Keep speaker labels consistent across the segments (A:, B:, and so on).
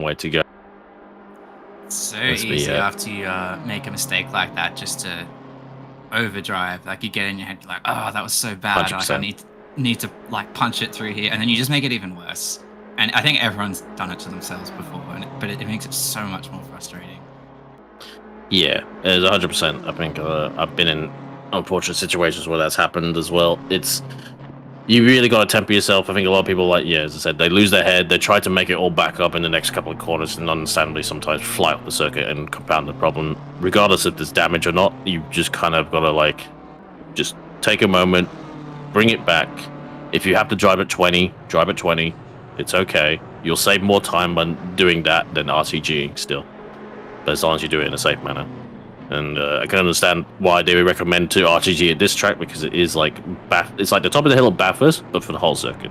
A: way to go.
B: It's so easy after you make a mistake like that just to overdrive. Like you get in your head, you're like, oh, that was so bad.
A: 100%.
B: Like I need to like punch it through here, and then you just make it even worse. And I think everyone's done it to themselves before, but it makes it so much more frustrating.
A: Yeah, it's 100%. I think I've been in unfortunate situations where that's happened as well. You really got to temper yourself. I think a lot of people, like, yeah, as I said, they lose their head. They try to make it all back up in the next couple of corners and understandably sometimes fly off the circuit and compound the problem. Regardless if there's damage or not, you just kind of got to, like, just take a moment, bring it back. If you have to drive at 20, drive at 20. It's okay. You'll save more time when doing that than RTGing still. But as long as you do it in a safe manner. And I can understand why they would recommend to RTG at this track, because it is like it's like the top of the hill of Bathurst, but for the whole circuit.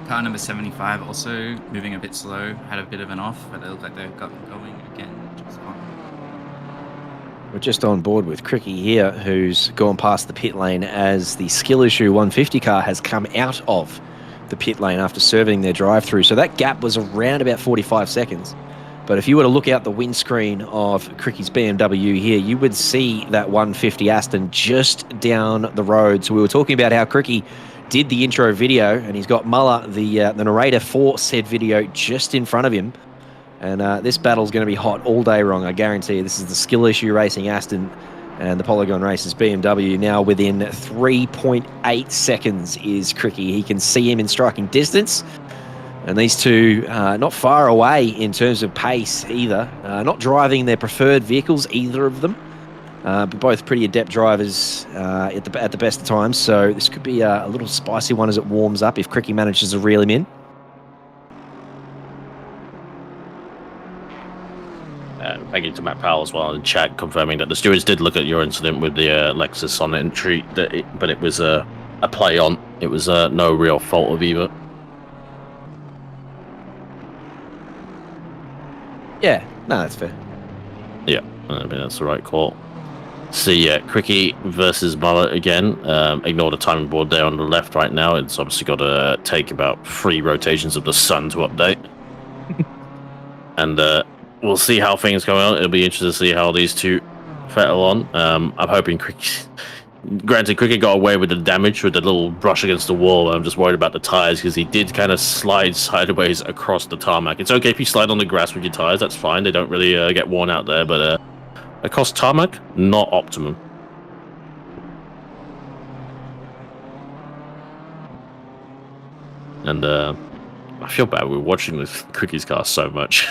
B: Car number 75 also moving a bit slow, had a bit of an off, but it looked like they've got going again.
C: We're just on board with Cricky here, who's gone past the pit lane as the skill issue 150 car has come out of the pit lane after serving their drive-through. So that gap was around about 45 seconds. But if you were to look out the windscreen of Cricky's BMW here, you would see that 150 Aston just down the road. So we were talking about how Cricky did the intro video, and he's got Muller, the narrator for said video, just in front of him. And this battle's going to be hot all day long, I guarantee you. This is the Skill Issue Racing Aston and the Polygon Races BMW. Now within 3.8 seconds is Cricky. He can see him in striking distance. And these two not far away in terms of pace either. Not driving their preferred vehicles, either of them. But both pretty adept drivers at the best of times. So this could be a little spicy one as it warms up if Cricky manages to reel him in.
A: Thank you to Matt Powell as well in chat, confirming that the stewards did look at your incident with the Lexus on entry, but it was a play on. It was no real fault of either.
C: Yeah, no, that's fair.
A: Yeah, I mean, that's the right call. So yeah, Cricky versus Mullet again. Ignore the timing board there on the left right now. It's obviously got to take about 3 rotations of the sun to update. And we'll see how things go on. It'll be interesting to see how these two settle on. I'm hoping Cricky... Granted, Cricky got away with the damage with the little brush against the wall. I'm just worried about the tires because he did kind of slide sideways across the tarmac. It's okay if you slide on the grass with your tires. That's fine. They don't really get worn out there. But across tarmac, not optimum. And I feel bad. We're watching this Cricky's car so much.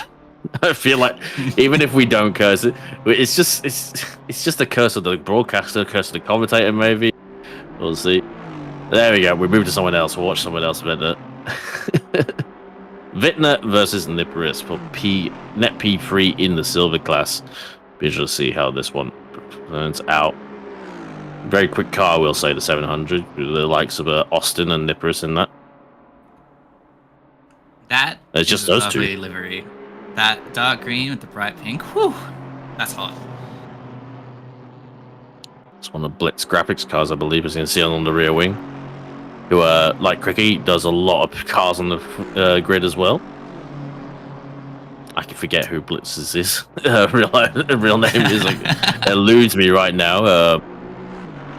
A: I feel like even if we don't curse it, it's just a curse of the broadcaster, a curse of the commentator, maybe. We'll see. There we go. We moved to someone else. We'll watch someone else. Vintner. Vintner versus Liveries for net P3 in the silver class. Be interested to see how this one turns out. Very quick car, we'll say, the 700. With the likes of Austin and Liveries in that.
B: That
A: it's just those
B: lovely
A: two.
B: Livery. That dark green with the bright pink, whew, that's hot.
A: It's one of Blitz graphics cars, I believe, as you can see on the rear wing. Who, like Cricky, does a lot of cars on the grid as well. I can forget who Blitz's is. real name is like eludes me right now.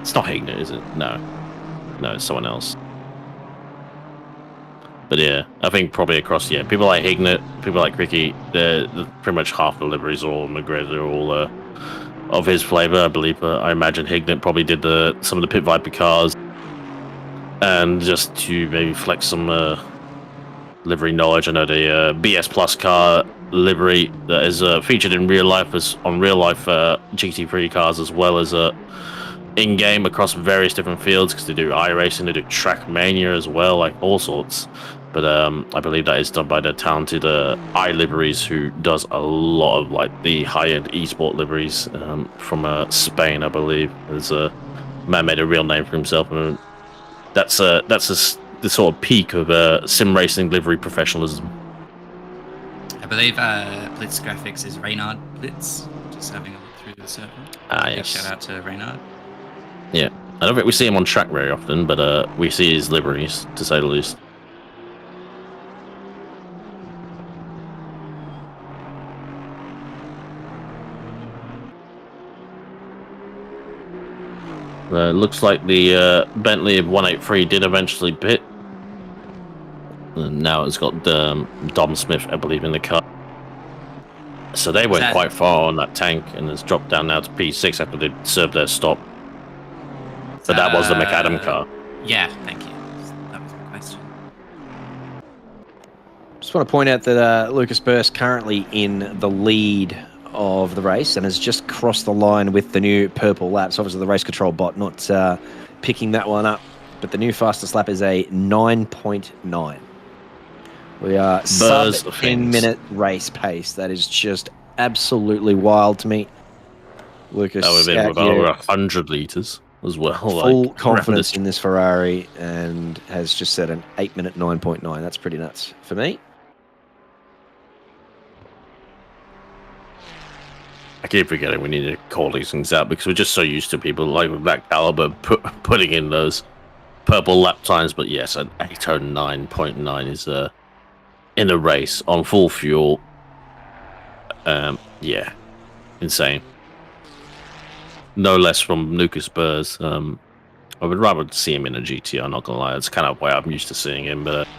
A: It's not Hignett, is it? No, it's someone else. But yeah, I think probably across, people like Hignett, people like Cricky, they're pretty much half the liveries are all on the grid. They're all of his flavour, I believe. I imagine Hignett probably did some of the Pit Viper cars, and just to maybe flex some livery knowledge. I know the BS Plus car livery that is featured in real life on real life GT3 cars, as well as in game across various different fields, because they do iRacing, they do Trackmania as well, like all sorts. But I believe that is done by the talented iLiveries, who does a lot of like the high-end esport liveries from Spain, I believe. There's a man made a real name for himself, and that's the sort of peak of sim racing livery professionalism.
B: I believe Blitz Graphics is Reynard Blitz. Just having a look through the circle.
A: Yes.
B: Shout out to Reynard.
A: Yeah, I don't think we see him on track very often, but we see his liveries, to say the least. Looks like the Bentley of 183 did eventually pit. And now it's got Dom Smith, I believe, in the car. So they went quite far on that tank and has dropped down now to P6 after they served their stop. But that was the McAdam car.
B: Yeah, thank you. That was my question.
C: Just want to point out that Lucas Burst currently in the lead of the race and has just crossed the line with the new purple laps. Obviously, the race control bot not picking that one up, but the new fastest lap is a 9.9. We are sub 10-minute race pace. That is just absolutely wild to me. Lucas,
A: that would have been about over 100 litres as well.
C: Full confidence in this Ferrari and has just set an 8-minute 9.9. That's pretty nuts for me.
A: I keep forgetting we need to call these things out because we're just so used to people like with that caliber putting in those purple lap times. But yes, an 809.9 is in the race on full fuel. Yeah, insane. No less from Lucas Burrs. I would rather see him in a GTR, not gonna lie. It's kind of why I'm used to seeing him, but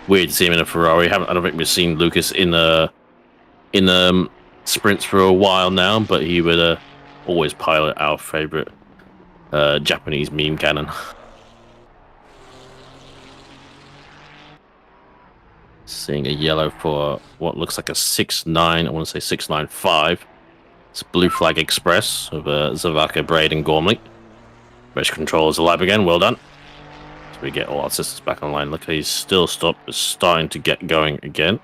A: weird to see him in a Ferrari. I don't think we've seen Lucas in the sprints for a while now, but he would always pilot our favorite Japanese meme cannon. Seeing a yellow for what looks like a 6.9. I want to say 6.95. It's Blue Flag Express of Zavaka, Braid, and Gormley. Race control is alive again. Well done. So we get all our systems back online. Look, he's still stopped. It's starting to get going again.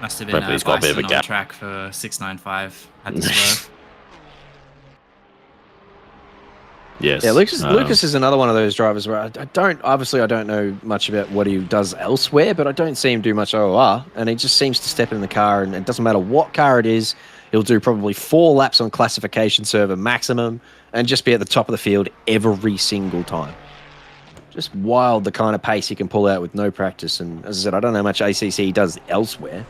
B: Must have been
A: he's got a bit of a gap.
B: Track for 695. Had to swerve.
A: Yes.
C: Yeah, Lucas is another one of those drivers where I don't know much about what he does elsewhere, but I don't see him do much OOR, and he just seems to step in the car, and it doesn't matter what car it is, he'll do probably 4 laps on classification server maximum, and just be at the top of the field every single time. Just wild the kind of pace he can pull out with no practice, and as I said, I don't know how much ACC he does elsewhere,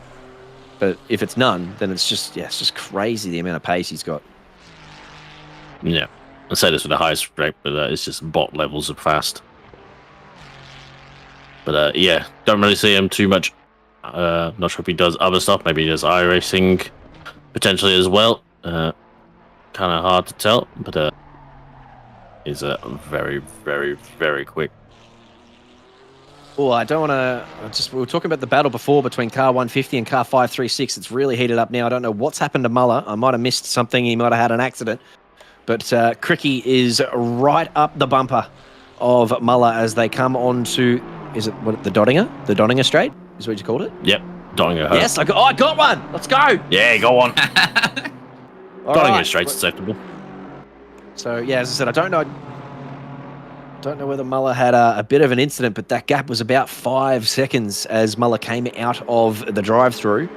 C: but if it's none, then it's just crazy the amount of pace he's got.
A: Yeah. I say this with the highest respect, but it's just bot levels of fast. But yeah, don't really see him too much. Not sure if he does other stuff. Maybe he does iRacing potentially as well. Kind of hard to tell, but he's very, very, very quick.
C: Oh, I don't want to. We were talking about the battle before between car 150 and car 536. It's really heated up now. I don't know what's happened to Muller. I might have missed something. He might have had an accident. But Cricky is right up the bumper of Muller as they come on to, is it the Dottinger? The Dottinger Straight is what you called it?
A: Yep, Dottinger.
C: Yes, I got one. Let's go.
A: Yeah, go on. Dottinger Straight's acceptable.
C: So, yeah, as I said, I don't know whether Muller had a bit of an incident, but that gap was about 5 seconds as Muller came out of the drive-through.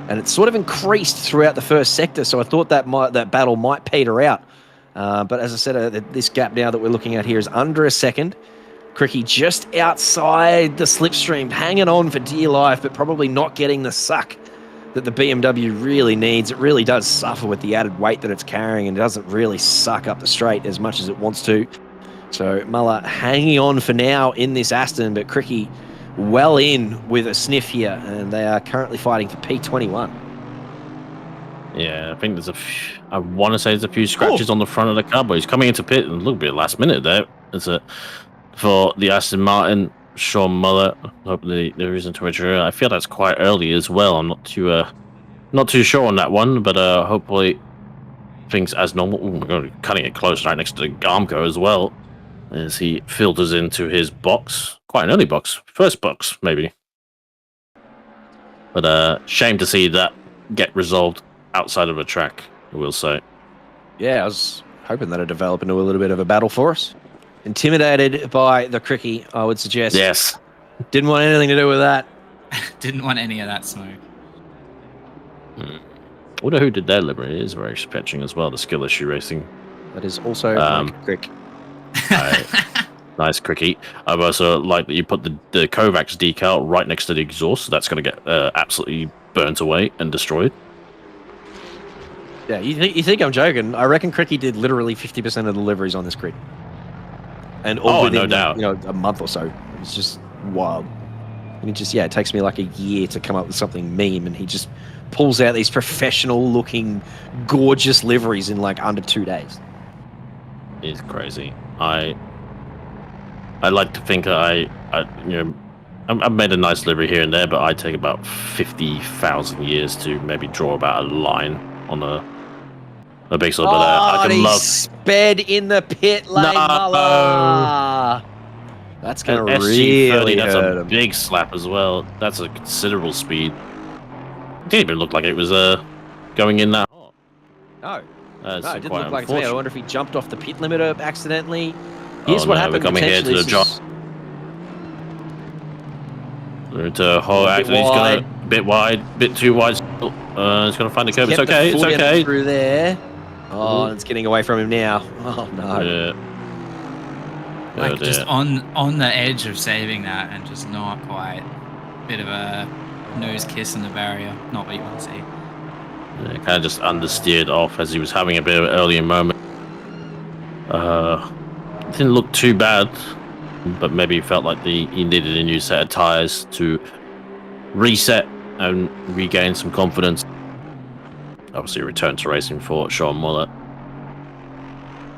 C: And it sort of increased throughout the first sector, so I thought that battle might peter out. But as I said, this gap now that we're looking at here is under a second. Cricky just outside the slipstream, hanging on for dear life, but probably not getting the suck that the BMW really needs. It really does suffer with the added weight that it's carrying, and it doesn't really suck up the straight as much as it wants to. So Muller hanging on for now in this Aston, but Cricky well in with a sniff here, and they are currently fighting for P21.
A: Yeah, I think there's I want to say there's a few scratches on the front of the car, but he's coming into pit and a little bit last minute there. For the Aston Martin, Sean Muller. Hopefully there isn't too much. I feel that's quite early as well. I'm not too sure on that one, but hopefully things as normal. Oh my god, cutting it close right next to the Garmco as well as he filters into his box. Quite an early box, first box maybe. But shame to see that get resolved outside of a track, I will say.
C: Yeah, I was hoping that it'd develop into a little bit of a battle for us. Intimidated by the Cricky, I would suggest.
A: Yes.
C: Didn't want anything to do with that.
B: Didn't want any of that smoke.
A: I wonder who did their livery. It is very fetching as well, the Skill Issue Racing.
C: That is also Crick.
A: Nice, Cricky. I've also liked that you put the Kovacs decal right next to the exhaust, so that's going to get absolutely burnt away and destroyed.
C: Yeah, you think I'm joking? I reckon Cricky did literally 50% of the liveries on this grid, and all within
A: no doubt.
C: a month or so. It was just wild. And it takes me like a year to come up with something meme, and he just pulls out these professional-looking, gorgeous liveries in like under 2 days.
A: It's crazy. I like to think I've made a nice livery here and there, but I take about 50,000 years to maybe draw about a line on a big sort. But I can love
C: sped in the pit lane. No. That's gonna really
A: that's
C: hurt
A: a
C: him.
A: big slap as well. That's a considerable speed. It didn't even look like it was going in that hot.
C: No.
A: That's
C: No, it didn't
A: quite
C: look like it to me. I
A: unfortunate.
C: wonder if he jumped off the pit limiter accidentally. Here's what happened.
A: We're coming here to the drop. We're into actually, he's going a bit wide, bit too wide. He's going to find the curve. It's okay. It's okay.
C: Through there. Oh, it's getting away from him now. Oh no.
A: Yeah.
B: Like just on the edge of saving that and just not quite. Bit of a nose kiss on the barrier. Not what you want to see.
A: Yeah, kind of just understeered off as he was having a bit of an earlier moment. Didn't look too bad, but maybe he felt like he needed a new set of tires to reset and regain some confidence. Obviously, return to racing for Sean Muller.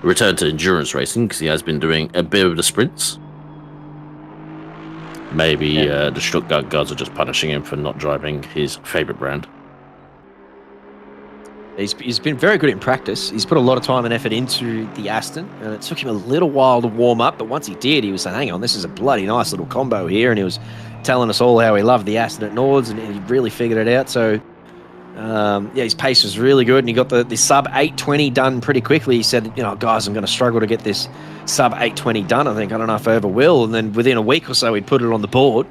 A: Return to endurance racing because he has been doing a bit of the sprints. Maybe the Stuttgart guys are just punishing him for not driving his favorite brand.
C: He's been very good in practice. He's put a lot of time and effort into the Aston, and it took him a little while to warm up, but once he did, he was saying, hang on, this is a bloody nice little combo here, and he was telling us all how he loved the Aston at Nords, and he really figured it out. So his pace was really good, and he got the sub 820 done pretty quickly. He said, guys, I'm going to struggle to get this sub 820 done. I don't know if I ever will. And then within a week or so, he'd put it on the board.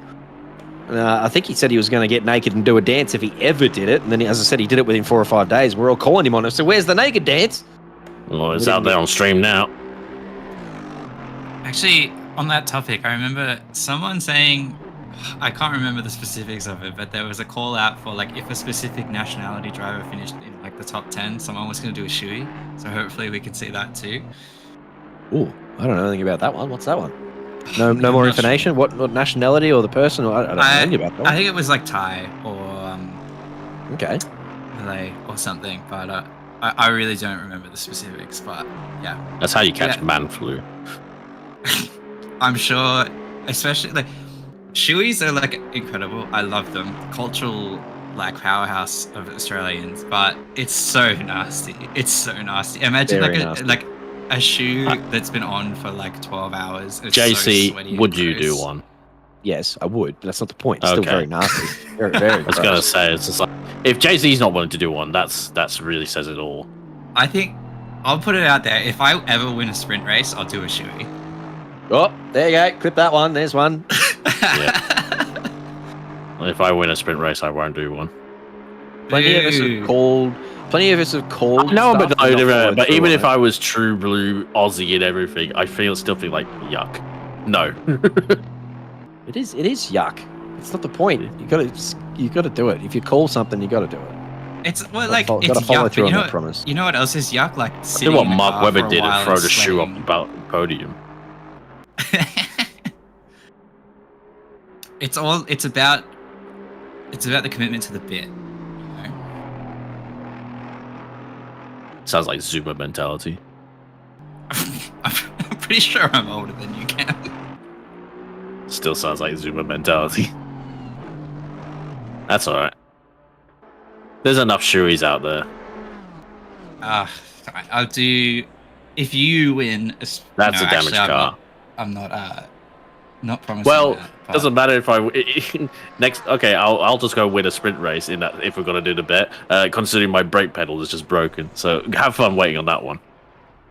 C: I think he said he was going to get naked and do a dance if he ever did it. And then, as I said, he did it within 4 or 5 days. We're all calling him on it. So where's the naked dance?
A: Well, it's out there on stream now.
B: Actually, on that topic, I remember someone saying, I can't remember the specifics of it, but there was a call out for like if a specific nationality driver finished in like the top 10, someone was going to do a shoey. So hopefully we can see that too.
C: Ooh, I don't know anything about that one. What's that one? No more information. What nationality or the person? Or I don't know anything about that one.
B: I think it was like Thai or
C: okay,
B: Malay or something, but I really don't remember the specifics. But yeah,
A: that's how you catch man flu.
B: I'm sure, especially like shoeys are like incredible. I love them. Cultural like powerhouse of Australians, but it's so nasty. It's so nasty. Imagine like a shoe that's been on for like 12 hours. It's
A: JC,
B: so sweaty
A: would
B: and
A: you
B: gross.
A: do one?
C: yes, I would, but that's not the point. It's still very nasty. Very, very.
A: I was gonna say, it's just like if JC's not wanting to do one, that's really says it all.
B: I think I'll put it out there. If I ever win a sprint race, I'll do a shoey.
C: Oh, there you go. Clip that one. There's one.
A: Yeah. If I win a sprint race, I won't do one.
C: Plenty of us have called.
A: No,
C: stuff
A: but even if I was true blue Aussie and everything, I still feel like yuck. No.
C: It is yuck. It's not the point. You gotta do it. If you call something, you gotta do it.
B: It's
C: Gotta
B: it's
C: follow
B: yuck.
C: through
B: But
C: on that promise.
B: you know what else is yuck? Like
A: I
B: sitting
A: do what
B: in a
A: Mark
B: car
A: Webber
B: for a
A: did
B: while
A: and throw
B: and
A: the shoe up
B: sweating.
A: the podium.
B: It's about the commitment to the bit. You know?
A: Sounds like Zuma mentality.
B: I'm pretty sure I'm older than you, Cam.
A: Still sounds like Zuma mentality. That's alright. There's enough shoeies out there.
B: I'll do. If you win,
A: That's a damaged car.
B: I'm not promising.
A: Well,
B: that, but
A: doesn't matter if I next. Okay, I'll just go win a sprint race in that if we're gonna do the bet. Considering my brake pedal is just broken, so have fun waiting on that one.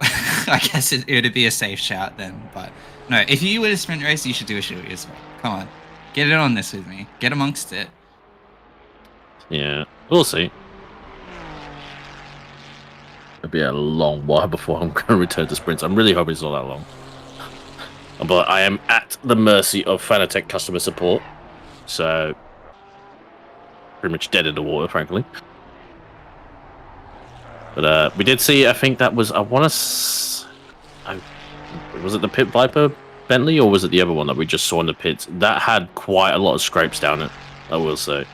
B: I guess it would be a safe shout then. But no, if you win a sprint race, you should do a shoey as well. Come on, get it on this with me. Get amongst it.
A: Yeah, we'll see. It'll be a long while before I'm going to return to sprints. I'm really hoping it's not that long. But I am at the mercy of Fanatec customer support. So, pretty much dead in the water, frankly. But we did see. I think that was. Was it the Pit Viper Bentley or was it the other one that we just saw in the pits? That had quite a lot of scrapes down it. I will say.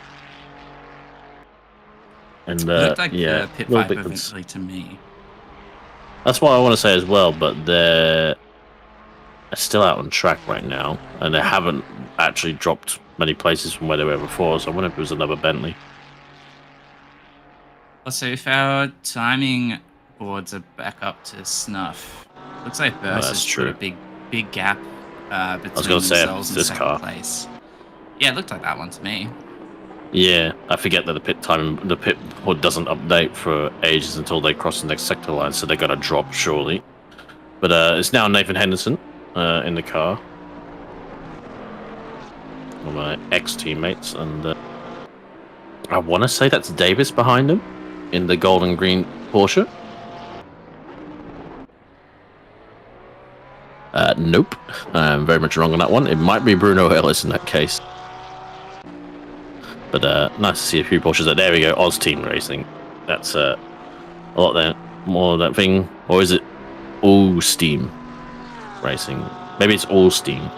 A: And
B: It looked like
A: yeah,
B: the Pit
A: little
B: Viper
A: bit
B: Bentley to me.
A: That's what I want to say as well, but they're still out on track right now, and they haven't actually dropped many places from where they were before, so I wonder if it was another Bentley.
B: Also, if our timing boards are back up to snuff, looks like Burst
A: that's
B: has
A: true.
B: put a big gap between
A: gonna say
B: themselves and
A: this
B: second
A: car.
B: place. Yeah, it looked like that one to me.
A: Yeah, I forget that the pit board doesn't update for ages until they cross the next sector line, so they're gonna drop surely. But it's now Nathan Henderson in the car. One of my ex-teammates, and I want to say that's Davis behind him in the gold and green Porsche. Nope, I'm very much wrong on that one. It might be Bruno Ellis in that case. But nice to see a few Porsches. There we go, Oz Team Racing. That's a lot there, more of that thing. Or is it All Steam Racing? Maybe it's All Steam.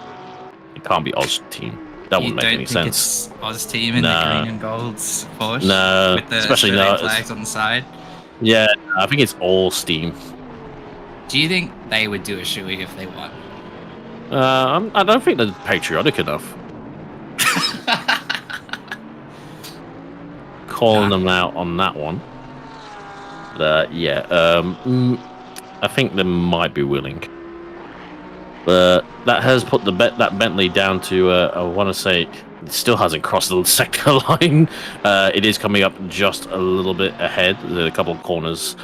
A: It can't be Oz Team. That wouldn't make any sense.
B: It's Oz Team in the green and golds Porsche?
A: No,
B: with the
A: especially
B: Australian
A: no.
B: flags on the side.
A: Yeah, I think it's All Steam.
B: Do you think they would do a shoey if they won?
A: I don't think they're patriotic enough. Calling them out on that one. But yeah, I think they might be willing. But that has put that Bentley down to I want to say it still hasn't crossed the sector line. It is coming up just a little bit ahead. There's a couple of corners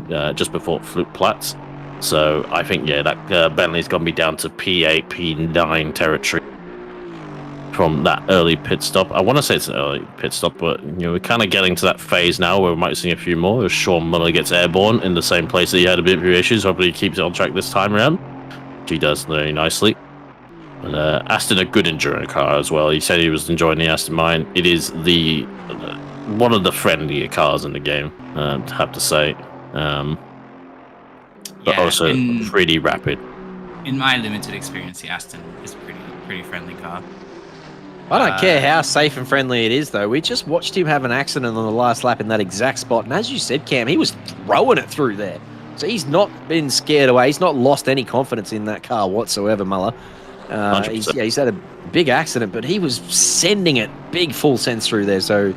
A: just before Flute Platts. So I think that Bentley's going to be down to P8, P9 territory from that early pit stop. I want to say it's an early pit stop, but we're kind of getting to that phase now where we might see a few more. If Sean Muller gets airborne in the same place that he had a bit of issues, hopefully he keeps it on track this time around. He does very nicely. And Aston, a good enduro car as well. He said he was enjoying the Aston Mine. It is the one of the friendlier cars in the game, I have to say. But also pretty rapid.
B: In my limited experience, the Aston is a pretty friendly car.
C: I don't care how safe and friendly it is, though. We just watched him have an accident on the last lap in that exact spot. And as you said, Cam, he was throwing it through there. So he's not been scared away. He's not lost any confidence in that car whatsoever, Muller. He's had a big accident, but he was sending it big full sends through there. So,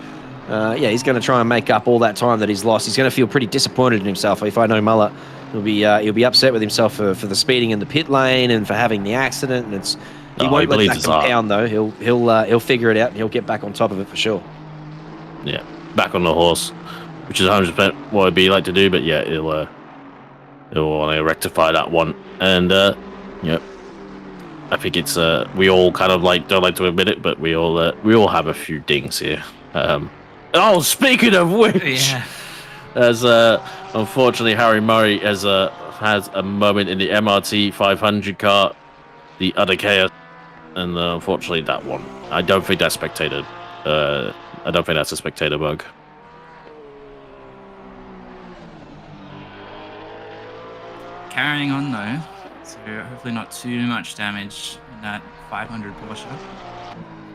C: he's going to try and make up all that time that he's lost. He's going to feel pretty disappointed in himself. If I know Muller, he'll be upset with himself for the speeding in the pit lane and for having the accident. And he won't let that compound, though. He'll figure it out and he'll get back on top of it for sure.
A: Yeah, back on the horse, which is 100% what I'd be like to do. But yeah, he'll want to rectify that one. And I think it's we all kind of don't like to admit it, but we all have a few dings here. Speaking of which, as unfortunately Harry Murray has a moment in the MRT 500 car, the other chaos, and unfortunately that one. I don't think that's spectator. I don't think that's a spectator bug.
B: Carrying on though, so hopefully not too much damage in that 500 Porsche.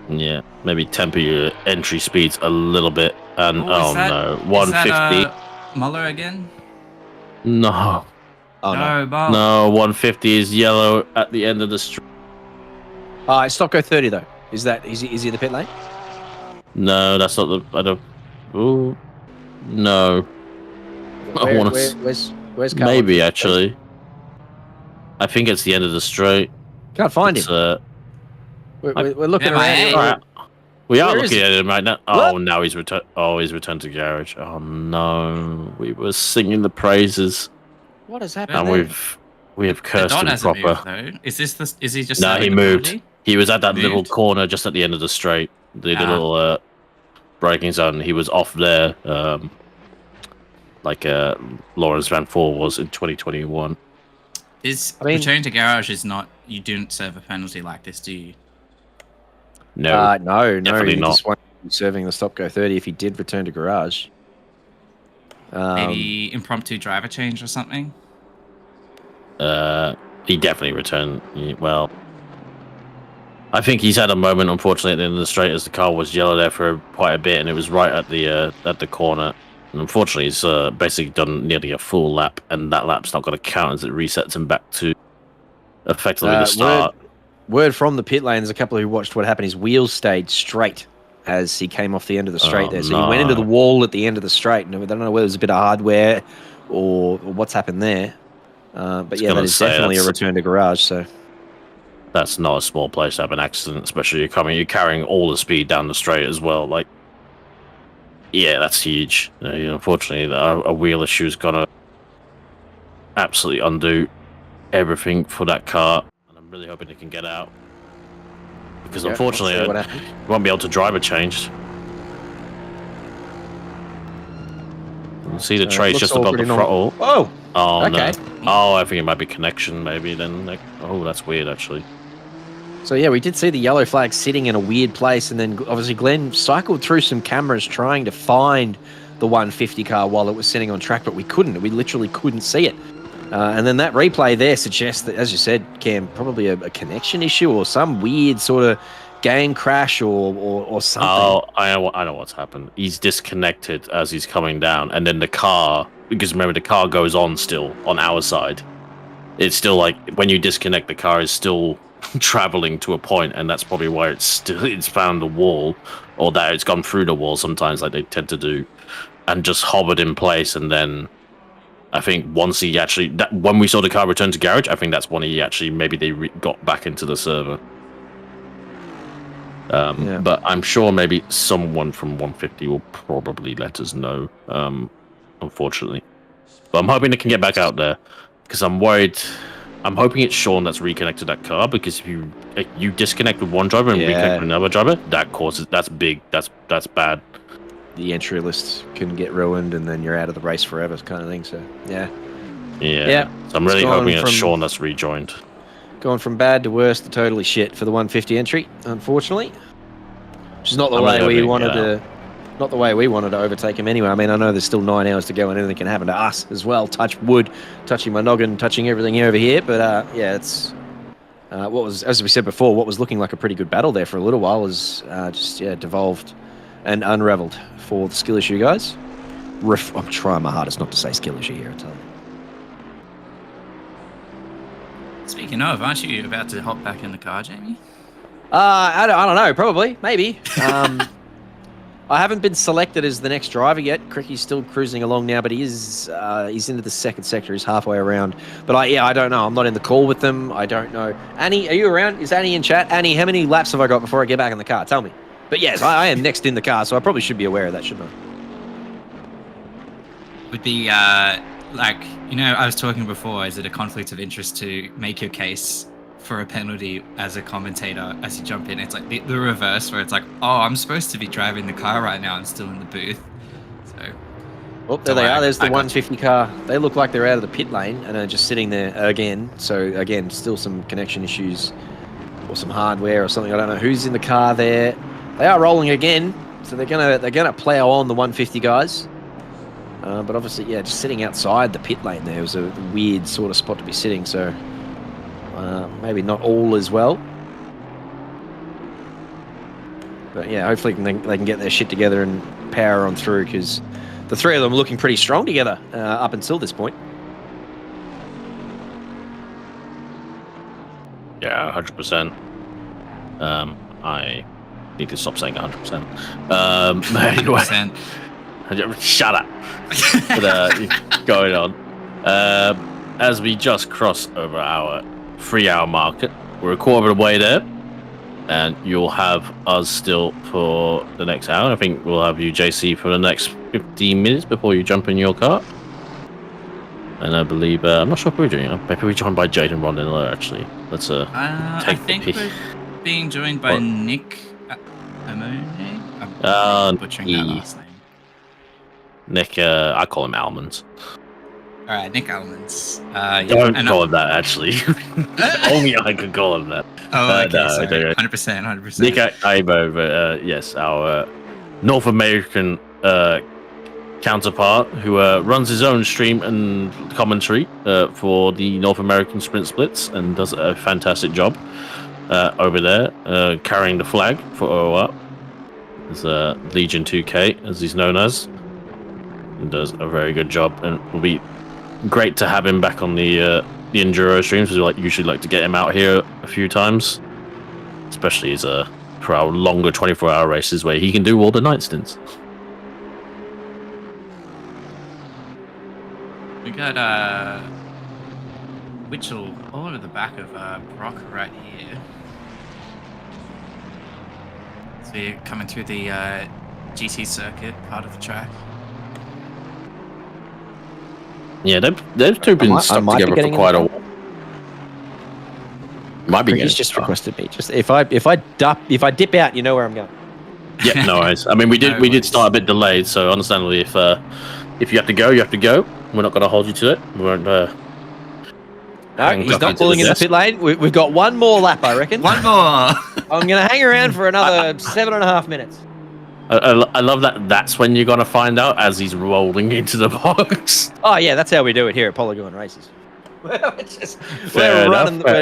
A: Yeah, maybe temper your entry speeds a little bit. And
B: no,
A: 150.
B: Is that, Muller again?
A: No.
C: Oh, no.
A: No, 150 is yellow at the end of the street.
C: It's stop go 30 though. Is he in the pit lane?
A: No, that's not the. I don't. Ooh, no.
C: Where's Carl?
A: Maybe actually. I think it's the end of the straight.
C: Can't find him. We're looking around.
A: Right. We are
C: Where
A: looking at him right now.
C: What?
A: Oh, now he's returned. Oh, he's returned to garage. Oh no, we were singing the praises.
C: What has happened?
A: And we have cursed him proper.
B: Moved, is he just?
A: No, he moved. He was at that little corner just at the end of the straight, the little braking zone. He was off there, like Lawrence Van Four was in 2021.
B: Returning to garage is not. You didn't serve a penalty like this, do you?
C: No,
A: definitely
C: he
A: not.
C: just won't be serving the stop go 30 if he did return to garage.
B: Maybe impromptu driver change or something.
A: He definitely returned. Well, I think he's had a moment, unfortunately, at the end of the straight as the car was yellow there for quite a bit, and it was right at the corner. And unfortunately, he's basically done nearly a full lap, and that lap's not going to count as it resets him back to effectively the start.
C: Word from the pit lane, there's a couple who watched what happened. His wheels stayed straight as he came off the end of the straight there. So he went into the wall at the end of the straight. And I don't know whether it was a bit of hardware or what's happened there. But yeah, that is definitely a return to garage. So
A: that's not a small place to have an accident, especially you're carrying all the speed down the straight as well. Like, yeah, that's huge. Unfortunately, a wheel issue is gonna absolutely undo everything for that car, and I'm really hoping it can get out because unfortunately, you won't be able to drive a change. You see the trace just above the throttle.
C: Oh, okay.
A: No. Oh, I think it might be connection, maybe. Then, oh, that's weird, actually.
C: So yeah, we did see the yellow flag sitting in a weird place, and then obviously Glenn cycled through some cameras trying to find the 150 car while it was sitting on track, but we couldn't. We literally couldn't see it. And then that replay there suggests that, as you said, Cam, probably a connection issue or some weird sort of game crash or something.
A: Oh, I know what's happened. He's disconnected as he's coming down, and then the car, because remember the car goes on still on our side. It's still like when you disconnect, the car is still traveling to a point, and that's probably why it's found the wall, or that it's gone through the wall sometimes, like they tend to do, and just hovered in place. And then I think once he actually, when we saw the car return to garage, I think that's when he actually maybe got back into the server. But I'm sure maybe someone from 150 will probably let us know. Unfortunately, but I'm hoping it can get back out there because I'm worried. I'm hoping it's Sean that's reconnected that car, because if you disconnect with one driver and reconnect with another driver, that's big. That's bad.
C: The entry list can get ruined, and then you're out of the race forever, kind of thing. So yeah.
A: So I'm really hoping it's Sean that's rejoined.
C: Going from bad to worse to totally shit for the 150 entry, unfortunately. Which is not the way we wanted to. Not the way we wanted to overtake him anyway. I mean, I know there's still 9 hours to go and anything can happen to us as well. Touch wood, touching my noggin, touching everything over here. But it's what was, as we said before, what was looking like a pretty good battle there for a little while was just devolved and unraveled for the skill issue guys. I'm trying my hardest not to say skill issue here, I tell you.
B: Speaking of, aren't you about to hop back in the car, Jamie?
C: I don't know, probably, maybe. I haven't been selected as the next driver yet. Cricky's still cruising along now, but he's into the second sector. He's halfway around. But I don't know. I'm not in the call with them. I don't know. Annie, are you around? Is Annie in chat? Annie, how many laps have I got before I get back in the car? Tell me. But yes, I am next in the car, so I probably should be aware of that, shouldn't I?
B: Would be like, I was talking before, is it a conflict of interest to make your case for a penalty as a commentator as you jump in? It's like the reverse, where it's like, oh, I'm supposed to be driving the car right now and still in the booth. So
C: there they are. There's the 150 car. They look like they're out of the pit lane and are just sitting there again. So again, still some connection issues or some hardware or something. I don't know who's in the car there. They are rolling again, so they're gonna plow on the 150 guys. But obviously, just sitting outside the pit lane there was a weird sort of spot to be sitting. So maybe not all as well. But yeah, hopefully they can get their shit together and power on through, because the three of them are looking pretty strong together up until this point.
A: Yeah, 100%. I need to stop saying 100%. Anyway, shut up. But, going on. As we just cross over our 3-hour market, we're a quarter of the way there, and you'll have us still for the next hour. I think we'll have you, JC, for the next 15 minutes before you jump in your car. And I believe, I'm not sure if we're doing it. Maybe we're joined by Jaden Rondinler, actually. Let's take
B: I think we're being joined by Nick Amone. I'm butchering that last name.
A: Nick, I call him Almonds.
B: All right, Nick Almonds.
A: Don't call him that, actually. Only I could call him that.
B: Oh, okay, sorry. 100%.
A: Nick Ibo, yes, our North American counterpart who runs his own stream and commentary for the North American Sprint Splits and does a fantastic job over there, carrying the flag for OOR. It's Legion 2K, as he's known as, and does a very good job. And it will be great to have him back on the Enduro streams. We usually like to get him out here a few times, especially as for our longer 24-hour races where he can do all the night stints.
B: We got Witchell all over the back of Brock right here. So you're coming through the GT circuit part of the track.
A: Yeah, they've two been stuck together for quite a while. Might be.
C: He's just requested me. Just if I dip out, you know where I'm going.
A: Yeah, no worries. I mean, we did start a bit delayed, so understandably, if you have to go, you have to go. We're not going to hold you to it. We won't.
C: No, he's not pulling in the pit lane. We've got one more lap, I reckon.
B: One more.
C: I'm going to hang around for another 7.5 minutes.
A: I love that. That's when you're going to find out as he's rolling into the box.
C: Oh yeah, that's how we do it here at Polygon Races. We're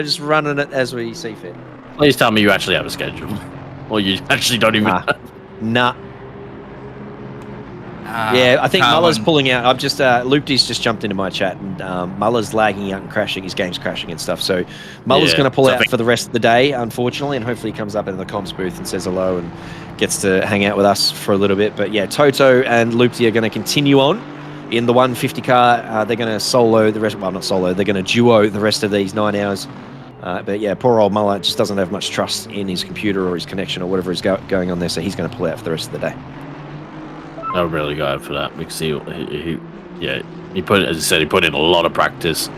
C: just running it as we see fit.
A: Please tell me you actually have a schedule, or you actually don't even.
C: Nah. Yeah, I think Muller's pulling out. I've just Loopty's just jumped into my chat, and Muller's lagging out and crashing. His game's crashing and stuff. So Muller's going to pull out for the rest of the day, unfortunately, and hopefully he comes up in the comms booth and says hello and gets to hang out with us for a little bit. But yeah, Toto and Loopty are going to continue on in the 150 car. They're going to solo the rest. Well, not solo. They're going to duo the rest of these 9 hours. But yeah, poor old Muller just doesn't have much trust in his computer or his connection or whatever is going on there. So he's going to pull out for the rest of the day.
A: I'm really glad for that because he put, as I said, he put in a lot of practice,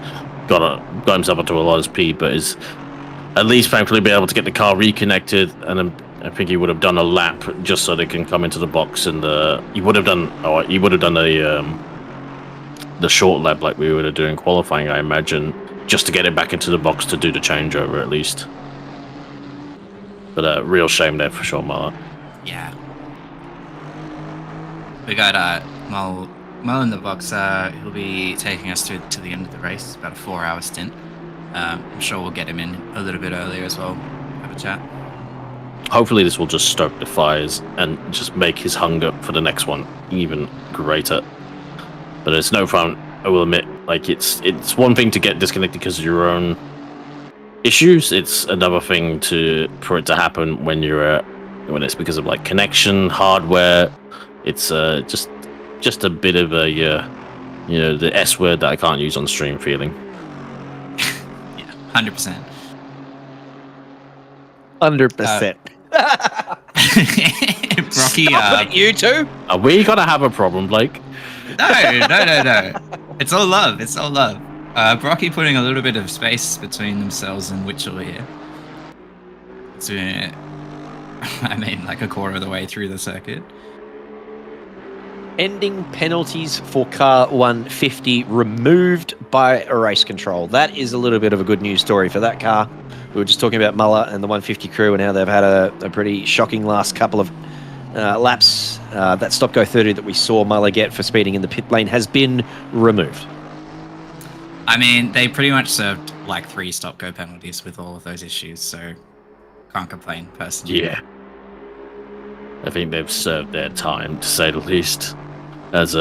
A: got himself up to a lot of speed, but is at least thankfully be able to get the car reconnected. And I think he would have done a lap just so they can come into the box, and he would have done the short lap like we were doing qualifying, I imagine, just to get it back into the box to do the changeover at least. But a real shame there for sure, Muller.
B: Yeah. We got Mull in the box. He'll be taking us to the end of the race. It's about a 4-hour stint. I'm sure we'll get him in a little bit earlier as well. Have a chat.
A: Hopefully this will just stoke the fires and just make his hunger for the next one even greater. But it's no fun, I will admit. Like it's one thing to get disconnected because of your own issues. It's another thing for it to happen when it's because of like connection, hardware. It's just a bit of a the S word that I can't use on stream feeling.
B: Yeah, 100%.
C: 100%.
B: Brocky,
C: you too?
A: Are we gonna have a problem, Blake?
B: No. It's all love. Brocky putting a little bit of space between themselves and Witchell here. So, I mean, like a quarter of the way through the circuit.
C: Ending penalties for car 150 removed by a race control. That is a little bit of a good news story for that car. We were just talking about Muller and the 150 crew and how they've had a pretty shocking last couple of laps. That stop-go 30 that we saw Muller get for speeding in the pit lane has been removed.
B: I mean, they pretty much served like 3 stop-go penalties with all of those issues, so can't complain personally.
A: Yeah. I think they've served their time, to say the least. As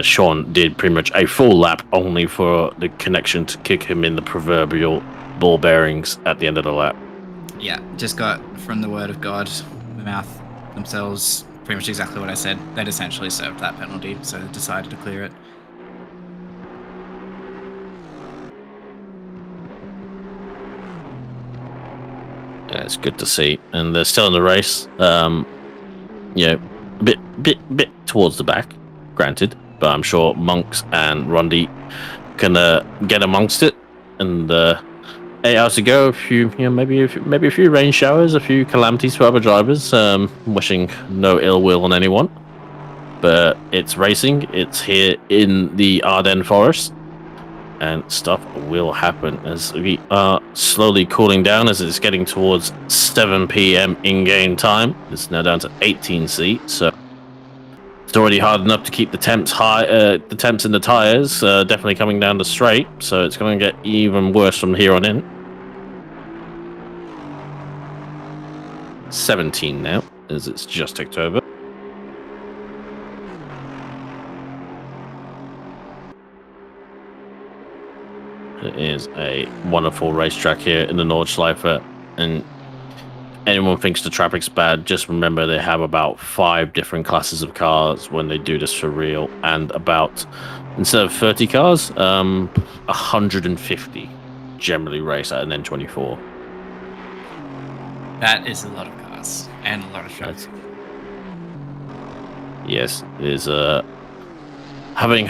A: Sean did pretty much a full lap only for the connection to kick him in the proverbial ball bearings at the end of the lap.
B: Yeah, just got from the word of God, the mouth themselves, pretty much exactly what I said. They'd essentially served that penalty, so they decided to clear it.
A: Yeah, it's good to see. And they're still in the race. A bit towards the back, granted, but I'm sure Monks and Rundy can get amongst it. And 8 hours to go, maybe a few rain showers, a few calamities for other drivers. Wishing no ill will on anyone, but it's racing. It's here in the Ardennes Forest, and stuff will happen as we are slowly cooling down as it's getting towards 7 p.m. in-game time. It's now down to 18 seats, so It's already hard enough to keep the temps high. The temps in the tires definitely coming down the straight, so it's going to get even worse from here on in. 17 now, as it's just ticked over. It is a wonderful racetrack here in the Nordschleife, and anyone thinks the traffic's bad, just remember they have about 5 different classes of cars when they do this for real, and about, instead of 30 cars, 150 generally race at an N24.
B: That is a lot of cars and a lot of traffic.
A: Yes, it is. Having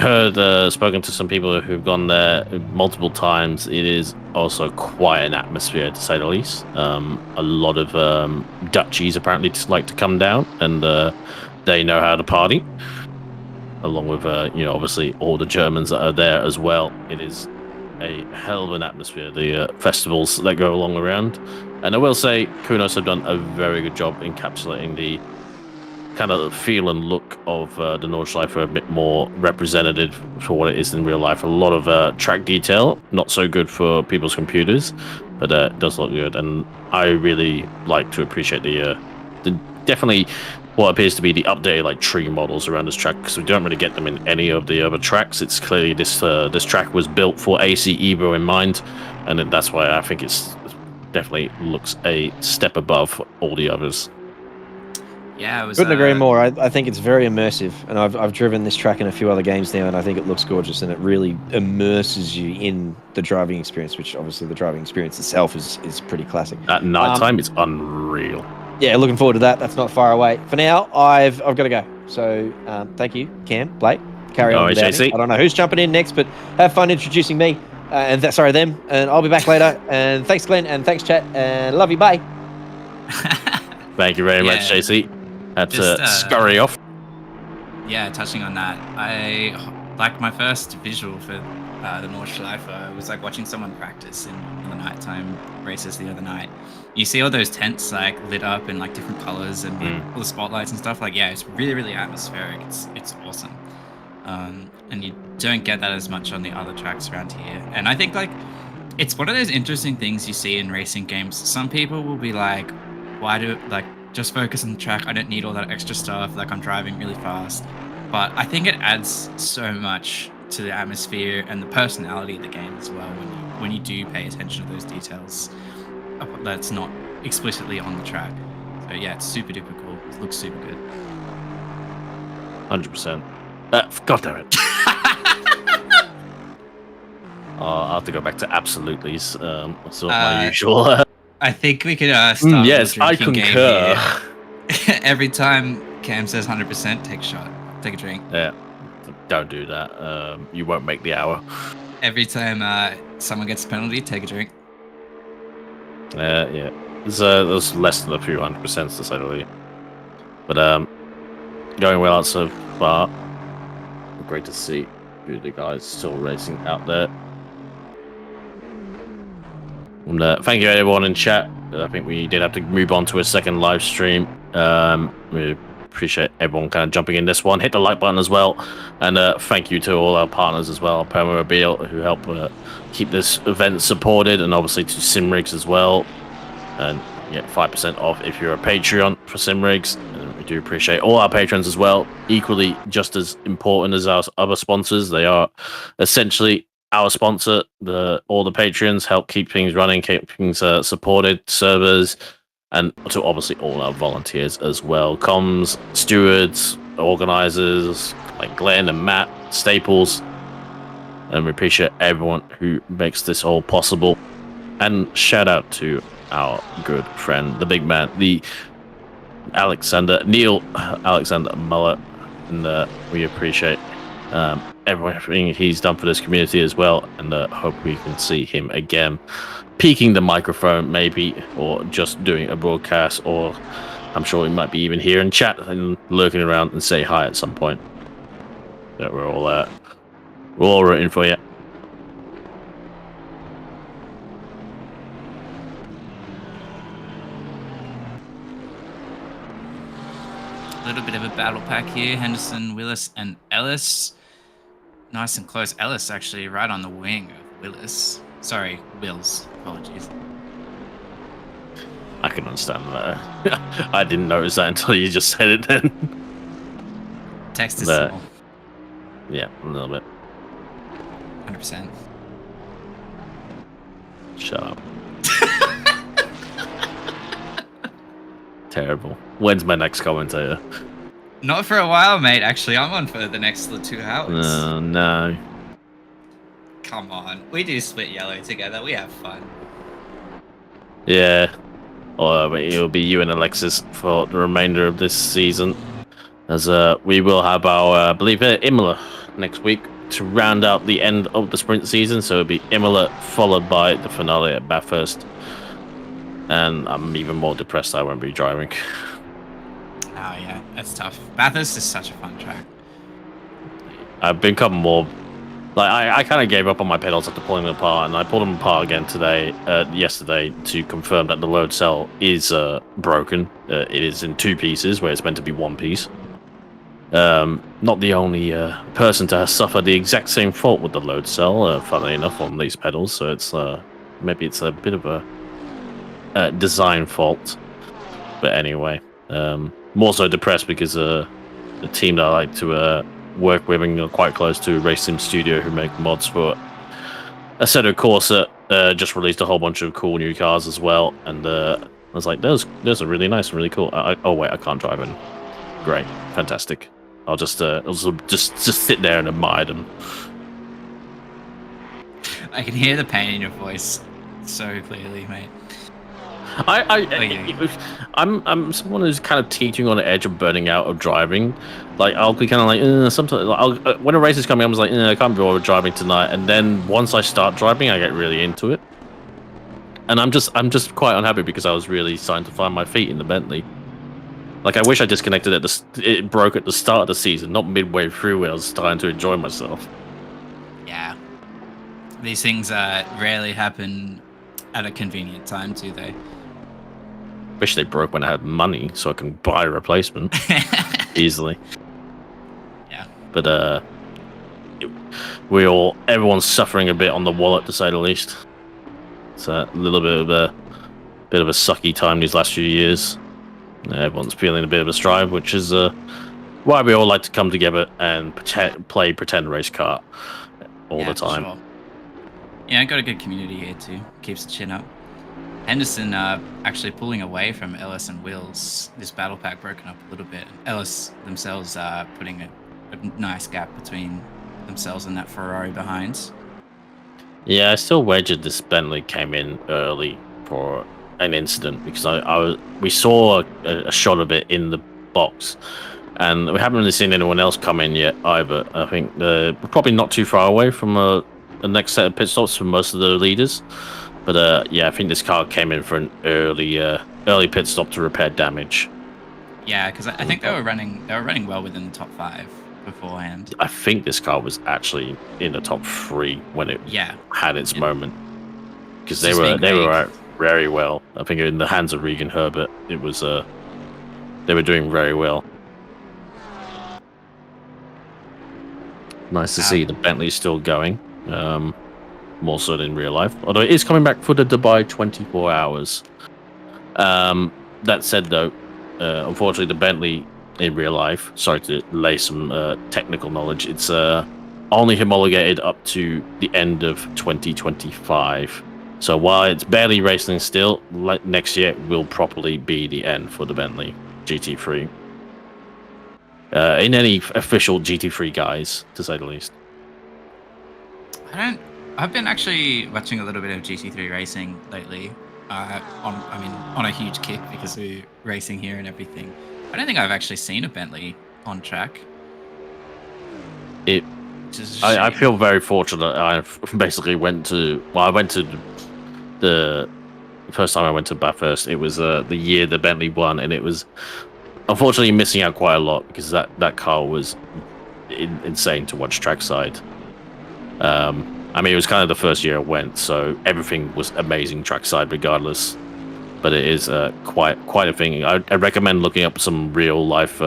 A: spoken to some people who've gone there multiple times, it is also quite an atmosphere, to say the least. A lot of Dutchies apparently just like to come down, and they know how to party. Along with, obviously all the Germans that are there as well. It is a hell of an atmosphere, the festivals that go along around. And I will say, Kunos have done a very good job encapsulating the kind of feel and look of the Nordschleife, a bit more representative for what it is in real life. A lot of track detail, not so good for people's computers, but it does look good. And I really like to appreciate the definitely what appears to be the updated tree models around this track, because we don't really get them in any of the other tracks. It's clearly this track was built for AC Evo in mind, and that's why I think it's definitely looks a step above all the others.
B: Yeah, it was.
C: Couldn't agree more. I think it's very immersive, and I've driven this track in a few other games now, and I think it looks gorgeous, and it really immerses you in the driving experience, which obviously the driving experience itself is pretty classic.
A: At night time, it's unreal.
C: Yeah, looking forward to that. That's not far away. For now, I've got to go. So thank you, Cam, Blake. Carry on.
A: JC.
C: I don't know who's jumping in next, but have fun introducing me. Them. And I'll be back later. And thanks, Glenn, and thanks, chat. And love you. Bye.
A: Thank you very much, JC. Had to scurry off.
B: Yeah, touching on that, my first visual for the Nordschleife was watching someone practice in the nighttime races the other night. You see all those tents lit up in different colors and all the spotlights and stuff. It's really, really atmospheric. It's awesome. And you don't get that as much on the other tracks around here. And I think it's one of those interesting things you see in racing games. Some people will be why do just focus on the track? I don't need all that extra stuff. I'm driving really fast. But I think it adds so much to the atmosphere and the personality of the game as well when you do pay attention to those details that's not explicitly on the track. So yeah, it's super duper cool. It looks super good.
A: 100%. God damn it. I'll have to go back to absolutely's. That's not my usual.
B: I think we could start.
A: Yes, I concur.
B: Every time Cam says 100%, take a shot. Take a drink.
A: Yeah, don't do that. You won't make the hour.
B: Every time someone gets a penalty, take a drink.
A: Yeah. There's less than a few 100% to say the least. But going well out so far. Great to see the guys still racing out there. And thank you everyone in chat. I think we did have to move on to a second live stream. We appreciate everyone kind of jumping in this one. Hit the like button as well. And thank you to all our partners as well, Permobil, who help keep this event supported, and obviously to SimRigs as well. And yeah, 5% off if you're a Patreon for SimRigs. And we do appreciate all our patrons as well. Equally just as important as our other sponsors. They are essentially our sponsor. All the patrons help keep things running, keep things supported, servers, and to obviously all our volunteers as well. Comms, stewards, organizers like Glenn and Matt, Staples. And we appreciate everyone who makes this all possible. And shout out to our good friend, the big man, the Neil Alexander Muller. And we appreciate everything he's done for this community as well, and hope we can see him again peeking the microphone maybe, or just doing a broadcast, or I'm sure he might be even here in chat and lurking around and say hi at some point. That we're all rooting for you.
B: little bit of a battle pack here. Henderson, Willis, and Ellis. Nice and close. Ellis actually right on the wing of Willis. Sorry, Wills. Apologies.
A: I can understand that. I didn't notice that until you just said it then.
B: Text is small.
A: Yeah, a little bit.
B: 100%.
A: Shut up. Terrible. When's my next commentator?
B: Not for a while, mate. Actually, I'm on for the next 2 hours.
A: No.
B: Come on. We do split yellow together. We have fun.
A: Yeah. But it'll be you and Alexis for the remainder of this season. As we will have our, I believe, Imola next week to round out the end of the sprint season. So it'll be Imola followed by the finale at Bathurst. And I'm even more depressed I won't be driving.
B: Oh, yeah. That's tough. Bathurst is such a fun track.
A: I've become more... Like, I kind of gave up on my pedals after pulling them apart, and I pulled them apart again yesterday to confirm that the load cell is broken. It is in 2 pieces, where it's meant to be 1 piece. Not the only person to suffer the exact same fault with the load cell, funnily enough, on these pedals, so it's maybe it's a bit of a design fault. But anyway, more so depressed because the team that I like to work with and quite close to, Race Sim Studio, who make mods for Assetto Corsa, just released a whole bunch of cool new cars as well, and I was like, those are really nice and really cool. Oh wait, I can't drive in. Great, fantastic. I'll just sit there and admire them.
B: I can hear the pain in your voice so clearly, mate.
A: I'm someone who's kind of teetering on the edge of burning out of driving. Like, I'll be kind of like, sometimes when a race is coming, I'm just like, I can't be bothered driving tonight. And then once I start driving, I get really into it. And I'm just quite unhappy because I was really starting to find my feet in the Bentley. Like, I wish I disconnected it broke at the start of the season, not midway through when I was starting to enjoy myself.
B: Yeah. These things rarely happen at a convenient time, do they?
A: Wish they broke when I had money so I can buy a replacement easily.
B: Yeah.
A: But everyone's suffering a bit on the wallet, to say the least. It's a little bit of a sucky time these last few years. Everyone's feeling a bit of a strive, which is why we all like to come together and play pretend race car all the time.
B: Sure. Yeah, I got a good community here too. Keeps the chin up. Henderson actually pulling away from Ellis and Wills. This battle pack broken up a little bit. Ellis themselves putting a nice gap between themselves and that Ferrari behind.
A: Yeah, I still wagered this Bentley came in early for an incident because we saw a shot of it in the box, and we haven't really seen anyone else come in yet either. I think we're probably not too far away from the next set of pit stops for most of the leaders. But yeah, I think this car came in for an early pit stop to repair damage.
B: Yeah, because I think they were running well within the top 5 beforehand.
A: I think this car was actually in the top 3 when it had its moment, because they were out very well. I think in the hands of Regan Herbert, it was they were doing very well. Nice to see the Bentley still going. More so than in real life, although it is coming back for the Dubai 24 hours. That said, though, unfortunately, the Bentley in real life, sorry to lay some technical knowledge, it's only homologated up to the end of 2025. So while it's barely racing still, next year will probably be the end for the Bentley GT3. In any official GT3 guise, to say the least.
B: I've been actually watching a little bit of GT3 racing lately. On a huge kick because we're racing here and everything. I don't think I've actually seen a Bentley on track.
A: I feel very fortunate. I basically went to the first time I went to Bathurst. It was the year the Bentley won, and it was unfortunately missing out quite a lot because that car was insane to watch trackside. I mean, it was kind of the first year I went, so everything was amazing trackside regardless. But it is quite a thing. I recommend looking up some real life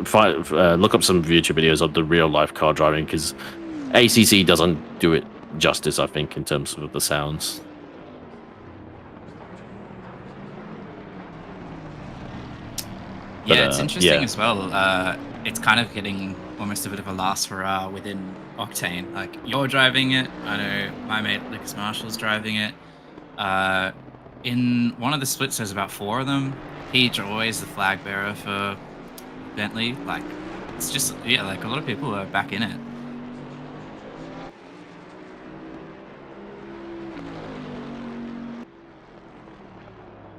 A: look up some YouTube videos of the real life car driving, because ACC doesn't do it justice, I think, in terms of the sounds.
B: Yeah,
A: But,
B: it's interesting
A: yeah.
B: as well. It's kind of getting almost a bit of a last hurrah within Octane. Like, you're driving it. I know my mate Lucas Marshall's driving it. In one of the splits, there's about 4 of them. Peach always the flag bearer for Bentley. Like, it's just, yeah, like a lot of people are back in it.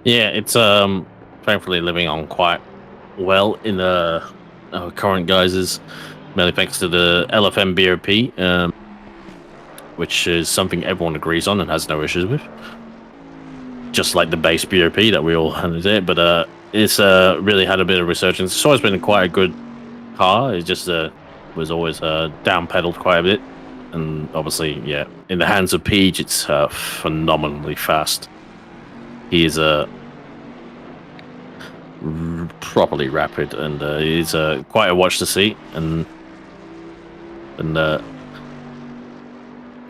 A: Yeah, it's thankfully living on quite well in the current guises, mainly thanks to the LFM BOP, which is something everyone agrees on and has no issues with. Just like the base BOP that we all handed it, but it's really had a bit of resurgence. It's always been quite a good car. It just was always down pedaled quite a bit, and obviously, yeah, in the hands of Peach, it's phenomenally fast. He is properly rapid, and he's quite a watch to see. And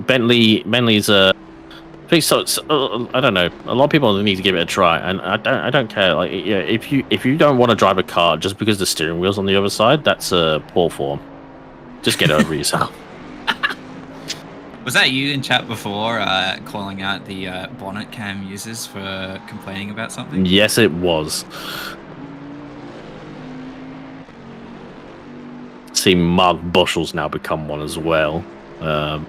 A: Bentley's I think so. I don't know. A lot of people need to give it a try, and I don't care. Like, yeah, if you don't want to drive a car just because the steering wheel's on the other side, that's poor form. Just get over yourself.
B: Was that you in chat before calling out the bonnet cam users for complaining about something?
A: Yes, it was. See, Mark Bushell's now become one as well. I'm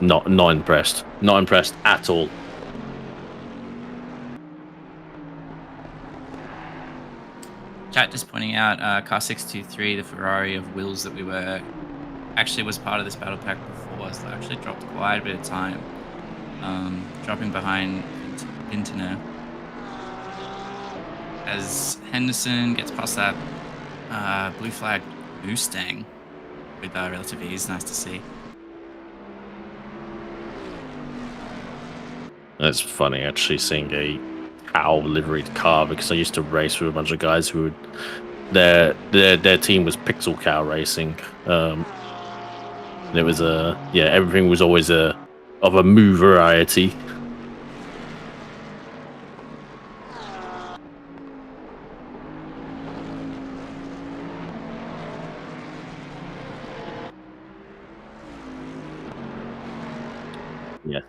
A: not impressed. Not impressed at all.
B: Chat just pointing out car 623, the Ferrari of Will's that we were actually was part of this battle pack before, so actually dropped quite a bit of time, dropping behind Vintner as Henderson gets past that blue flag Mustang with relative ease. Nice to see.
A: It's funny actually seeing a cow liveried car, because I used to race with a bunch of guys who would their team was Pixel Cow Racing. It was everything was always of a moo variety. Yeah.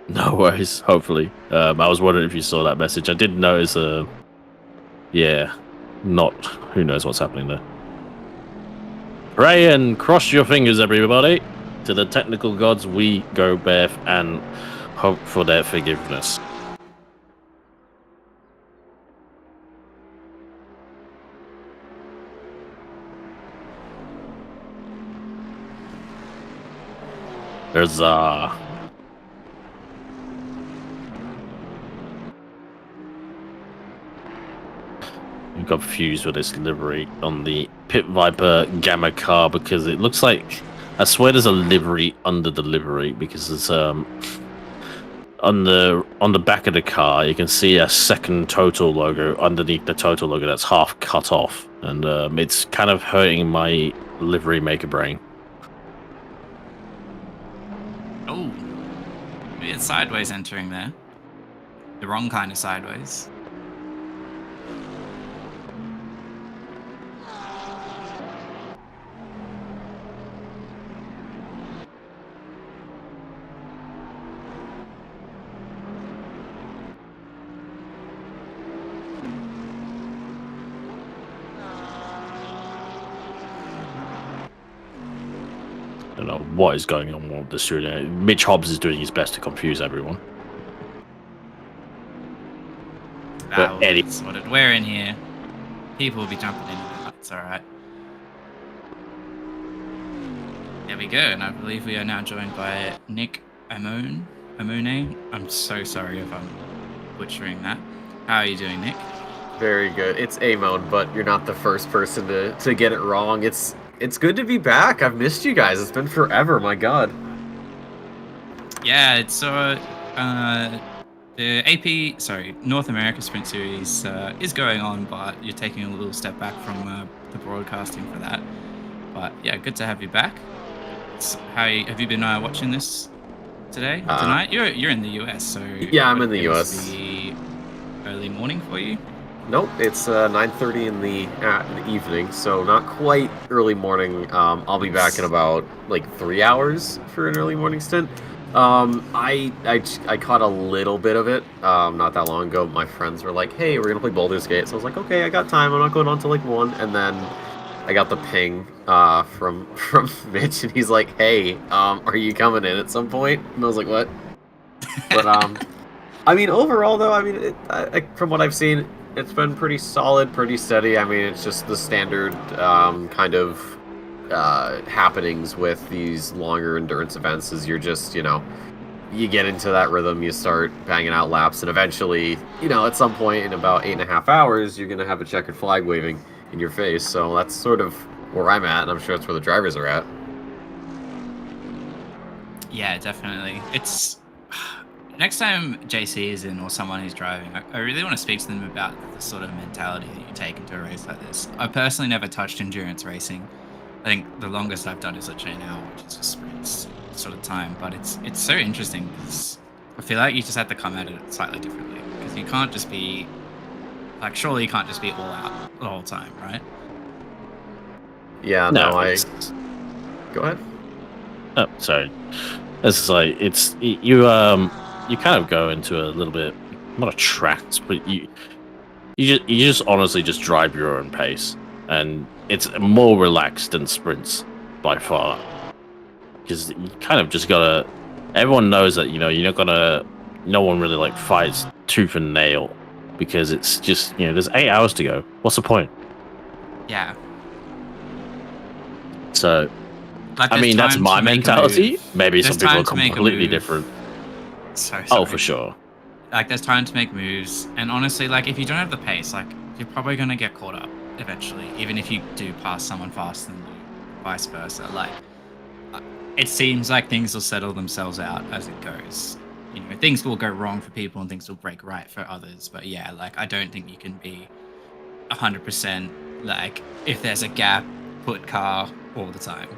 A: No worries, hopefully. I was wondering if you saw that message. I did notice, who knows what's happening there. Pray and cross your fingers, everybody. To the technical gods we go, Beth, and hope for their forgiveness. There's I'm confused with this livery on the Pit Viper Gamma car, because it looks like, I swear there's a livery under the livery, because it's on the back of the car you can see a second Total logo underneath the Total logo that's half cut off, and it's kind of hurting my livery maker brain.
B: Oh, maybe it's sideways entering there. The wrong kind of sideways.
A: I don't know what is going on with the studio. Mitch Hobbs is doing his best to confuse everyone. But
B: That's what we're in here. People will be jumping in and out. It's alright. There we go, and I believe we are now joined by Nick Amone. I'm so sorry if I'm butchering that. How are you doing, Nick?
D: Very good. It's Amon, but you're not the first person to get it wrong. It's good to be back. I've missed you guys. It's been forever, my god.
B: Yeah, it's the North America Sprint Series is going on, but you're taking a little step back from the broadcasting for that. But yeah, good to have you back. Have you been watching this tonight? You're in the US, so
D: yeah, I'm in the
B: it must
D: US.
B: be early morning for you.
D: Nope, it's 9:30 in the evening, so not quite early morning. I'll be back in about like 3 hours for an early morning stint. I caught a little bit of it not that long ago. My friends were like, "Hey, we're gonna play Baldur's Gate," so I was like, "Okay, I got time. I'm not going on till like 1." And then I got the ping from Mitch, and he's like, "Hey, are you coming in at some point?" And I was like, "What?" But I mean, overall though, I mean, from what I've seen, it's been pretty solid, pretty steady. I mean, it's just the standard kind of happenings with these longer endurance events. Is you're just, you get into that rhythm, you start banging out laps, and eventually, at some point in about 8.5 hours, you're gonna have a checkered flag waving in your face. So that's sort of where I'm at, and I'm sure that's where the drivers are at.
B: Yeah, definitely. It's next time JC is in or someone who's driving, I really want to speak to them about the sort of mentality that you take into a race like this. I personally never touched endurance racing. I think the longest I've done is literally an hour, which is just sprints sort of time. But it's so interesting because I feel like you just have to come at it slightly differently, because you can't just be surely you can't just be all out the whole time, right?
D: Yeah,
A: No,
D: Go ahead.
A: Oh, sorry. This is like you kind of go into a little bit, not a trance, but you just honestly just drive your own pace, and it's more relaxed than sprints by far, because you kind of just gotta. Everyone knows that you're not gonna. No one really like fights tooth and nail, because it's just there's 8 hours to go. What's the point?
B: Yeah.
A: So.
B: Like,
A: I mean, that's my mentality. Maybe some people are completely different. Oh, for sure.
B: Like, there's time to make moves, and honestly, like, if you don't have the pace, like, you're probably gonna get caught up eventually, even if you do pass someone faster than you, vice versa. Like, it seems like things will settle themselves out as it goes. Things will go wrong for people and things will break right for others. But yeah, like, I don't think you can be 100% like, if there's a gap, put car all the time.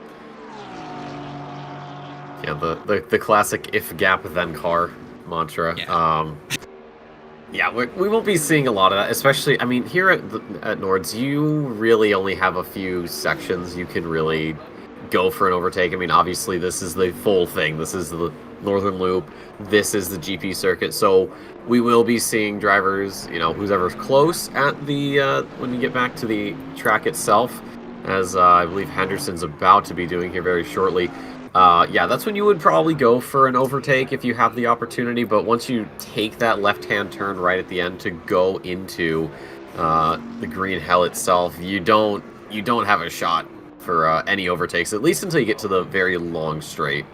D: Yeah, the classic "if gap then car" mantra.
B: Yeah.
D: Yeah, we won't be seeing a lot of that, especially. I mean, here at Nords, you really only have a few sections you can really go for an overtake. I mean, obviously, this is the full thing. This is the Northern Loop. This is the GP circuit. So we will be seeing drivers, who's ever close at the when you get back to the track itself, as I believe Henderson's about to be doing here very shortly. Yeah, that's when you would probably go for an overtake if you have the opportunity. But once you take that left-hand turn right at the end to go into the green hell itself, you don't have a shot for any overtakes, at least until you get to the very long straight.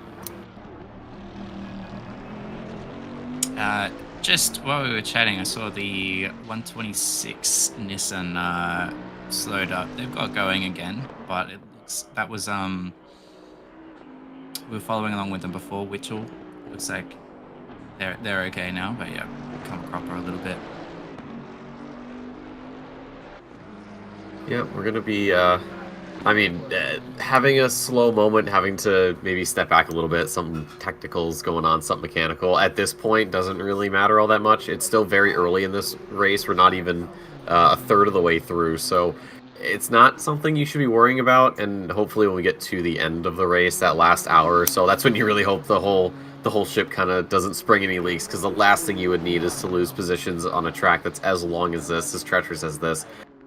B: Just while we were chatting, I saw the 126 Nissan slowed up. They've got going again, but it looks that was we were following along with them before. Witchell looks like they're okay now, but yeah, come cropper a little bit.
D: Yeah, we're gonna be. Having a slow moment, having to maybe step back a little bit, some technicals going on, something mechanical. At this point, doesn't really matter all that much. It's still very early in this race. We're not even a third of the way through, so it's not something you should be worrying about. And hopefully, when we get to the end of the race, that last hour or so, that's when you really hope the whole ship kind of doesn't spring any leaks. Because the last thing you would need is to lose positions on a track that's as long as this, as treacherous as this.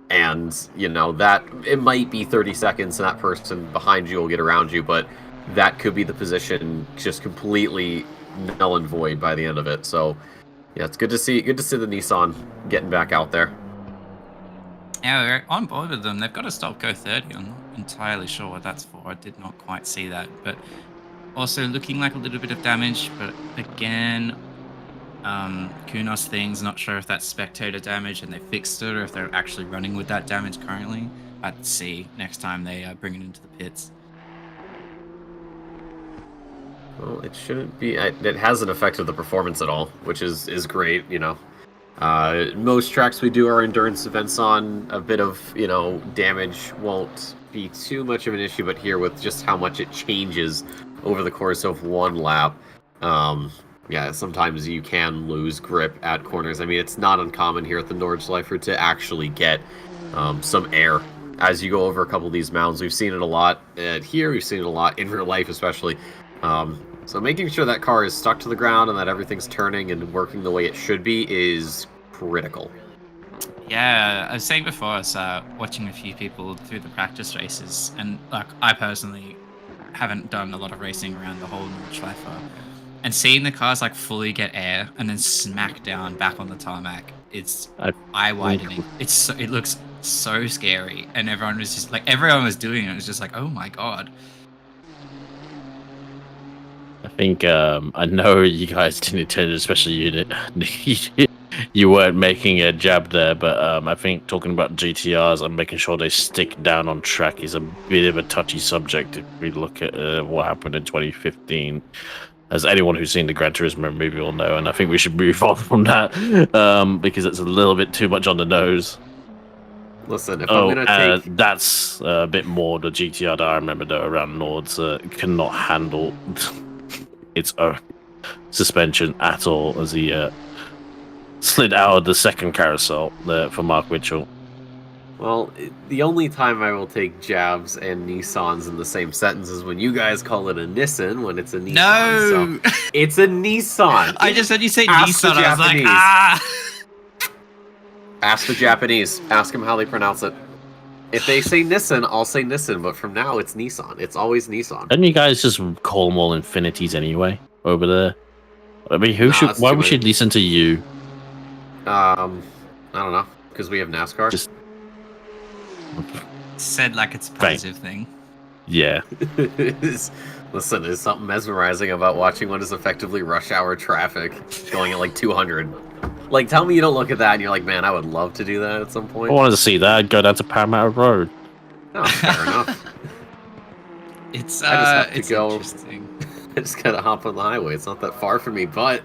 D: And, that it might be 30 seconds and that person behind you will get around you, but that could be the position just completely null and void by the end of it. So, yeah, it's good to see the Nissan getting back out there.
B: Yeah, we're on board with them. They've got to stop Go 30. I'm not entirely sure what that's for. I did not quite see that. But also looking like a little bit of damage, but again, Kunos things, not sure if that's spectator damage and they fixed it or if they're actually running with that damage currently. I'd see next time they bring it into the pits.
D: Well, it shouldn't be. It hasn't affected the performance at all, which is great. Most tracks we do our endurance events on, a bit of damage won't be too much of an issue. But here, with just how much it changes over the course of one lap, yeah, sometimes you can lose grip at corners. I mean, it's not uncommon here at the Nordschleife to actually get some air as you go over a couple of these mounds. We've seen it a lot here. We've seen it a lot in real life, especially. So making sure that car is stuck to the ground and that everything's turning and working the way it should be is critical.
B: Yeah, I was saying before, I was watching a few people through the practice races, and like I personally haven't done a lot of racing around the whole Nordschleife, and seeing the cars like fully get air and then smack down back on the tarmac, it's eye-widening. It looks so scary, and everyone was doing it. It was just like, oh my god.
A: I think I know you guys didn't intend, especially you weren't making a jab there, but I think talking about GTRs and making sure they stick down on track is a bit of a touchy subject if we look at what happened in 2015. As anyone who's seen the Gran Turismo movie will know, and I think we should move on from that because it's a little bit too much on the nose.
D: Listen, if I'm gonna take...
A: that's a bit more the GTR that I remember though around Nords cannot handle its own suspension at all as he slid out of the second carousel for Mark Mitchell.
D: Well, the only time I will take jabs and Nissans in the same sentence is when you guys call it a Nissan when it's a Nissan.
B: No!
D: So it's a Nissan.
B: I just heard you say
D: Ask
B: Nissan,
D: the
B: I was like,
D: Japanese.
B: ah!
D: Ask the Japanese. Ask them how they pronounce it. If they say Nissan, I'll say Nissan, but from now it's Nissan. It's always Nissan.
A: Don't you guys just call them all Infinities anyway over there? I mean, why we should listen to you?
D: I don't know, because we have NASCAR.
A: Just
B: said like it's a positive thing.
A: Yeah.
D: Listen, there's something mesmerizing about watching what is effectively rush hour traffic going at like 200. Like, tell me you don't look at that and you're like, man, I would love to do that at some point.
A: I wanted to see that. I'd go down to Paramount Road.
D: Oh, fair enough.
B: It's
D: interesting. I just gotta hop on the highway. It's not that far from me, but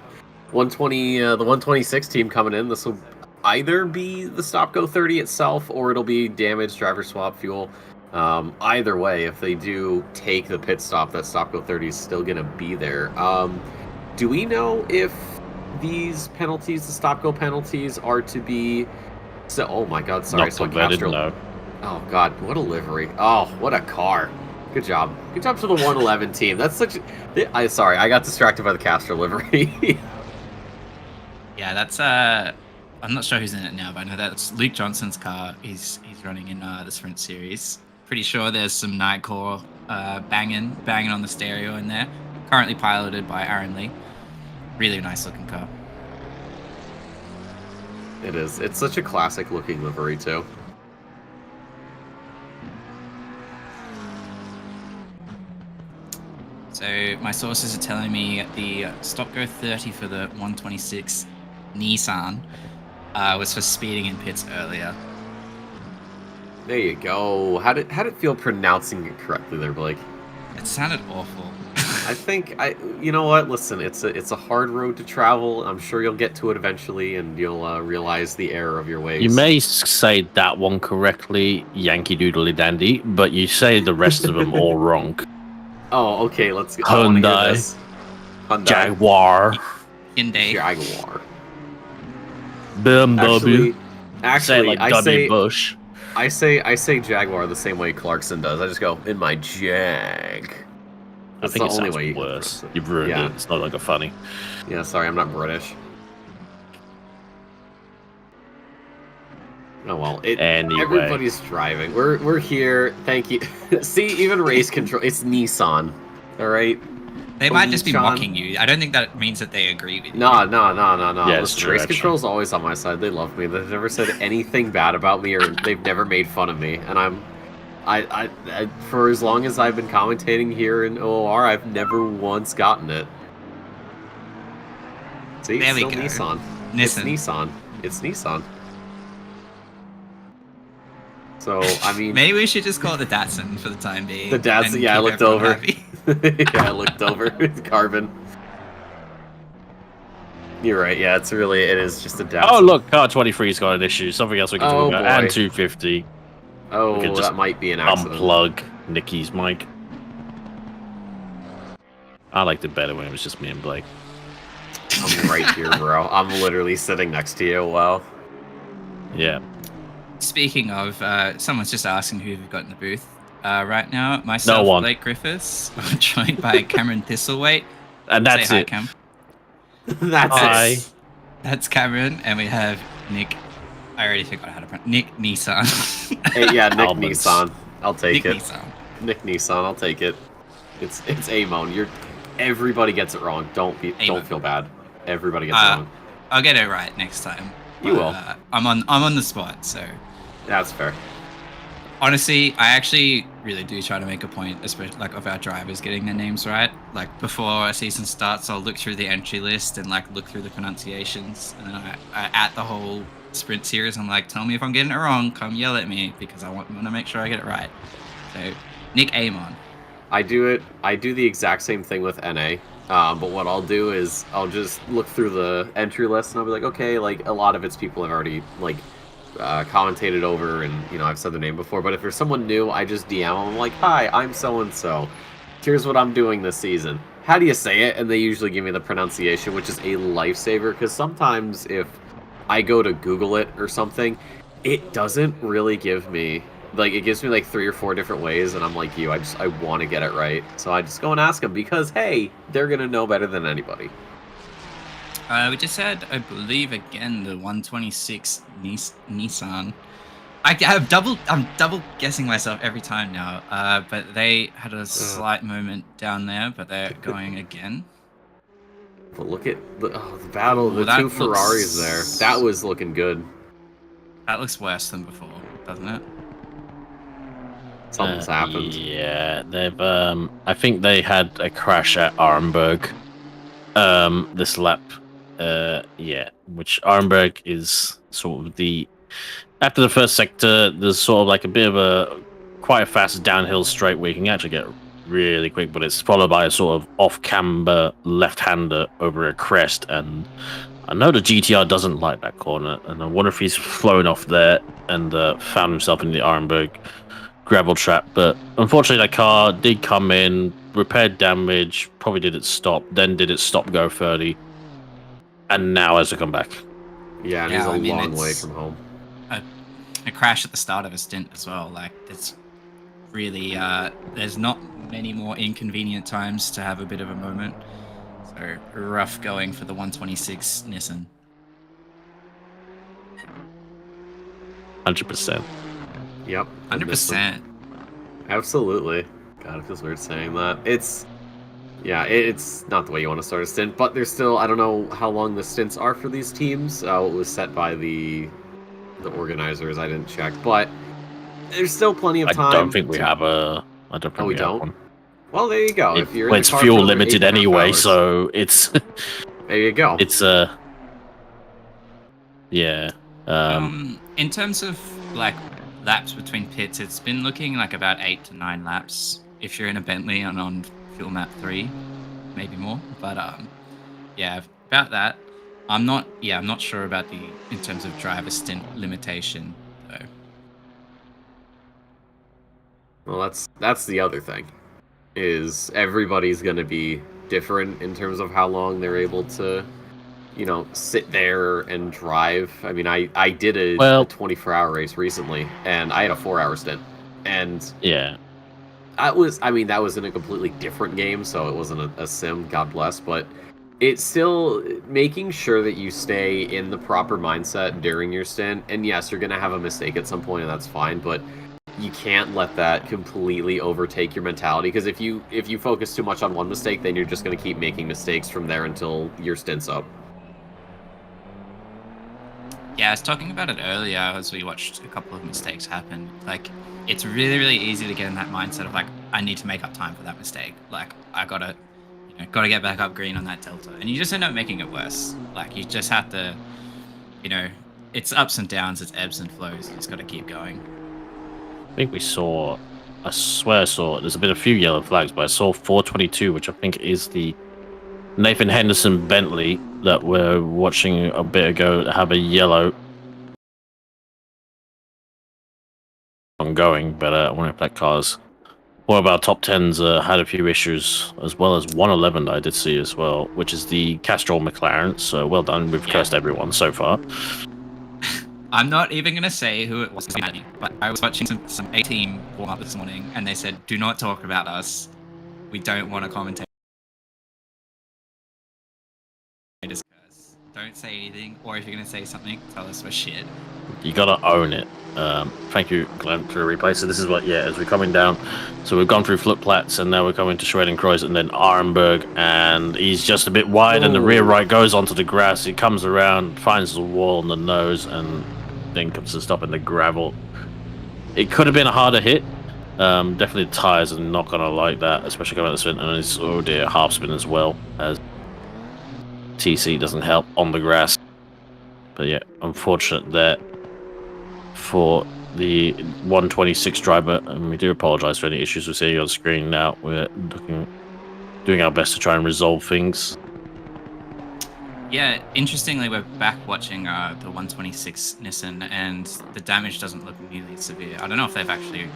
D: 120, the 126 team coming in. This will either be the Stop Go 30 itself, or it'll be damaged driver swap fuel. Either way, if they do take the pit stop, that Stop Go 30 is still gonna be there. Do we know if these penalties, the Stop Go penalties, are to be? So, oh my God, sorry,
A: Not converted, no.
D: Oh God, what a livery! Oh, what a car! Good job. Good job to the 111 team. That's such. Sorry, I got distracted by the Castro livery.
B: Yeah, that's I'm not sure who's in it now, but I know that's Luke Johnson's car. He's running in the Sprint Series. Pretty sure there's some Nightfall banging on the stereo in there. Currently piloted by Aaron Lee. Really nice looking car.
D: It is. It's such a classic looking livery too.
B: So my sources are telling me the Stop Go 30 for the 126 Nissan was for speeding in pits earlier.
D: There you go. How'd it feel pronouncing it correctly there, Blake?
B: It sounded awful.
D: I think you know what? Listen, it's a hard road to travel. I'm sure you'll get to it eventually, and you'll realize the error of your ways.
A: You may say that one correctly, Yankee Doodly Dandy, but you say the rest of them all wrong.
D: Oh, okay. Let's go.
A: Hyundai, Jaguar,
B: Hyundai,
D: Jaguar.
A: BMW.
D: Actually,
A: like
D: I
A: W.
D: say
A: Bush.
D: I say Jaguar the same way Clarkson does. I just go in my Jag.
A: I think
D: the
A: it
D: only
A: sounds
D: way
A: worse. You've ruined it. It's not like a funny.
D: Yeah, sorry, I'm not British. Oh well.
A: Anyway.
D: Everybody's driving. We're here. Thank you. See, even race control. It's Nissan. All right.
B: They might just be mocking you. I don't think that means that they agree with you.
D: No.
A: Yeah,
D: Listen, race control's always on my side. They love me. They've never said anything bad about me, or they've never made fun of me. And I for as long as I've been commentating here in OOR, I've never once gotten it. See,
B: there
D: it's
B: we
D: still
B: go.
D: Nissan. It's Nissan. So, I mean...
B: Maybe we should just call it the Datsun for the time being.
D: The Datsun, yeah, I looked over. Yeah, I looked over. It's carbon. You're right. Yeah, it is just a down.
A: Oh, look, car 23's got an issue. Something else we can talk about.
D: Boy.
A: And 250. We
D: Oh,
A: could just
D: that might be an accident.
A: Unplug Nikki's mic. I liked it better when it was just me and Blake.
D: I'm right here, bro. I'm literally sitting next to you. Wow.
A: Yeah.
B: Speaking of, someone's just asking who we've got in the booth right now. Myself,
A: No one.
B: Blake Griffiths, I'm joined by Cameron Thistlethwaite.
A: And that's
B: Say hi,
A: it.
B: Cam.
D: That's
A: Hi.
D: it.
B: That's Cameron, and we have Nick. I already forgot how to pronounce Nick Nissan.
D: Hey, yeah, Nick
A: Almonds.
D: Nissan. I'll take
B: Nick
D: it.
B: Nissan.
D: Nick Nissan. I'll take it. It's Amon. Everybody gets it wrong. Don't feel bad. Everybody gets it wrong.
B: I'll get it right next time.
D: You will.
B: I'm on the spot, so
D: That's fair.
B: honestly, I actually really do try to make a point, especially like of our drivers getting their names right. Like before a season starts, I'll look through the entry list and like look through the pronunciations, and then I at the whole sprint series, I'm like, tell me if I'm getting it wrong. Come yell at me because I want to make sure I get it right. So Nick Amon.
D: I do the exact same thing with NA. But what I'll do is I'll just look through the entry list and I'll be like, okay, like a lot of it's people have already like commentated over, and I've said their name before. But if there's someone new, I just DM them. I'm like, hi, I'm so and so. Here's what I'm doing this season. How do you say it? And they usually give me the pronunciation, which is a lifesaver, because sometimes if I go to Google it or something, it doesn't really give me. Like, it gives me like 3 or 4 different ways, and I'm like you, I want to get it right. So I just go and ask them, because, hey, they're going to know better than anybody.
B: We just had, I believe, again, the 126 Nissan. I'm double guessing myself every time now, but they had a slight moment down there, but they're going again.
D: But look at the battle, the
B: that
D: 2 Ferraris there. That was looking good.
B: That looks worse than before, doesn't it?
D: Something's happened.
A: Yeah, they've. I think they had a crash at Arenberg. This lap. Yeah, which Arenberg is sort of the. After the first sector, there's sort of like a bit of quite a fast downhill straight where you can actually get really quick, but it's followed by a sort of off-camber left-hander over a crest, and I know the GTR doesn't like that corner, and I wonder if he's flown off there and found himself in the Arenberg gravel trap. But unfortunately, that car did come in, repaired damage, probably did it stop, then did it stop go 30, and now has to come back.
D: Yeah, and he's a long way from home.
B: A crash at the start of a stint as well. Like, it's really there's not many more inconvenient times to have a bit of a moment. So rough going for the 126 Nissan.
A: 100%.
D: Yep.
B: 100%.
D: Absolutely. God, it feels weird saying that. It's not the way you want to start a stint, but there's still, I don't know how long the stints are for these teams. It was set by the organizers. I didn't check, but there's still plenty of time.
A: I don't think we have a. I don't think
D: we
A: have
D: don't.
A: one.
D: Well, there you go. If you're in
A: it's
D: the car
A: fuel
D: for over
A: limited
D: 8.5
A: anyway,
D: hours.
A: so it's.
D: There you go.
A: It's yeah.
B: In terms of like laps between pits, it's been looking like about 8 to 9 laps if you're in a Bentley and on fuel map 3, maybe more. But yeah, about that. I'm not sure about in terms of driver stint limitation though.
D: Well, that's the other thing, is everybody's going to be different in terms of how long they're able to, sit there and drive. I mean, I did a 24-hour race recently, and I had a 4-hour stint, and
A: yeah,
D: that was in a completely different game, so it wasn't a sim, God bless, but it's still making sure that you stay in the proper mindset during your stint. And yes, you're going to have a mistake at some point, and that's fine, but you can't let that completely overtake your mentality, because if you focus too much on one mistake, then you're just going to keep making mistakes from there until your stint's up.
B: Yeah, I was talking about it earlier as we watched a couple of mistakes happen. Like, it's really, really easy to get in that mindset of like, I need to make up time for that mistake. Like, I gotta get back up green on that delta, and you just end up making it worse. Like, you just have to, it's ups and downs, it's ebbs and flows. You just got to keep going.
A: I think we saw I swear I saw there's been a few yellow flags, but I saw 422, which I think is the Nathan Henderson Bentley that we're watching a bit ago have a yellow ongoing. But I wonder if that car's one of our top 10s had a few issues, as well as 111 that I did see as well, which is the Castrol McLaren. So well done, we've cursed everyone so far.
B: I'm not even going to say who it was, but I was watching some A-Team warm up this morning, and they said, do not talk about us. We don't want to commentate. Don't say anything, or if you're going to say something, tell us we're shit.
A: You got to own it. Thank you, Glenn, for the replay. So this is what, as we're coming down, so we've gone through Flutplatz, and now we're coming to Schwedenkreuz, and then Arenberg, and he's just a bit wide, and the rear right goes onto the grass. He comes around, finds the wall on the nose, and then comes to stop in the gravel. It could have been a harder hit. Definitely the tires are not going to like that, especially coming out the spin, and it's, oh dear, half spin as well, as TC doesn't help on the grass. But yeah, unfortunate there for the 126 driver, and we do apologize for any issues we're seeing on screen now. We're doing our best to try and resolve things.
B: Yeah, interestingly, we're back watching the 126 Nissan, and the damage doesn't look nearly severe. I don't know if they've actually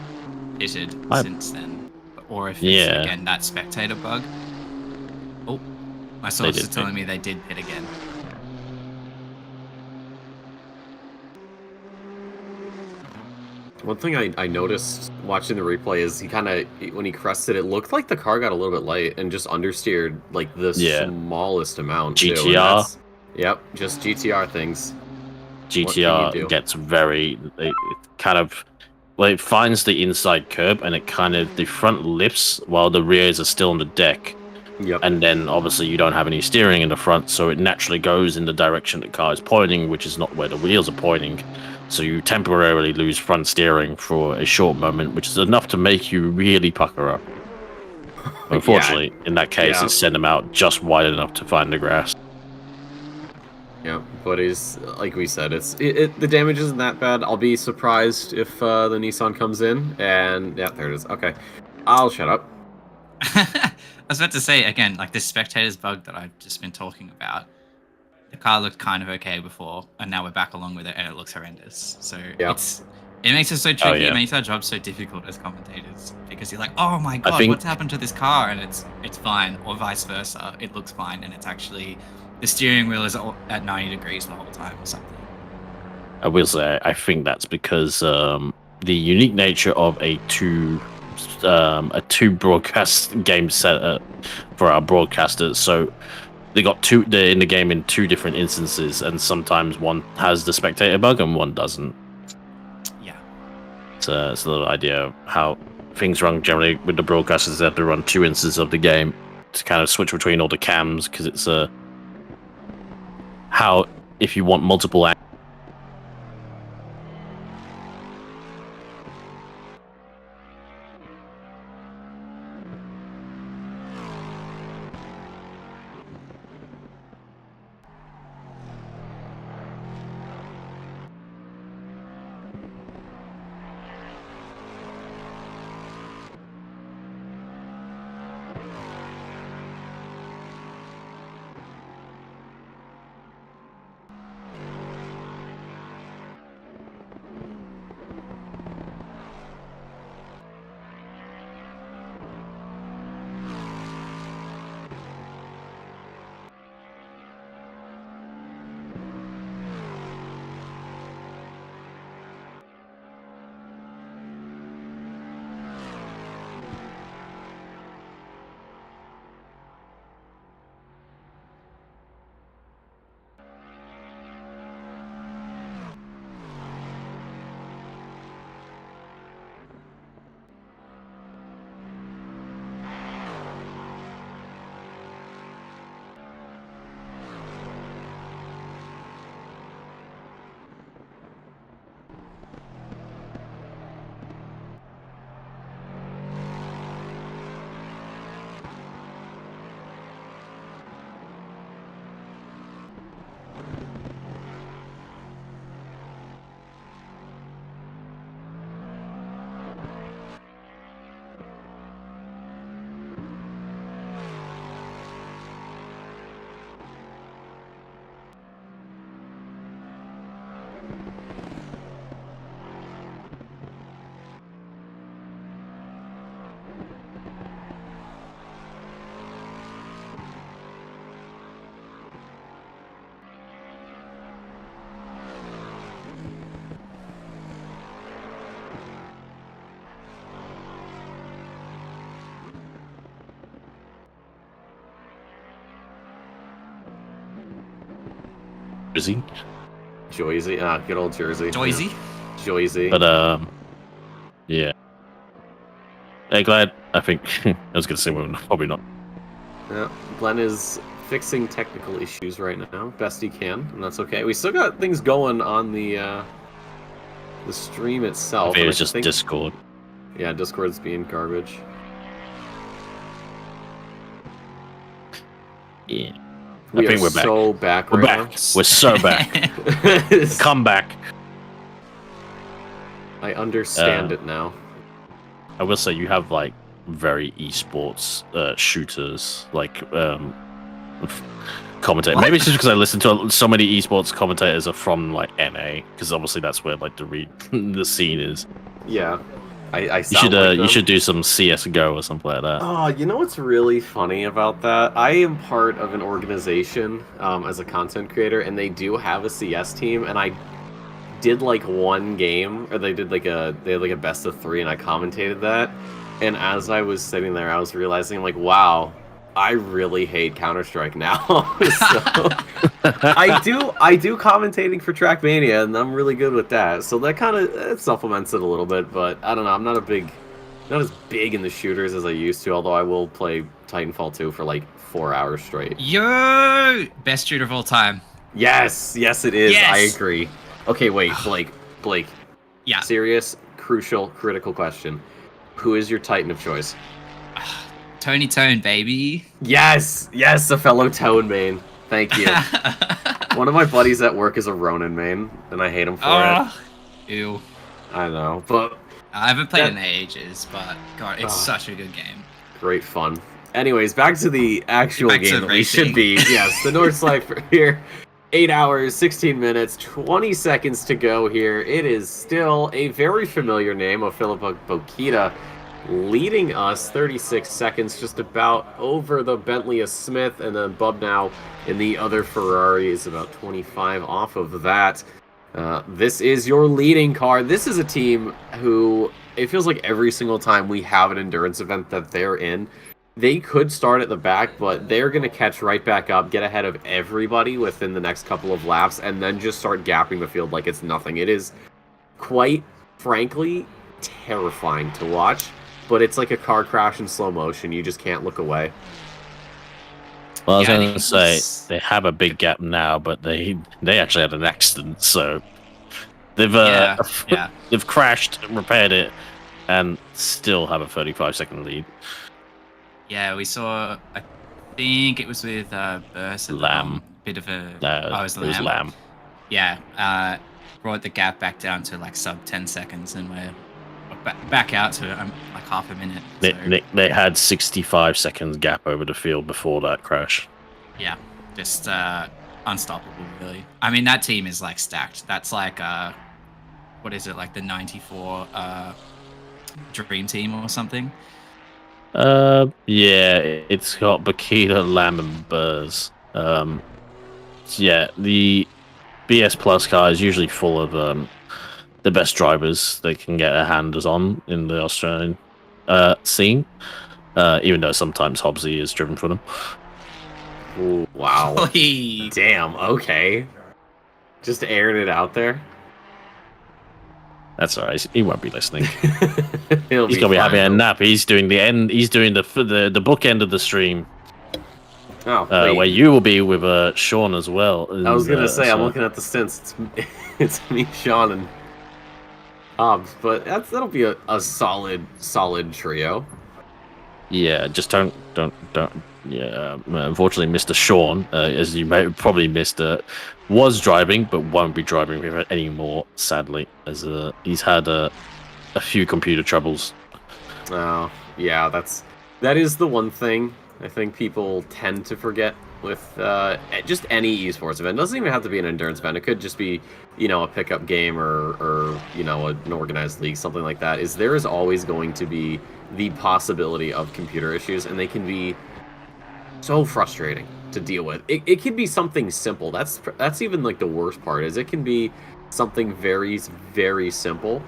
B: pitted since then, or if it's, again, that spectator bug. Oh, my source is telling me they did pit again.
D: One thing I noticed watching the replay is he kind of, when he crested, it looked like the car got a little bit light and just understeered like the smallest amount.
A: GTR.
D: Yep, just GTR things.
A: GTR gets very, it kind of, well, it finds the inside curb and it kind of, the front lifts while the rears are still on the deck.
D: Yep.
A: And then obviously you don't have any steering in the front, so it naturally goes in the direction the car is pointing, which is not where the wheels are pointing. So you temporarily lose front steering for a short moment, which is enough to make you really pucker up. Unfortunately, in that case, it sent him out just wide enough to find the grass.
D: Yeah, but it's like we said, the damage isn't that bad. I'll be surprised if the Nissan comes in, and yeah, there it is. Okay, I'll shut up.
B: I was about to say again, like this spectator's bug that I've just been talking about. The car looked kind of okay before, and now we're back along with it, and it looks horrendous. So it makes it so tricky. It makes our job so difficult as commentators because you're like, oh my god, what's happened to this car? And it's fine, or vice versa. It looks fine, and it's actually the steering wheel is at 90 degrees the whole time, or something.
A: I will say, I think that's because the unique nature of a two broadcast game setup for our broadcasters. So they got they're in the game in two different instances, and sometimes one has the spectator bug and one doesn't.
B: Yeah.
A: It's a little idea of how things run generally with the broadcasters. They have to run two instances of the game to kind of switch between all the cams, because it's how if you want multiple Jersey.
D: Joyzy, good old Jersey.
B: Joyzy.
D: Yeah. Joyzy.
A: But yeah. Hey, glad. I think I was gonna say we're probably not.
D: Yeah, Glenn is fixing technical issues right now, best he can, and that's okay. We still got things going on the stream itself.
A: I think it was
D: and I
A: just
D: think-
A: Discord.
D: Yeah, Discord's being garbage.
A: Yeah.
D: We
A: I think
D: are
A: we're back.
D: so back
A: We're
D: right
A: back. We're so back.
D: now.
A: Come back.
D: I understand it now.
A: I will say you have like very esports shooters like commentate.
B: What?
A: Maybe it's just because I listen to so many esports commentators are from like NA, because obviously that's where like the scene is.
D: Yeah, I
A: You
D: sound
A: should
D: like
A: you
D: them.
A: should do some CS:GO or something like that.
D: Oh, you know what's really funny about that? I am part of an organization as a content creator, and they do have a CS team, and I did like one game, or they had like a best of 3, and I commentated that. And as I was sitting there, I was realizing, like, wow, I really hate Counter-Strike now. So I do commentating for Trackmania, and I'm really good with that. So that kind of supplements it a little bit, but I don't know. I'm not as big in the shooters as I used to, although I will play Titanfall 2 for like 4 hours straight.
B: Yo, best shooter of all time.
D: Yes, it is.
B: Yes!
D: I agree. Okay, wait, Blake.
B: Yeah.
D: Serious, crucial, critical question. Who is your Titan of choice?
B: Tony Tone, baby.
D: Yes, a fellow Tone main. Thank you. One of my buddies at work is a Ronin main, and I hate him for it.
B: Ew.
D: I know, but
B: I haven't played
D: That-
B: in ages, but God, it's such a good game.
D: great fun. Anyways, back to the actual
B: Back to
D: game that we
B: racing.
D: should be. Yes, the Nordschleife here. 8 hours, 16 minutes, 20 seconds to go here. It is still a very familiar name of Philip Bokita, leading us 36 seconds, just about over the Bentley of Smith, and then Bub now in the other Ferrari is about 25 off of that. This is your leading car. This is a team who, it feels like every single time we have an endurance event that they're in, they could start at the back, but they're going to catch right back up, get ahead of everybody within the next couple of laps, and then just start gapping the field like it's nothing. It is, quite frankly, terrifying to watch, but it's like a car crash in slow motion. You just can't look away.
A: Well, I was
B: Yeah,
A: going to say
B: it's-
A: they have a big gap now, but they actually had an accident, so they've
B: Yeah.
A: they've crashed, repaired it, and still have a 35-second lead.
B: Yeah, we saw. I think it was with Burst.
A: Lamb.
B: Bit of a.
A: No,
B: Oh, it was
A: Lamb.
B: Lamb. Yeah, brought the gap back down to like sub 10 seconds, and we're back out to like half a minute. So,
A: They had 65 seconds gap over the field before that crash.
B: yeah, just unstoppable, really. I mean, that team is like stacked. That's like what is it, like the '94 Dream Team or something?
A: Yeah, it's got Bakita, Lamb, and Burrs. Yeah, the BS Plus car is usually full of the best drivers they can get their hands on in the Australian scene. Even though sometimes Hobbsy is driven for them.
D: Ooh, wow.
B: Oi.
D: Damn, okay. Just airing it out there.
A: That's alright. He won't be listening.
D: He'll
A: He's gonna be having a
D: fine.
A: nap. He's doing the end. He's doing the book end of the stream,
D: Oh, wait.
A: where you will be with Sean as well.
D: I was gonna say, I'm
A: so-
D: looking at the stints. It's me, Sean, and Hobbs, but that'll be a solid trio.
A: Yeah, just don't. Yeah, unfortunately, Mr. Sean, as you may have probably missed, was driving, but won't be driving with it anymore. Sadly, as he's had a few computer troubles.
D: Oh, yeah, that is the one thing I think people tend to forget with just any esports event. It doesn't even have to be an endurance event. It could just be, a pickup game or an organized league, something like that. Is there is always going to be the possibility of computer issues, and they can be so frustrating to deal with. It can be something simple. That's even like the worst part, is it can be something very, very simple,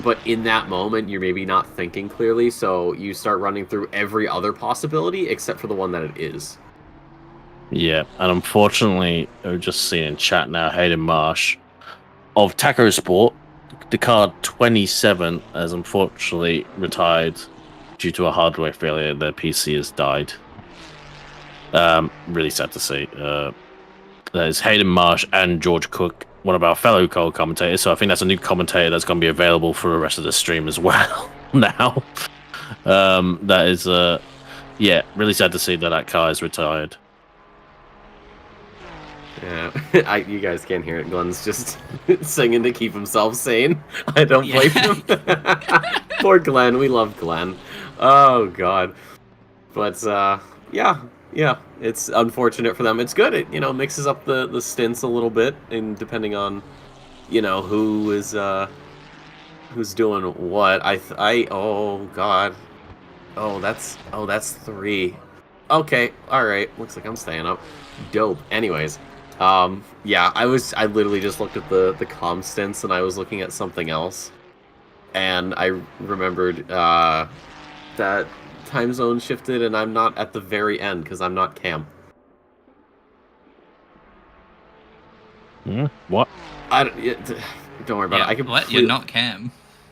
D: but in that moment you're maybe not thinking clearly, so you start running through every other possibility except for the one that it is.
A: Yeah, and unfortunately, I've just seen in chat now, Hayden Marsh of Taco Sport, the car 27 has unfortunately retired due to a hardware failure. Their PC has died. Really sad to see. There's Hayden Marsh and George Cook, one of our fellow co-commentators. So I think that's a new commentator that's going to be available for the rest of the stream as well now. That is, yeah, really sad to see that that car is retired.
D: Yeah, you guys can't hear it. Glenn's just singing to keep himself sane. I don't blame him. Poor Glenn. We love Glenn. Oh God. But yeah, it's unfortunate for them. It's good. It mixes up the stints a little bit, and depending on who is who's doing what. Oh God. Oh, that's 3. Okay, all right. Looks like I'm staying up. Dope. Anyways. Yeah, I literally just looked at the comm stints and I was looking at something else, and I remembered that time zone shifted and I'm not at the very end because I'm not Cam.
A: What?
D: Don't worry about it. I can.
B: What? You're not Cam.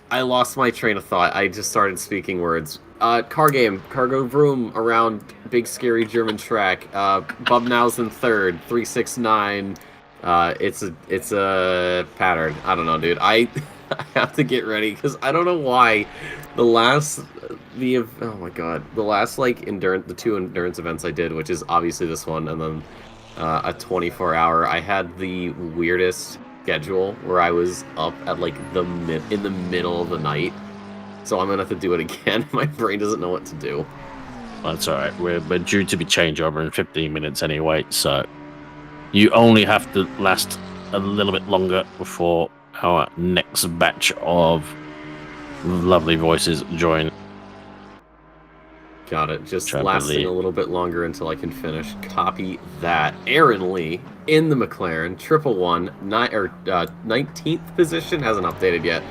D: I lost my train of thought. I just started speaking words. Car game, cargo room around big scary German track. Bubnausen third, 369. It's a pattern. I don't know, dude. I have to get ready because I don't know why the last endurance, the 2 endurance events I did, which is obviously this one, and then a 24-hour. I had the weirdest schedule where I was up at like in the middle of the night. So I'm gonna have to do it again. My brain doesn't know what to do.
A: That's all right. We're due to be changeover in 15 minutes anyway, so you only have to last a little bit longer before our next batch of lovely voices join.
D: Got it. Just lasting a little bit longer until I can finish. Copy that. Aaron Lee in the McLaren 19th position, hasn't updated yet.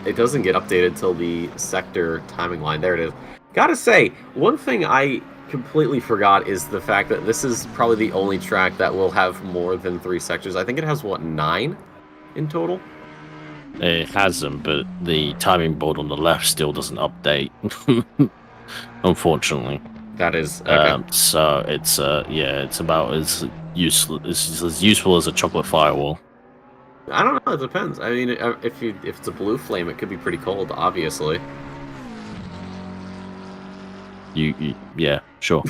D: It doesn't get updated till the sector timing line. There it is. Gotta say, one thing I completely forgot is the fact that this is probably the only track that will have more than 3 sectors. I think it has, 9 in total?
A: It hasn't, but the timing board on the left still doesn't update. Unfortunately.
D: That is okay.
A: So it's it's about as useful as a chocolate firewall.
D: I don't know. It depends. I mean, if it's a blue flame, it could be pretty cold. Obviously.
A: Yeah, sure.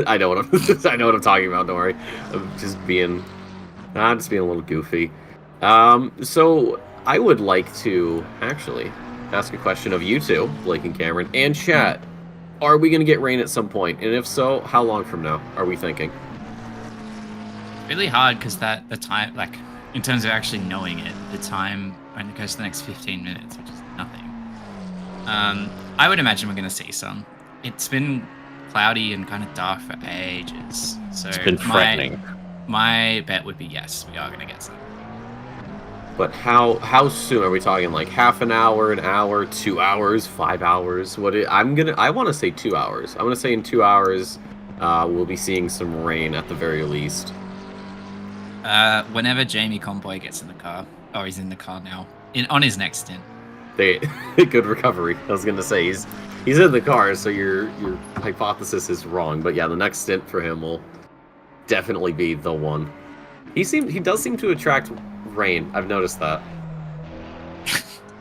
D: I know what I'm talking about. Don't worry. I'm just being a little goofy. So I would like to actually ask a question of you two, Blake and Cameron, and chat. Are we going to get rain at some point? And if so, how long from now are we thinking?
B: Really hard because the time, like, in terms of actually knowing it, the time when it goes to the next 15 minutes, which is nothing. I would imagine we're going to see some. It's been cloudy and kind of dark for ages. So
A: it's been threatening.
B: My bet would be yes, we are going to get some.
D: But how soon are we talking? Like half an hour, 2 hours, 5 hours? I want to say 2 hours. I'm gonna say in 2 hours, we'll be seeing some rain at the very least.
B: Whenever Jamie Conboy gets in the car, or he's in the car now, on his next stint.
D: Good recovery. I was gonna say he's in the car, so your hypothesis is wrong. But yeah, the next stint for him will definitely be the one. He does seem to attract rain. I've noticed that.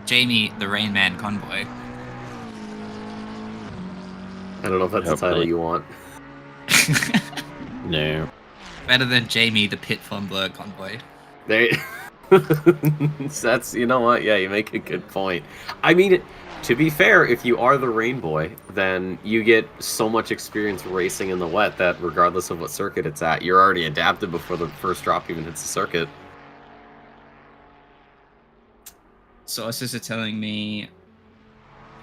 B: Jamie, the Rain Man Convoy.
D: I don't know if that's the title you want.
A: No.
B: Better than Jamie, the Pit Fumbler Convoy.
D: That's, you know what? Yeah, you make a good point. I mean, to be fair, if you are the Rain Boy, then you get so much experience racing in the wet that regardless of what circuit it's at, you're already adapted before the first drop even hits the circuit.
B: Sources are telling me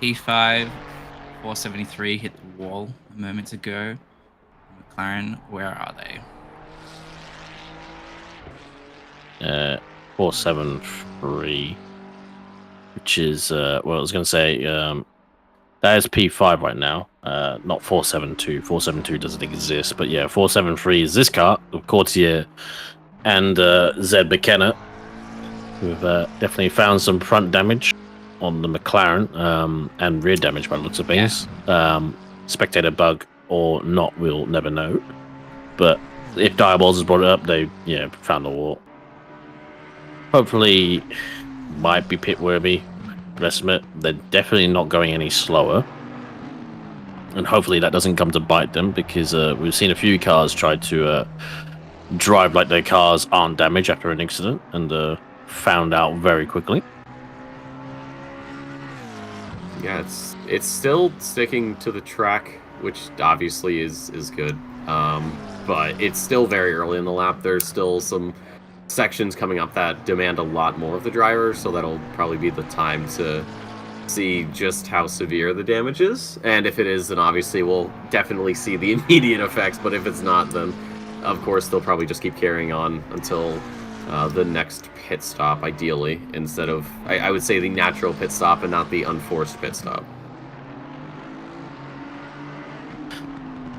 B: P5 473 hit the wall a moment ago. McLaren, where are they?
A: 473, which is I was going to say That is P5 right now, not 472. 472 doesn't exist, but yeah, 473 is this car, of Courtier and Zed McKenna, who've definitely found some front damage on the McLaren and rear damage by the looks of things. Spectator bug or not, we'll never know. But if Direballs has brought it up, they found the wall. Hopefully, might be pit worthy. Estimate they're definitely not going any slower, and hopefully that doesn't come to bite them, because we've seen a few cars try to drive like their cars aren't damaged after an incident, and found out very quickly.
D: Yeah, it's still sticking to the track, which obviously is good, but it's still very early in the lap. There's still some sections coming up that demand a lot more of the driver, so that'll probably be the time to see just how severe the damage is. And if it is, then obviously we'll definitely see the immediate effects, but if it's not, then of course they'll probably just keep carrying on until the next pit stop, ideally, instead of, I would say, the natural pit stop and not the unforced pit stop.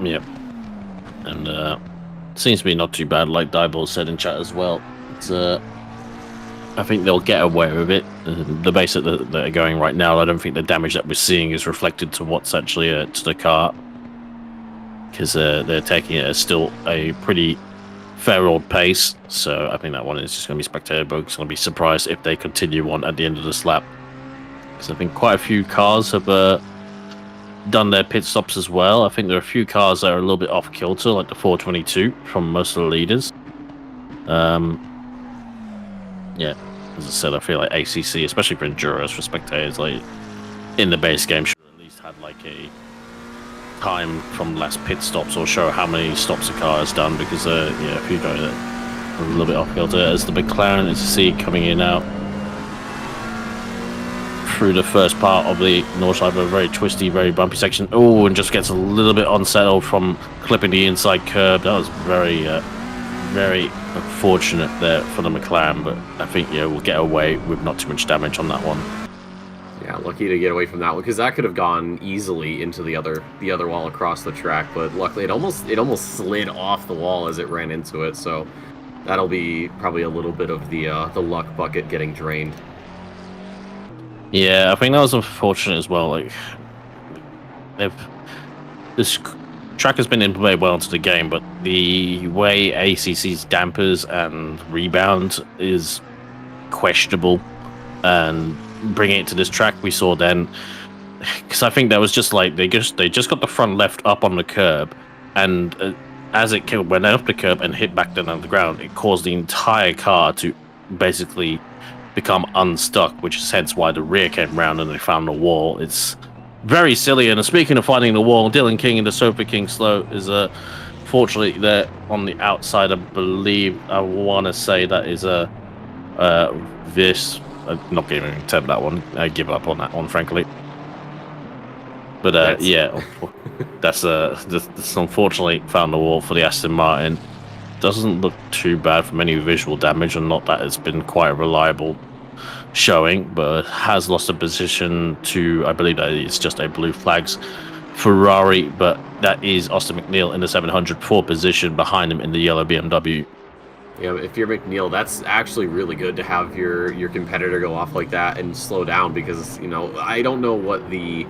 A: Yep. And seems to be not too bad, like Dieball said in chat as well. I think they'll get away with it. The base that they're going right now, I don't think the damage that we're seeing is reflected to what's actually to the car, because they're taking it as still a pretty fair old pace. So I think that one is just going to be spectator bug. It's going to be surprised if they continue on at the end of this lap, because I think quite a few cars have done their pit stops as well. I think there are a few cars that are a little bit off kilter, like the 422 from most of the leaders. Yeah, as I said, I feel like ACC, especially for Enduros, for spectators, like in the base game, should at least had like a time from last pit stops, or show how many stops a car has done, because a few guys are a little bit off kilter. As the McLaren, as you see, coming in out through the first part of the Nordschleife, a very twisty, very bumpy section. Oh, and just gets a little bit unsettled from clipping the inside curb. That was very unfortunate there for the McLaren, but I think we'll get away with not too much damage on that one.
D: Yeah, lucky to get away from that one, because that could have gone easily into the other wall across the track, but luckily it almost slid off the wall as it ran into it, so that'll be probably a little bit of the luck bucket getting drained.
A: Yeah, I think that was unfortunate as well. Like, this track has been implemented well into the game, but the way ACC's dampers and rebound is questionable, and bringing it to this track we saw then, because I think that was just like they just got the front left up on the curb, and as it went up the curb and hit back down on the ground, it caused the entire car to basically become unstuck, which is hence why the rear came round and they found the wall. It's very silly. And speaking of finding the wall, Dylan King and the Sofa King Slow is fortunately there on the outside. I believe, I want to say that is this. I'm not giving a tab that one. I give up on that one, frankly. But that's unfortunately found the wall for the Aston Martin. Doesn't look too bad from any visual damage, and not that it's been quite a reliable showing, but has lost a position to, I believe that it's just a blue flags Ferrari, but that is Austin McNeil in the 704 position behind him in the yellow BMW.
D: Yeah, if you're McNeil, that's actually really good to have your competitor go off like that and slow down, because I don't know what the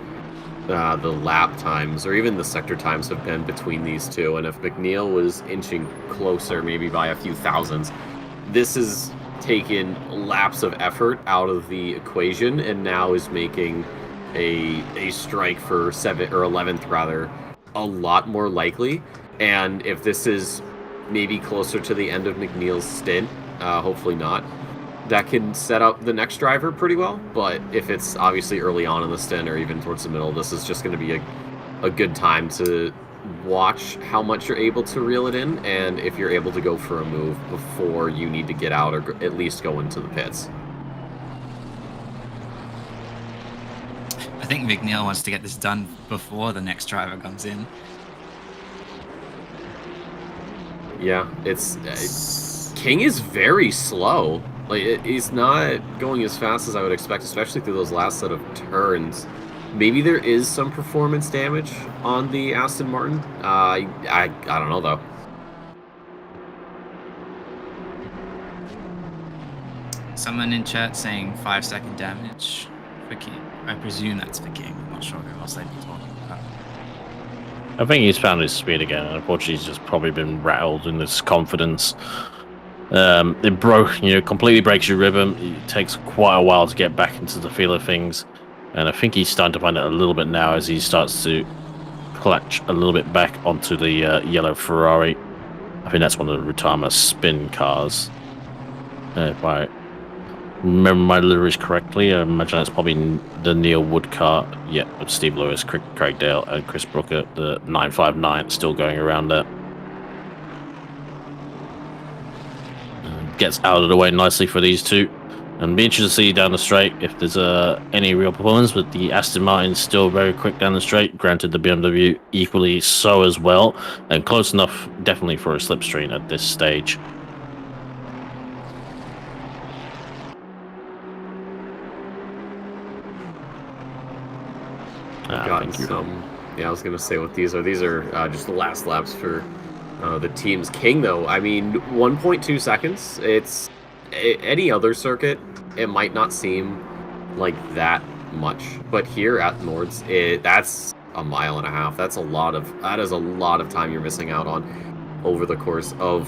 D: lap times or even the sector times have been between these two, and if McNeil was inching closer, maybe by a few thousandths, this is taken laps of effort out of the equation, and now is making a strike for 7th or 11th rather a lot more likely. And if this is maybe closer to the end of McNeil's stint, hopefully not, that can set up the next driver pretty well. But if it's obviously early on in the stint or even towards the middle, this is just going to be a good time to watch how much you're able to reel it in, and if you're able to go for a move before you need to get out, or at least go into the pits.
B: I think McNeil wants to get this done before the next driver comes in.
D: Yeah, it's King is very slow. Like, he's not going as fast as I would expect, especially through those last set of turns. Maybe there is some performance damage on the Aston Martin. I don't know though.
B: Someone in chat saying 5-second damage for King. I presume that's for King. I'm not sure who else they'd be talking about.
A: I think he's found his speed again, and unfortunately he's just probably been rattled in his confidence. It broke, completely breaks your rhythm. It takes quite a while to get back into the feel of things, and I think he's starting to find it a little bit now as he starts to clutch a little bit back onto the yellow Ferrari. I think that's one of the Rutama spin cars. If I remember my liveries correctly, I imagine that's probably the Neil Wood car. Yeah, with Steve Lewis, Craig Dale, and Chris Brooker, the 959 still going around there. Gets out of the way nicely for these two. And be interested to see down the straight if there's any real performance, but the Aston Martin still very quick down the straight. Granted, the BMW equally so as well, and close enough definitely for a slipstream at this stage.
D: Yeah, I was gonna say what these are. These are just the last laps for the team's King, though. I mean, 1.2 seconds. It's any other circuit, it might not seem like that much, but here at Nords, that's a mile and a half. That is a lot of time you're missing out on over the course of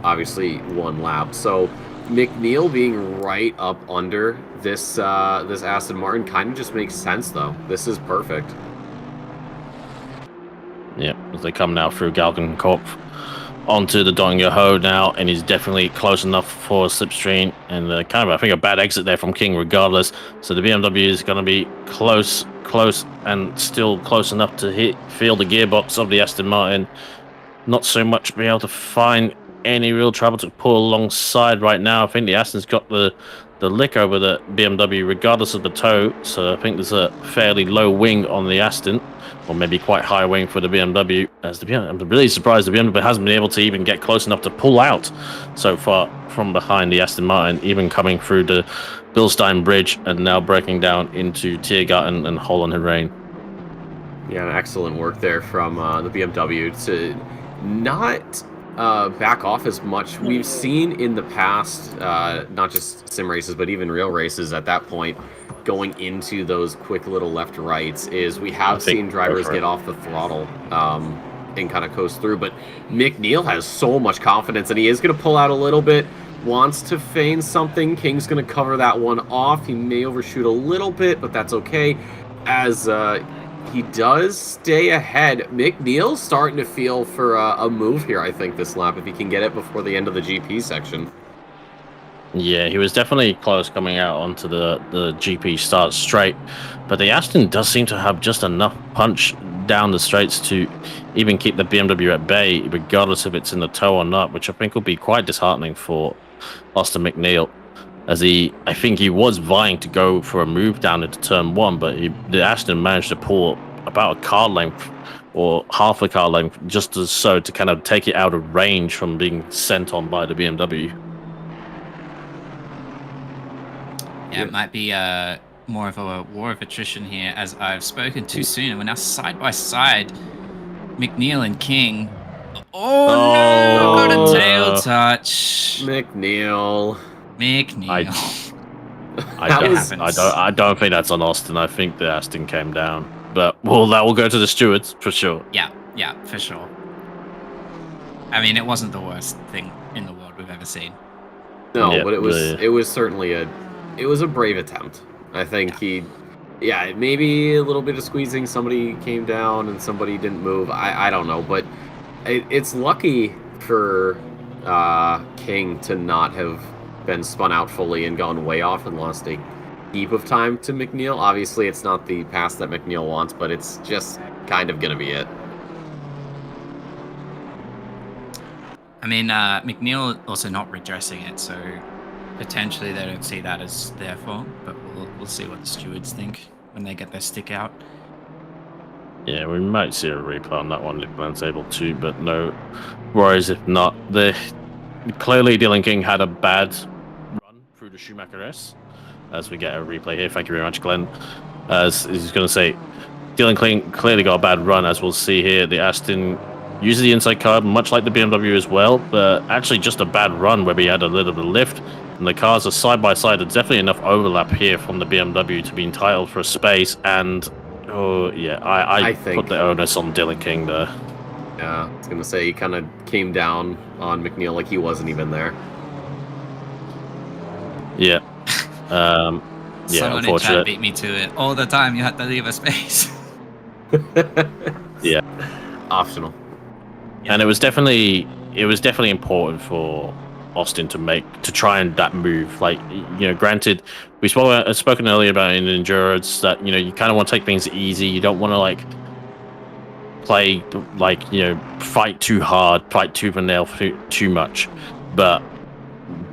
D: obviously one lap. So McNeil being right up under this Aston Martin kind of just makes sense, though. This is perfect.
A: Yeah, as they come now through Galgenkopf onto the Dong-Yo-Ho now, and he's definitely close enough for a slipstream, and kind of, I think, a bad exit there from King regardless. So the BMW is going to be close, and still close enough to feel the gearbox of the Aston Martin. Not so much be able to find any real trouble to pull alongside right now. I think the Aston's got the lick over the BMW regardless of the toe, so I think there's a fairly low wing on the Aston, or maybe quite high wing for the BMW. I'm really surprised the BMW hasn't been able to even get close enough to pull out so far from behind the Aston Martin, even coming through the Bilstein Bridge and now breaking down into Tiergarten and Holland-Rain.
D: Yeah, excellent work there from the BMW to not back off as much. We've seen in the past, not just sim races, but even real races at that point, going into those quick little left-rights, is we have seen drivers get off the throttle and kind of coast through. But McNeil has so much confidence, and he is going to pull out a little bit, wants to feign something. King's going to cover that one off. He may overshoot a little bit, but that's okay, as he does stay ahead. McNeil's starting to feel for a move here, I think, this lap, if he can get it before the end of the GP section.
A: Yeah, he was definitely close coming out onto the GP start straight, but the Aston does seem to have just enough punch down the straights to even keep the BMW at bay, regardless if it's in the toe or not, which I think will be quite disheartening for Austin McNeil, as I think he was vying to go for a move down into turn one, but the Aston managed to pull about a car length or half a car length just to kind of take it out of range from being sent on by the BMW.
B: Yeah, it might be more of a war of attrition here, as I've spoken too soon, and we're now side by side, McNeil and King. Oh no, got a tail touch.
D: McNeil.
A: I don't think that's on Austin. I think the Aston came down, but that will go to the stewards for sure.
B: Yeah, for sure. I mean, it wasn't the worst thing in the world we've ever seen.
D: No, yeah, but it was certainly a brave attempt. I think maybe a little bit of squeezing. Somebody came down and somebody didn't move. I don't know, but it's lucky for King to not have been spun out fully and gone way off and lost a heap of time to McNeil. Obviously, it's not the pass that McNeil wants, but it's just kind of going to be it.
B: I mean, McNeil also not redressing it, so potentially they don't see that as their fault, but we'll see what the stewards think when they get their stick out.
A: Yeah, we might see a replay on that one if Glenn's able to, but no worries if not. Clearly, Dylan King had a bad run through the Schumacher S, as we get a replay here. Thank you very much, Glenn. As he's going to say, Dylan clearly got a bad run, as we'll see here. The Aston uses the inside curb, much like the BMW as well, but actually just a bad run where we had a little bit of lift. And the cars are side by side. There's definitely enough overlap here from the BMW to be entitled for a space. And oh yeah, I think put the onus on Dylan King there.
D: Yeah, I was gonna say he kind of came down on McNeil like he wasn't even there.
A: Yeah. Yeah,
B: Someone in chat beat me to it all the time. You had to leave a space.
A: Yeah,
D: optional.
A: Yeah. And it was definitely important for Austin to try and that move. Like, you know, granted, we spoken earlier about in endurance that, you know, you kind of want to take things easy. You don't want to like play like, you know, fight too hard, fight tooth and nail too much. But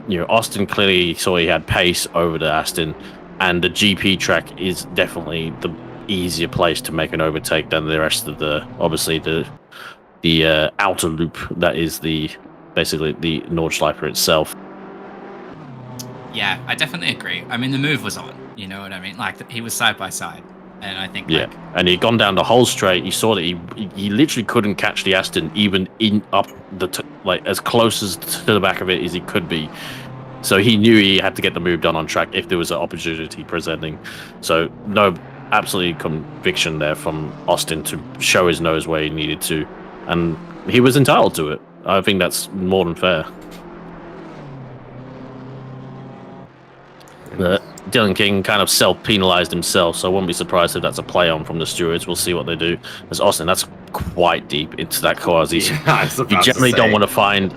A: you know, Austin clearly saw he had pace over the Aston, and the GP track is definitely the easier place to make an overtake than the rest of the, obviously the outer loop that is basically the Nordschleife itself.
B: Yeah, I definitely agree. I mean, the move was on. You know what I mean? Like, he was side by side, and I think
A: yeah, and he'd gone down the whole straight. You saw that he literally couldn't catch the Aston even up like as close as to the back of it as he could be. So he knew he had to get the move done on track if there was an opportunity presenting. So no, absolutely conviction there from Austin to show his nose where he needed to, and he was entitled to it. I think that's more than fair. Dylan King kind of self-penalized himself, so I wouldn't be surprised if that's a play on from the stewards. We'll see what they do. As Austin, that's quite deep into that quasi.
D: Yeah,
A: you generally don't want to find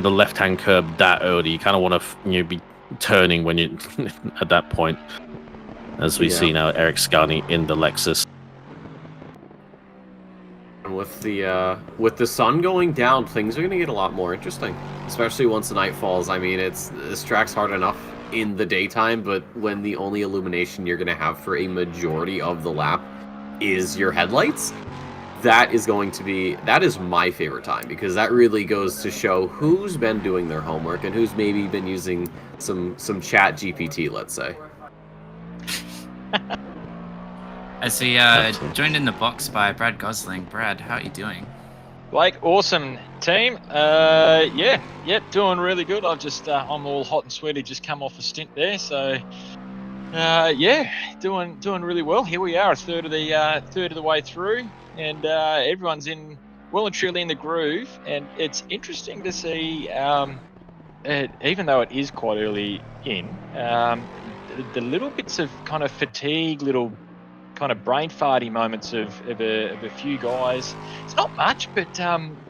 A: the left-hand curb that early. You kind of want to be turning when you at that point. As we see now, Eric Scani in the Lexus.
D: And with the sun going down, things are going to get a lot more interesting, especially once the night falls. I mean, this track's hard enough in the daytime, but when the only illumination you're going to have for a majority of the lap is your headlights, that is my favorite time, because that really goes to show who's been doing their homework and who's maybe been using some chat GPT, let's say.
B: I see joined in the box by Brad Gosling. Brad, how are you doing?
E: Blake, awesome team. Yeah, doing really good. I'm all hot and sweaty, just come off a stint there, so doing really well. Here we are, a third of the way through, and everyone's in well and truly in the groove. And it's interesting to see, even though it is quite early in, the little bits of kind of fatigue, little kind of brain farty moments of a few guys. It's not much, but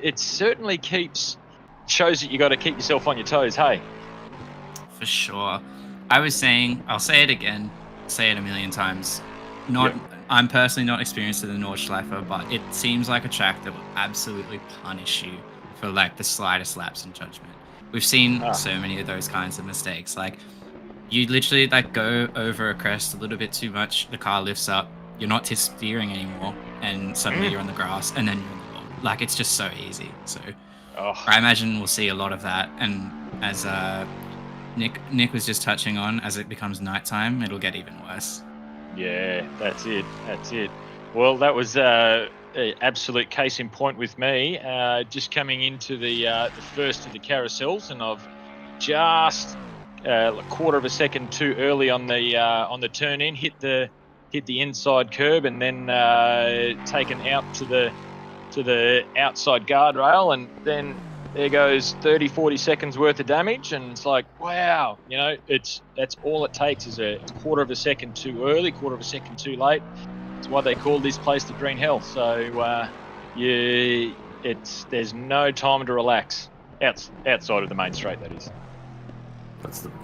E: it certainly shows that you got to keep yourself on your toes. Hey,
B: for sure. I was saying, I'll say it again, say it a million times. I'm personally not experienced in the Nordschleife, but it seems like a track that will absolutely punish you for like the slightest lapse in judgment. We've seen so many of those kinds of mistakes. Like, you literally like go over a crest a little bit too much, the car lifts up, you're not steering anymore, and suddenly you're on the grass, and then you're on the wall. Like, it's just so easy. So I imagine we'll see a lot of that. And as Nick was just touching on, as it becomes nighttime, it'll get even worse.
E: Yeah, that's it. Well, that was an absolute case in point with me. Just coming into the first of the carousels, and I've just a quarter of a second too early on the turn in, hit the inside curb, and then taken out to the outside guardrail, and then there goes 30-40 seconds worth of damage. And it's like, wow, you know, that's all it takes is a quarter of a second too early, quarter of a second too late. It's why they call this place the Green Hell. So there's no time to relax outside of the main straight, that is.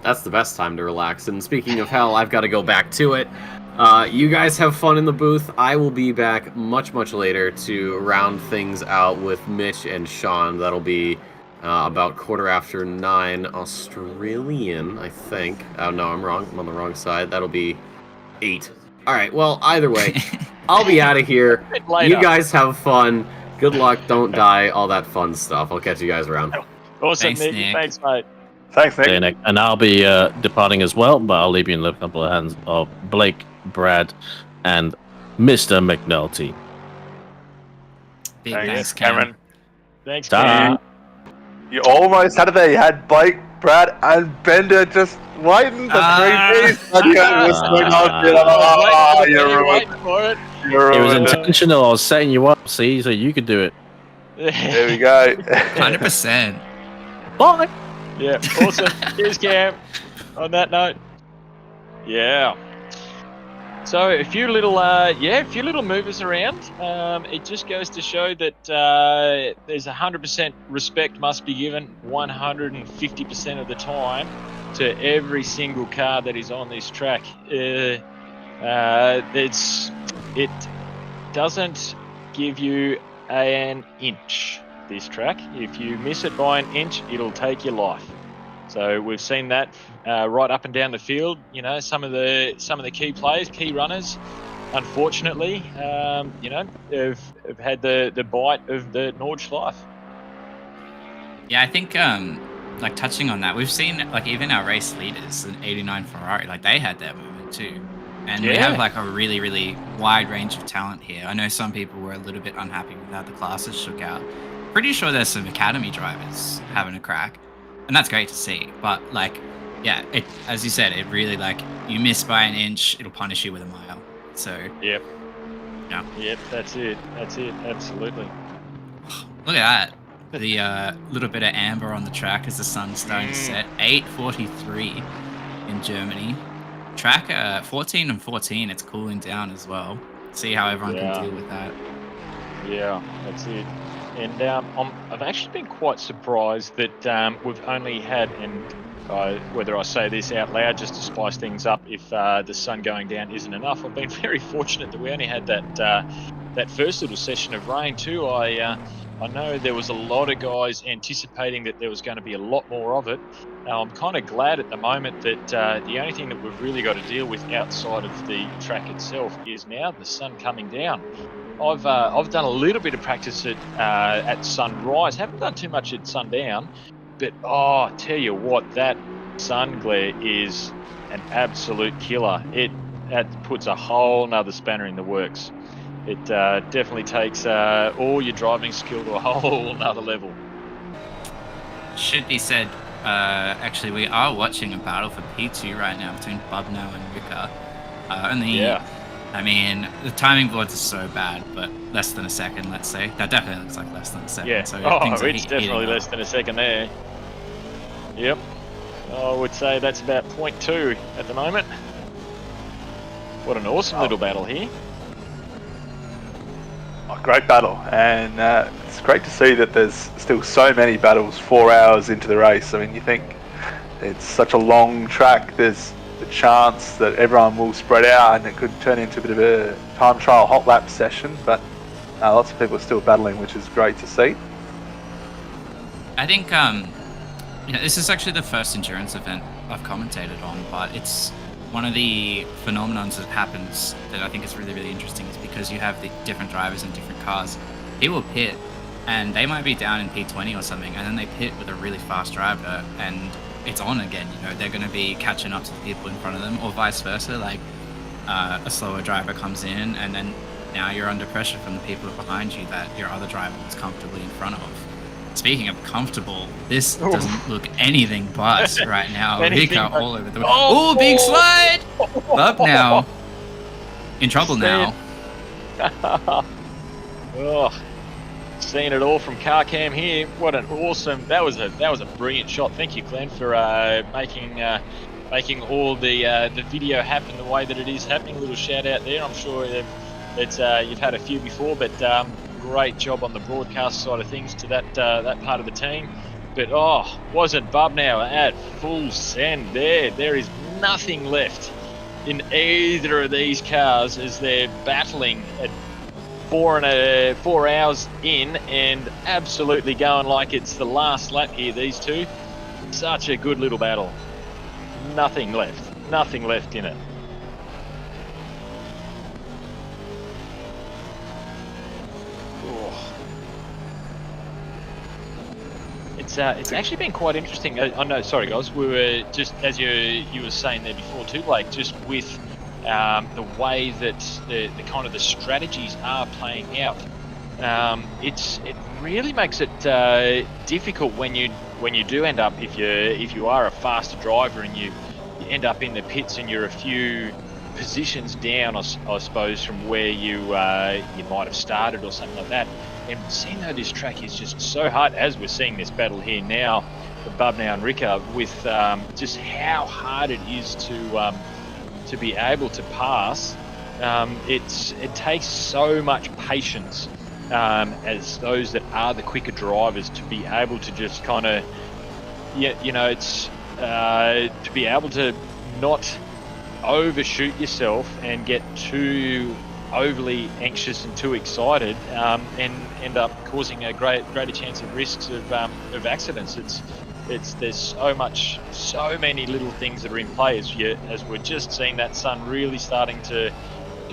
D: That's the best time to relax. And speaking of hell, I've got to go back to it. You guys have fun in the booth. I will be back much later to round things out with Mitch and Sean. That'll be about 9:15 Australian, I think. Oh no, I'm wrong. I'm on the wrong side. That'll be 8. All right. Well, either way, I'll be out of here. You guys have fun. Good luck. Don't die. All that fun stuff. I'll catch you guys around.
E: Awesome,
B: Thanks, Nick.
E: Thanks, mate.
F: Thanks, Nick.
A: See you, Nick. And I'll be departing as well, but I'll leave you in the couple of hands of Blake, Brad, and Mr. McNulty.
B: Big
F: Thanks,
B: thanks, Cameron.
F: Cameron.
E: Thanks,
A: Ta.
E: Cam.
F: You almost had it there. You had Blake, Brad, and Bender just waiting. The three Bs.
E: You're waiting for it.
A: It was intentional. I was setting you up, see, so you could do it.
F: There we go.
B: 100%.
A: Bye.
E: Yeah, awesome. Cheers, Cam. On that note, yeah. So a few little movers around. It just goes to show that there's 100% respect must be given 150% of the time to every single car that is on this track. It doesn't give you an inch, this track. If you miss it by an inch, it'll take your life. So we've seen that right up and down the field. You know, some of the key players, key runners, unfortunately, have had the bite of the Nordschleife.
B: Yeah, I think like touching on that, we've seen like even our race leaders, an 89 Ferrari, like they had their moment too. And we have like a really, really wide range of talent here. I know some people were a little bit unhappy with how the classes shook out. Pretty sure there's some academy drivers having a crack, and that's great to see. But like, yeah, it, as you said, it really like you miss by an inch, it'll punish you with a mile. So
E: Yep.
B: Yeah.
E: Yep, that's it. Absolutely.
B: Look at that. The little bit of amber on the track as the sun's starting to set. 8:43 in Germany. Track 14 and 14, it's cooling down as well. See how everyone can deal with that.
E: Yeah, that's it. And I've actually been quite surprised that we've only had, and whether I say this out loud just to spice things up if the sun going down isn't enough, I've been very fortunate that we only had that first little session of rain too. I know there was a lot of guys anticipating that there was going to be a lot more of it. I'm kind of glad at the moment that the only thing that we've really got to deal with outside of the track itself is now the sun coming down. I've done a little bit of practice at sunrise. Haven't done too much at sundown, but I tell you what, that sun glare is an absolute killer. That puts a whole nother spanner in the works. It definitely takes all your driving skill to a whole nother level.
B: Should be said, actually, we are watching a battle for P2 right now between Bubnow and Rika. I mean, the timing boards are so bad, but less than a second, let's say. That definitely looks like less than a second.
E: Yeah,
B: so
E: it's definitely less than a second there. Yep. I would say that's about 0.2 at the moment. What an awesome little battle here.
F: Oh, great battle, and it's great to see that there's still so many battles 4 hours into the race. I mean, you think it's such a long track, there's the chance that everyone will spread out and it could turn into a bit of a time trial hot lap session, but lots of people are still battling, which is great to see.
B: I think this is actually the first endurance event I've commentated on, but it's one of the phenomenons that happens that I think is really, really interesting is because you have the different drivers and different cars. People pit and they might be down in P20 or something, and then they pit with a really fast driver and it's on again. You know, they're going to be catching up to the people in front of them, or vice versa. Like a slower driver comes in and then now you're under pressure from the people behind you that your other driver was comfortably in front of. Speaking of comfortable, this doesn't look anything but right now. Rika all over the way. Oh, big slide! Up now. In trouble now.
E: Seeing it all from car cam here. What an awesome! That was a brilliant shot. Thank you, Glenn, for making all the video happen the way that it is happening. A little shout out there. I'm sure you've had a few before, but great job on the broadcast side of things to that part of the team. But wasn't Bubnow at full send there? There is nothing left in either of these cars as they're battling at 4 hours in and absolutely going like it's the last lap here, these two. Such a good little battle. Nothing left in it. it's actually been quite interesting. I know, sorry guys, we were just as you were saying there before too, Blake, just with the way that the kind of the strategies are playing out. It really makes it difficult when you do end up, if you are a faster driver and you end up in the pits and you're a few positions down, I suppose, from where you might have started or something like that. And seeing how this track is just so hard, as we're seeing this battle here now, for Bubnow and Ricka, with just how hard it is to be able to pass. It takes so much patience as those that are the quicker drivers to be able to just kind of, it's to be able to not overshoot yourself and get too overly anxious and too excited, and end up causing a greater chance of risks of accidents. There's so many little things that are in play as we're just seeing that sun really starting to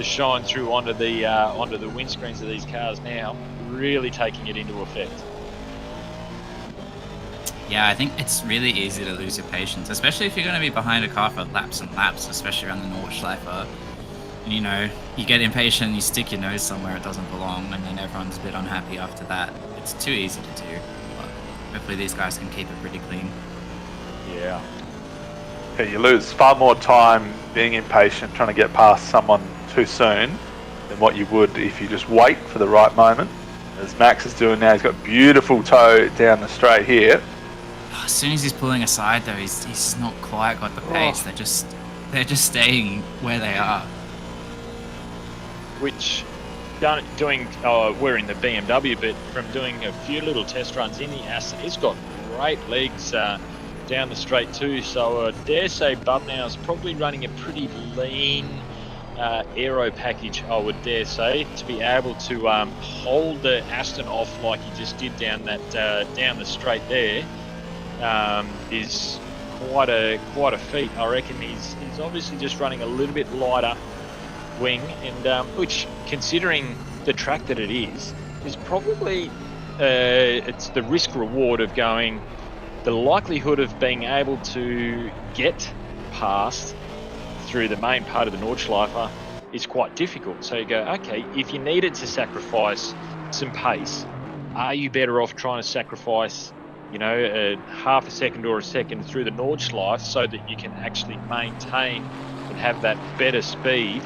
E: shine through onto the windscreens of these cars now, really taking it into effect.
B: Yeah, I think it's really easy to lose your patience, especially if you're going to be behind a car for laps and laps, especially around the Nordschleife. And, you get impatient, you stick your nose somewhere it doesn't belong, and then everyone's a bit unhappy after that. It's too easy to do, but hopefully these guys can keep it pretty clean.
E: Yeah.
F: Yeah, you lose far more time being impatient, trying to get past someone too soon, than what you would if you just wait for the right moment. As Max is doing now, he's got beautiful toe down the straight here.
B: As soon as he's pulling aside, though, he's not quite got the pace. They're just staying where they are.
E: Which, we're in the BMW, but from doing a few little test runs in the Aston, it's got great legs down the straight too. So I dare say Bubnow's probably running a pretty lean aero package, I would dare say, to be able to hold the Aston off like he just did down the straight there. Is quite a feat. I reckon he's obviously just running a little bit lighter wing, and which, considering the track that it is probably it's the risk reward of going. The likelihood of being able to get past through the main part of the Nordschleife is quite difficult. So you go, okay, if you needed to sacrifice some pace, are you better off trying to sacrifice a half a second or a second through the Nordschleife so that you can actually maintain and have that better speed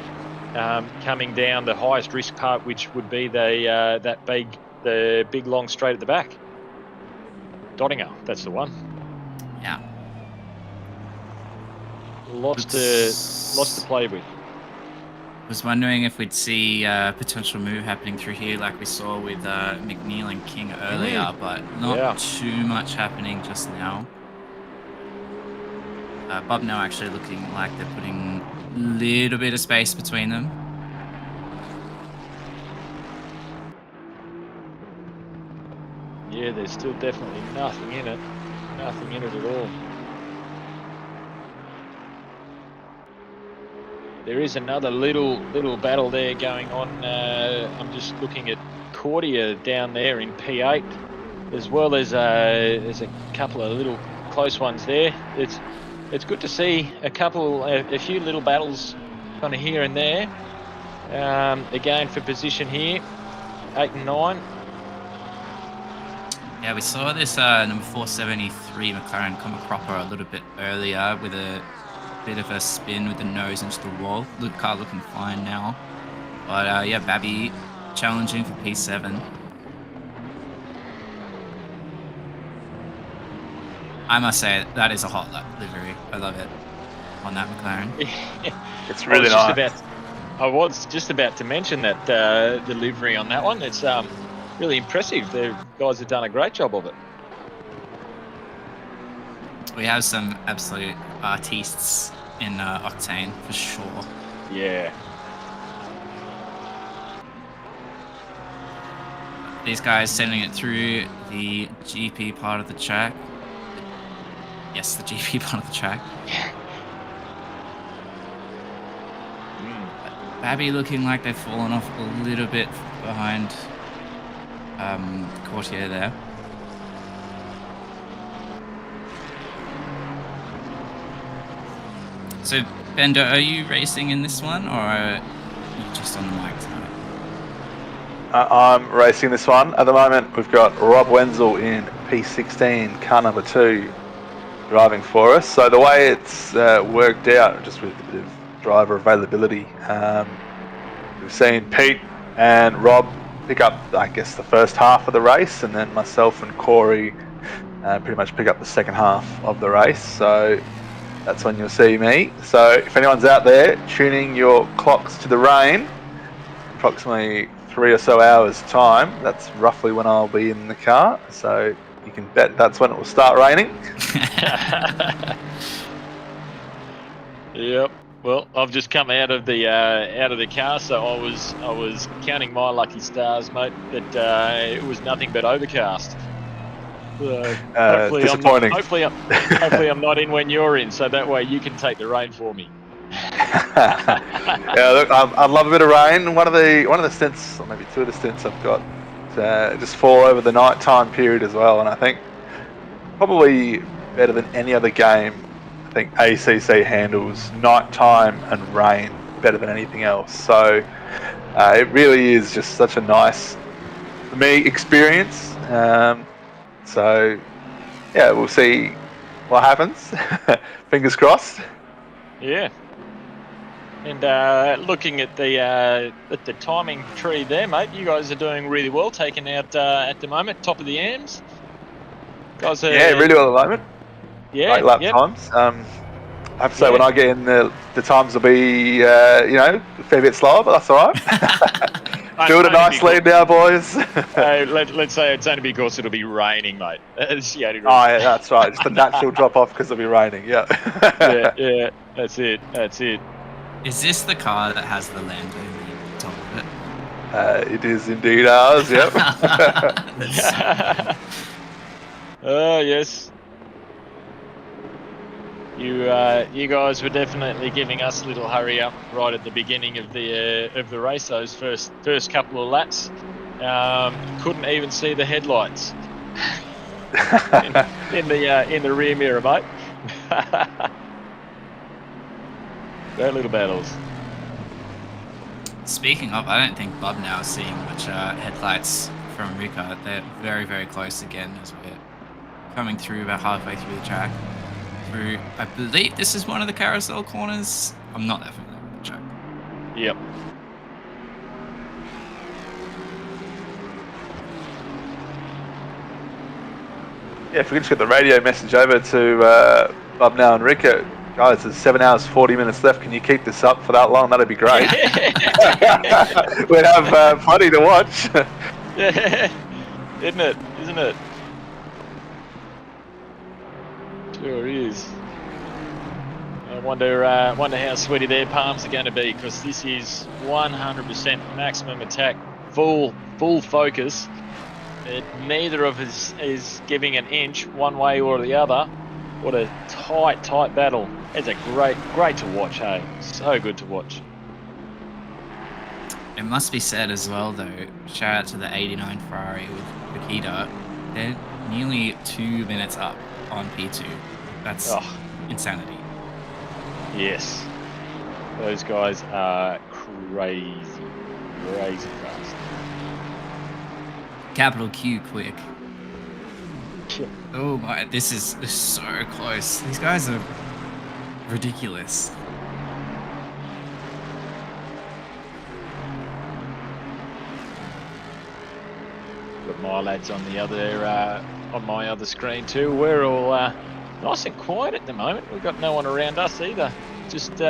E: coming down the highest risk part, which would be the big long straight at the back. Dottinger, that's the one.
B: Yeah.
E: Lots to play with.
B: Was wondering if we'd see a potential move happening through here like we saw with McNeil and King earlier, but not too much happening just now. Bubnow actually looking like they're putting a little bit of space between them.
E: Yeah, there's still definitely nothing in it. Nothing in it at all. There is another little battle there going on. I'm just looking at Cordia down there in P8, as well as there's a couple of little close ones there. It's good to see a few little battles kind of here and there. Again for position here, 8 and 9.
B: Yeah, we saw this number 473 McLaren come a cropper a little bit earlier with a bit of a spin with the nose into the wall. Car looking fine now. But yeah, Babby challenging for P7. I must say, that is a hot livery. I love it on that McLaren.
F: It's really nice.
E: I was just about to mention that the livery on that one. It's really impressive. The guys have done a great job of it.
B: We have some absolute artistes in Octane for sure.
E: Yeah.
B: These guys sending it through the GP part of the track. Yes, the GP part of the track. Babby looking like they've fallen off a little bit behind Courtier there. So, Bender, are you racing in this one, or are you just on the mic tonight?
F: I'm racing this one. At the moment, we've got Rob Wenzel in P16, car number 2, driving for us. So the way it's worked out, just with a bit of driver availability, we've seen Pete and Rob pick up, I guess, the first half of the race, and then myself and Corey pretty much pick up the second half of the race. So that's when you'll see me. So if anyone's out there tuning your clocks to the rain, approximately 3 or so hours time, that's roughly when I'll be in the car. So you can bet that's when it will start raining.
E: Yep. Well, I've just come out of the car, so I was counting my lucky stars, mate. But it was nothing but overcast.
F: Disappointing.
E: Hopefully I'm not in when you're in, so that way you can take the rain for me.
F: Yeah, look, I'd love a bit of rain. One of the stints, or maybe 2 of the stints I've got, just fall over the nighttime period as well. And I think probably better than any other game, I think ACC handles nighttime and rain better than anything else. So it really is just such a nice, for me, experience. So yeah, we'll see what happens. Fingers crossed.
E: Yeah. And looking at the timing tree there, mate, you guys are doing really well, taking out at the moment, top of the AMs. Guys,
F: Yeah, really well at the moment.
E: Yeah,
F: Great lap
E: yep.
F: times. I have to say, when I get in, the times will be a fair bit slower, but that's all right. Build a nice lead now, boys.
E: Let's say it's only because it'll be raining, mate. That's the only reason.
F: Oh, yeah, that's right. Just a natural drop off because it'll be raining. Yeah.
E: yeah. That's it.
B: Is this the car that has the Lamborghini on top of it?
F: It is indeed ours. Yep.
E: Oh yes. You guys were definitely giving us a little hurry up right at the beginning of the race. Those first couple of laps, couldn't even see the headlights in the rear mirror, mate. Great little battles.
B: Speaking of, I don't think Bob now is seeing much headlights from Rika. They're very, very close again as we're coming through about halfway through the track. I believe this is one of the carousel corners. I'm not that familiar with the track.
E: Yep.
F: Yeah, if we could just get the radio message over to Bob now and Rika. Guys, there's 7 hours 40 minutes left. Can you keep this up for that long? That'd be great. We'd have plenty to watch.
E: Yeah, isn't it? Sure is. I wonder how sweaty their palms are going to be, because this is 100% maximum attack, full focus. Neither of us is giving an inch one way or the other. What a tight battle. It's a great to watch, hey? So good to watch.
B: It must be said as well, though, shout out to the 89 Ferrari with Nikita. They're nearly 2 minutes up on P2. That's insanity.
E: Yes. Those guys are crazy fast.
B: Capital Q quick. Oh my, this is so close. These guys are ridiculous.
E: Got my lads on the other on my other screen too. We're all nice and quiet at the moment. We've got no one around us either. Just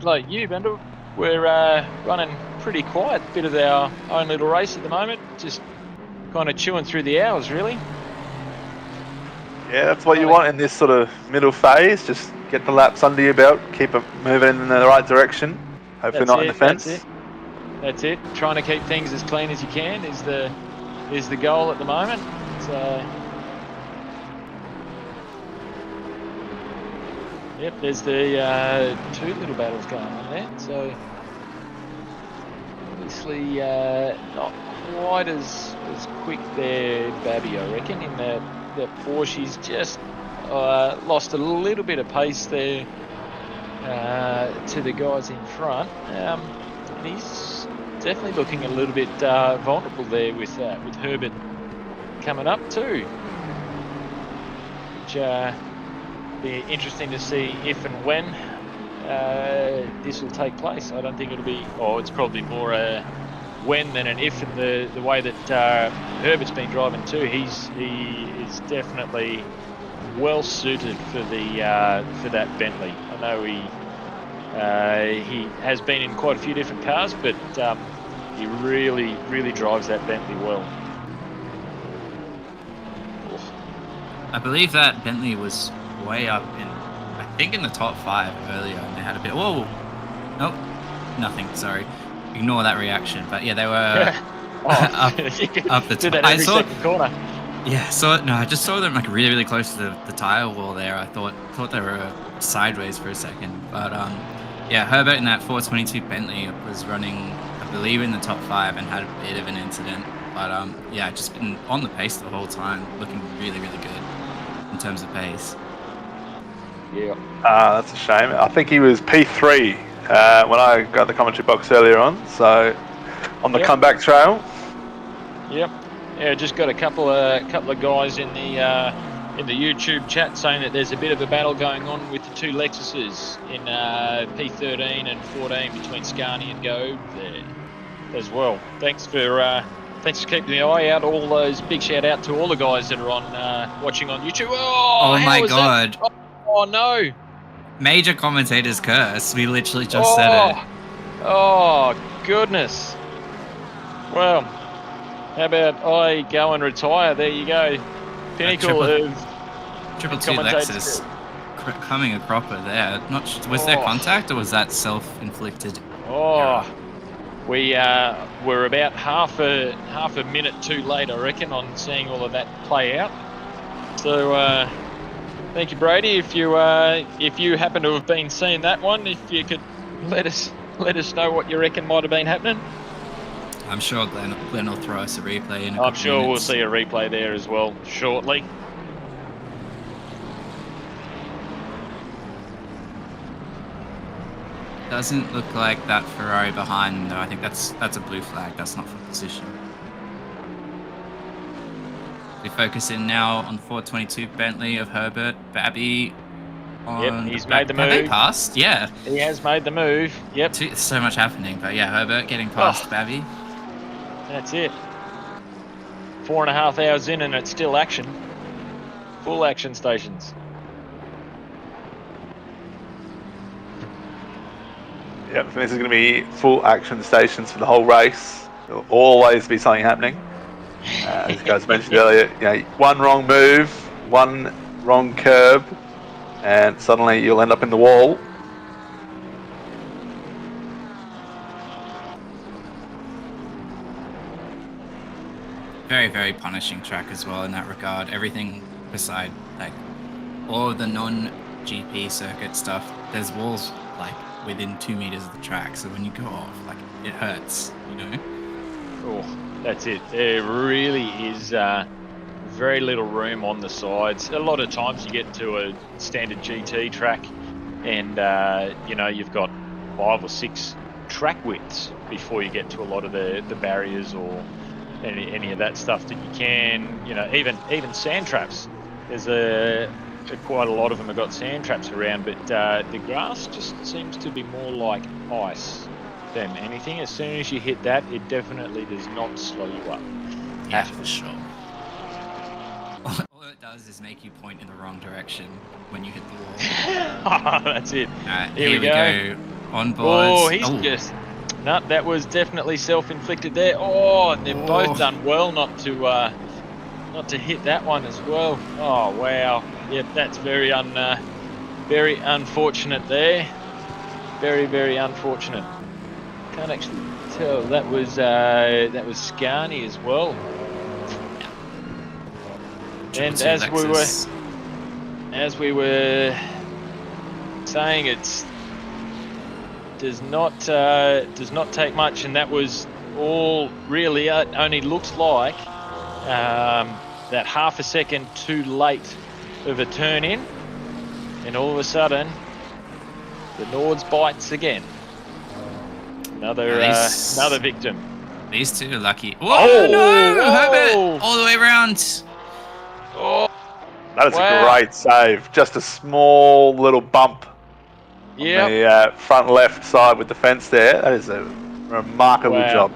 E: like you, Bender. We're running pretty quiet. Bit of our own little race at the moment. Just kind of chewing through the hours, really.
F: Yeah, that's what you want in this sort of middle phase. Just get the laps under your belt, keep it moving in the right direction. Hopefully not in the fence.
E: That's it. Trying to keep things as clean as you can is the goal at the moment. So, yep, there's the 2 little battles going on there. So obviously not quite as quick there, Babby, I reckon, in that Porsche. She's just lost a little bit of pace there to the guys in front. And he's definitely looking a little bit vulnerable there with Herbert coming up too. Which be interesting to see if and when this will take place. I don't think it'll be, it's probably more a when than an if, in the way that Herbert's been driving too. He is definitely well suited for that Bentley. I know he has been in quite a few different cars, but he really drives that Bentley well.
B: I believe that Bentley was way up in, I think in the top 5 earlier, and they had a bit. Whoa, nope, nothing. Sorry, ignore that reaction. But yeah, they were up the top.
E: I saw second corner.
B: Yeah, I just saw them like really close to the tire wall there. I thought they were sideways for a second, but yeah, Herbert in that 422 Bentley was running, I believe, in the top 5 and had a bit of an incident. But yeah, just been on the pace the whole time, looking really good in terms of pace.
E: Yeah.
F: That's a shame. I think he was P3 when I got the commentary box earlier on. So on the comeback trail.
E: Yep. Yeah, just got a couple of guys in the YouTube chat saying that there's a bit of a battle going on with the two Lexuses in P13 and 14 between Scani and Go there as well. Thanks for keeping the eye out. All those big shout out to all the guys that are on watching on YouTube.
B: Oh my god!
E: Oh no!
B: Major commentator's curse. We literally just said it.
E: Oh goodness! Well, how about I go and retire? There you go. Pinnacle of
B: Triple Two Lexus coming a cropper there. Was there contact or was that self-inflicted?
E: We were about half a minute too late, I reckon, on seeing all of that play out. So thank you, Brady. If you happen to have been seeing that one, if you could let us know what you reckon might have been happening.
B: I'm sure Glenn will throw us a replay in a
E: I'm sure
B: minutes.
E: We'll see a replay there as well shortly.
B: Doesn't look like that Ferrari behind them though. I think that's a blue flag. That's not for position. We focus in now on the 422 Bentley of Herbert. Babby on
E: he's made the move.
B: Have they passed? Yeah.
E: He has made the move. Yep.
B: So much happening, but yeah, Herbert getting past Babby.
E: That's it. 4.5 hours in and it's still action. Full action stations.
F: Yep, so this is going to be full action stations for the whole race. There'll always be something happening. As you guys mentioned earlier, one wrong move, one wrong curb, and suddenly you'll end up in the wall.
B: Very punishing track as well in that regard. Everything beside like all of the non-GP circuit stuff, there's walls like within 2 meters of the track, so when you go off, like it hurts, you know.
E: Oh, that's it. There really is very little room on the sides. A lot of times you get to a standard GT track, and you've got 5 or 6 track widths before you get to a lot of the barriers or any of that stuff that you can, even sand traps. There's quite a lot of them have got sand traps around, but the grass just seems to be more like ice than anything. As soon as you hit that, it definitely does not slow you up.
B: Yeah, for sure. All it does is make you point in the wrong direction when you hit the wall.
E: That's it.
B: Here we go. On board.
E: Oh, he's just... No, that was definitely self-inflicted there. And they've both done well not to hit that one as well. Oh wow! Yep, that's very unfortunate there. Very unfortunate. Can't actually tell. That was Scani as well. And as we were saying, it's does not take much, and that was all really only looks like that half a second too late of a turn in, and all of a sudden the Nords bites again. Another victim.
B: These two are lucky.
E: Oh,
B: Whoa, no!
E: whoa.
B: Herbert! All the way around.
E: Oh,
F: That is
E: wow.
F: a great save. Just a small little bump on the front left side with the fence there. That is a remarkable job.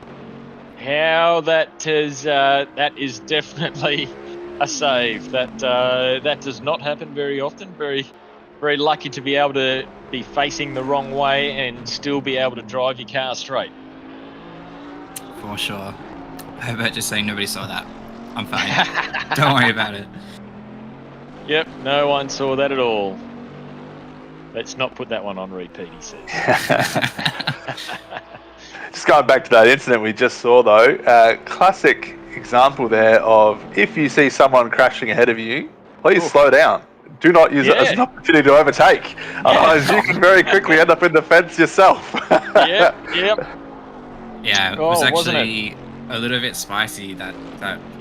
E: How that is definitely a save. That does not happen very often. Very, very lucky to be able to be facing the wrong way and still be able to drive your car straight.
B: For sure. Herbert just saying nobody saw that. I'm fine. Don't worry about it.
E: Yep, no one saw that at all. Let's not put that one on repeat, he says.
F: Just going back to that incident we just saw, though, classic example there of if you see someone crashing ahead of you, please slow down. Do not use it as an opportunity to overtake. Otherwise, you can very quickly end up in the fence yourself.
E: Yep.
B: Yeah, it was actually a little bit spicy. That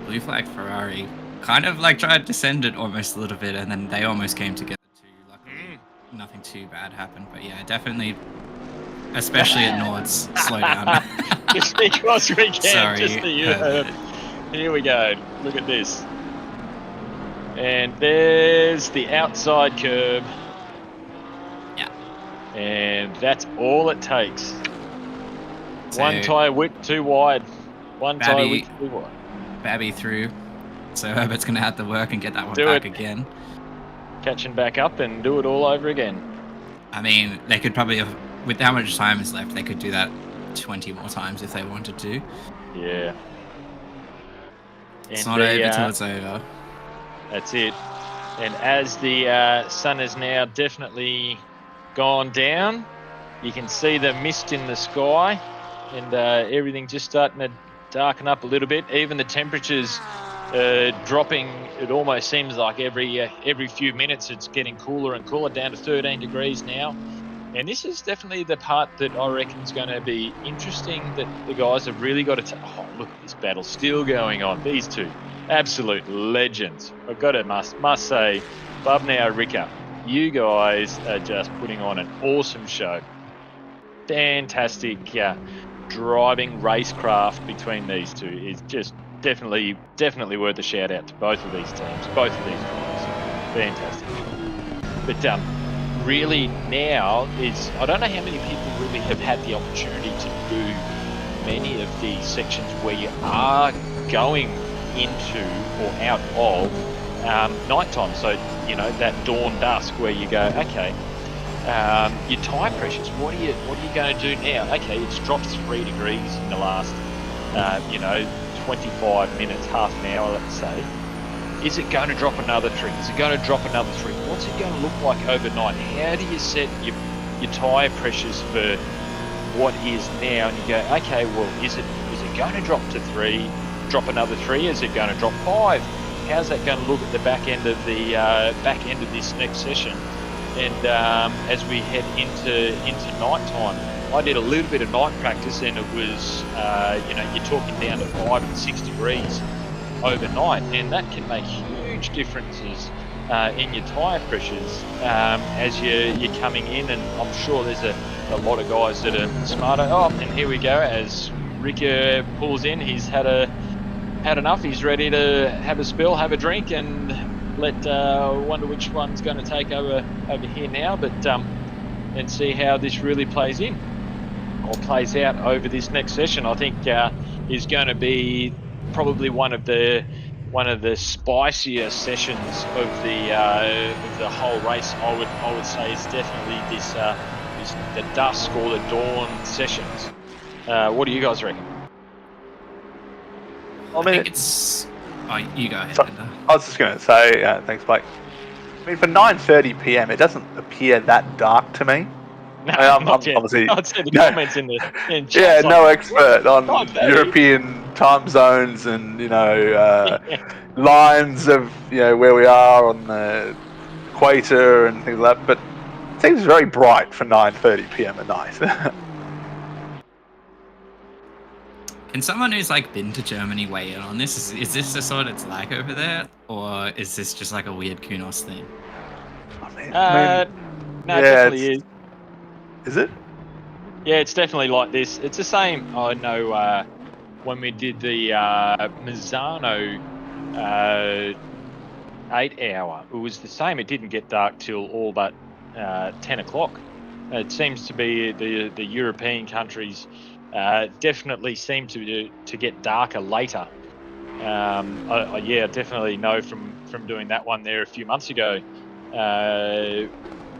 B: blue flag Ferrari kind of like tried to send it almost a little bit, and then they almost came together too. Luckily, nothing too bad happened. But yeah, definitely, especially at Nords, slow down.
E: Just because we can.
B: Sorry,
E: just for you. Here we go. Look at this. And there's the outside curb.
B: Yeah.
E: And that's all it takes.
B: So,
E: one tyre width too wide. One tyre width too wide.
B: Babby through. So Herbert's going to have to work and get that one
E: Do
B: back
E: it.
B: again.
E: Catching back up and do it all over again.
B: I mean, they could probably have, with how much time is left, they could do that 20 more times if they wanted to.
E: Yeah.
B: It's not over till it's over.
E: That's it. And as the sun has now definitely gone down, you can see the mist in the sky and everything just starting to darken up a little bit. Even the temperatures dropping. It almost seems like every few minutes it's getting cooler and cooler, down to 13 degrees now. And this is definitely the part that I reckon is going to be interesting, that the guys have really got to oh, look at this battle still going on. These two, absolute legends. I've got to must say, Bubnow, Ricka, you guys are just putting on an awesome show. Fantastic driving racecraft between these two is just definitely worth a shout out to both of these teams, both of these drivers. Fantastic. But really now is, I don't know how many people really have had the opportunity to do many of these sections where you are going into or out of nighttime. So, you know, that dawn dusk where you go, okay, your tyre pressures, what are you going to do now? Okay, it's dropped 3 degrees in the last, 25 minutes, half an hour, let's say. Is it going to drop another 3? Is it going to drop another 3? What's it going to look like overnight? How do you set your tyre pressures for what is now? And you go, okay, well, is it going to drop to 3? Drop another 3? Is it going to drop 5? How's that going to look at the back end of this next session? And as we head into night time, I did a little bit of night practice, and it was you're talking down to 5 and 6 degrees overnight, and that can make huge differences in your tyre pressures as you're coming in. And I'm sure there's a lot of guys that are smarter. Oh, and here we go, as Ricka pulls in, he's had enough. He's ready to have a spill, have a drink, and wonder which one's going to take over here now, but and see how this really plays in or plays out over this next session. I think is going to be probably one of the spicier sessions of the whole race. I would say is definitely this the dusk or the dawn sessions. What do you guys reckon?
B: I think it's. Oh, you go ahead.
F: So, I was just going to say, thanks, Blake. I mean, for 9:30 p.m., it doesn't appear that dark to me.
E: No,
F: I'm
E: obviously, I'd say the comments in the
F: yeah, no expert on
E: 9:30.
F: European time zones and lines of where we are on the equator and things like that. But it seems very bright for 9:30 p.m. at night.
B: Can someone who's like been to Germany weigh in on this? Is this just what it's like over there, or is this just like a weird Kunos thing?
F: I mean,
E: No, it
F: yeah,
E: definitely is.
F: is it?
E: Yeah, it's definitely like this. It's the same. I know when we did the Mazzano 8 hour, it was the same. It didn't get dark till all but 10 o'clock. It seems to be the European countries definitely seem to get darker later. I definitely know from doing that one there a few months ago.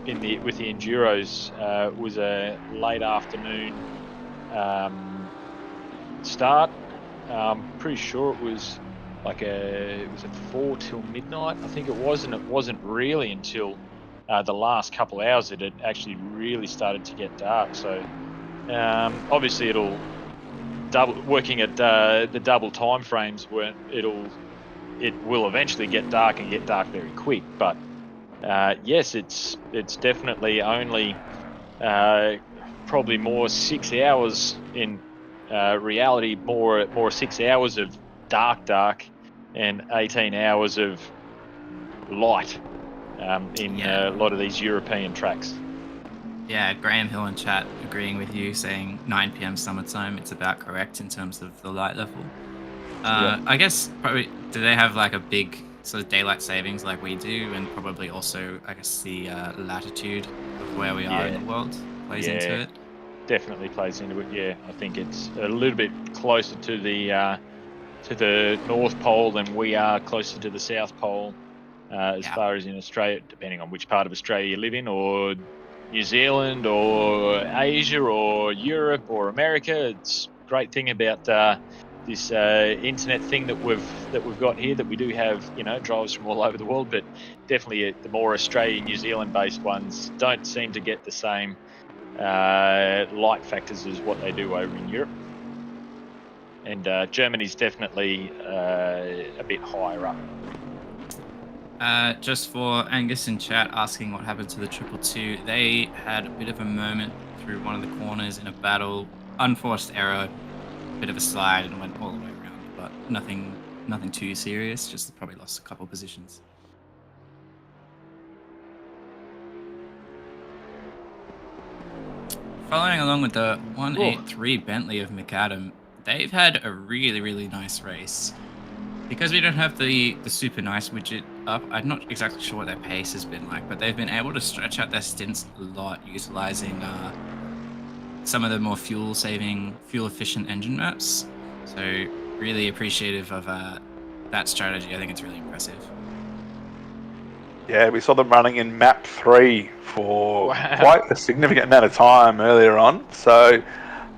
E: With the enduros, was a late afternoon start. Pretty sure it was like was it 4 till midnight? I think it was, and it wasn't really until the last couple of hours that it actually really started to get dark. So obviously it'll working at the double time frames where it will eventually get dark and get dark very quick. But yes, it's definitely only probably more 6 hours in reality, more 6 hours of dark and 18 hours of light in a lot of these European tracks.
B: Yeah, Graham Hill in chat agreeing with you, saying 9 p.m. summertime. It's about correct in terms of the light level. I guess probably do they have like a big sort of daylight savings like we do, and probably also I guess the latitude of where we are in the world plays into it.
E: Definitely plays into it. Yeah, I think it's a little bit closer to the North Pole than we are closer to the South Pole as far as in Australia, depending on which part of Australia you live in, or New Zealand, or Asia, or Europe, or America. It's a great thing about this internet thing that we've got here, that we do have, drivers from all over the world, but definitely the more Australian, New Zealand based ones don't seem to get the same light factors as what they do over in Europe. And Germany's definitely a bit higher up.
B: Just for Angus in chat asking what happened to the 222, they had a bit of a moment through one of the corners in a battle, unforced error, bit of a slide, and went all the way around, but nothing too serious, just probably lost a couple positions. Following along with the 183 Bentley of McAdam, they've had a really, really nice race. Because we don't have the super nice widget up, I'm not exactly sure what their pace has been like, but they've been able to stretch out their stints a lot, utilizing some of the more fuel-efficient engine maps. So really appreciative of that strategy. I think it's really impressive.
F: Yeah, we saw them running in map 3 for quite a significant amount of time earlier on. So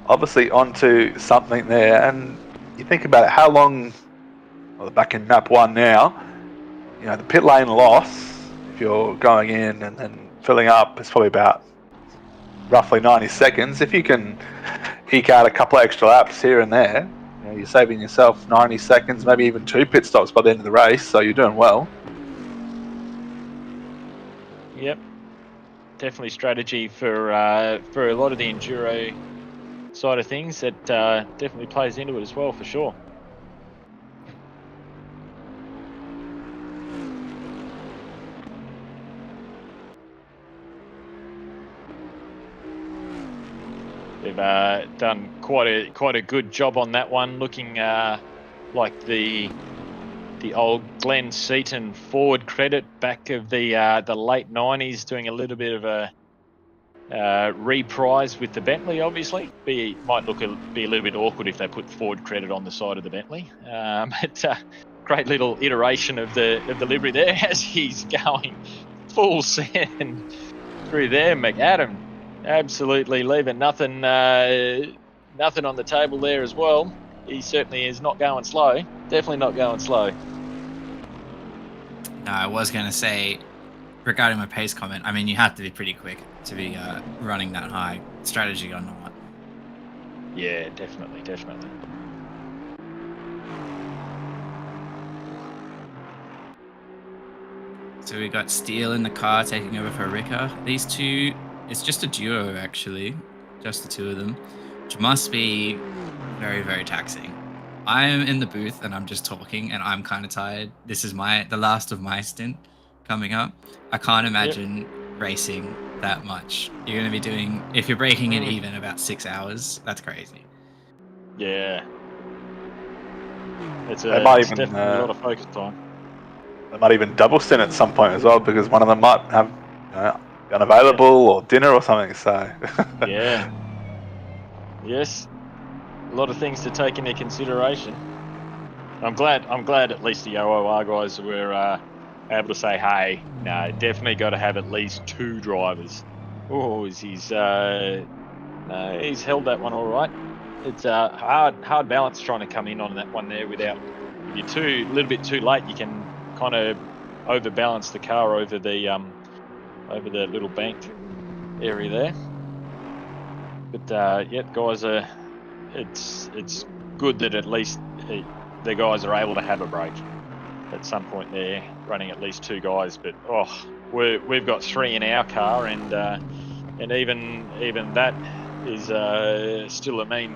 F: obviously onto something there. And you think about it, how long, well, back in map 1 now, the pit lane loss, if you're going in and then filling up, is probably about roughly 90 seconds. If you can eke out a couple of extra laps here and there, you're saving yourself 90 seconds, maybe even 2 pit stops by the end of the race, so you're doing well.
E: Yep, definitely strategy for a lot of the enduro side of things. That definitely plays into it as well, for sure. They've done quite a good job on that one, looking like the old Glenn Seaton Ford credit back of the late 90s, doing a little bit of a reprise with the Bentley. Obviously, might be a little bit awkward if they put Ford credit on the side of the Bentley. But great little iteration of the livery there as he's going full send through there. McAdam absolutely leaving nothing on the table there as well. He certainly is not going slow. Definitely not going slow.
B: No, I was going to say, regarding my pace comment, I mean, you have to be pretty quick to be running that high, strategy or not.
E: Yeah, definitely.
B: So we got Steele in the car taking over for Rika. These two, it's just a duo actually, just the two of them. which must be very, very taxing. I'm in the booth and I'm just talking and I'm kind of tired. This is the last of my stint coming up. I can't imagine racing that much. You're going to be doing, if you're breaking it even, about 6 hours. That's crazy.
E: Yeah. It's
F: They might
E: it's
F: even,
E: definitely a lot of focus time.
F: They might even double stint at some point as well, because one of them might have be unavailable or dinner or something. So
E: Yeah. Yes. A lot of things to take into consideration. I'm glad at least the OOR guys were able to say, hey, no, definitely got to have at least 2 drivers. Oh, he's held that one all right. It's a hard balance trying to come in on that one there without, if you're a little bit too late, you can kind of overbalance the car over the little banked area there. But guys, it's good that at least the guys are able to have a break at some point there, running at least 2 guys. But we've got 3 in our car, and even that is still a mean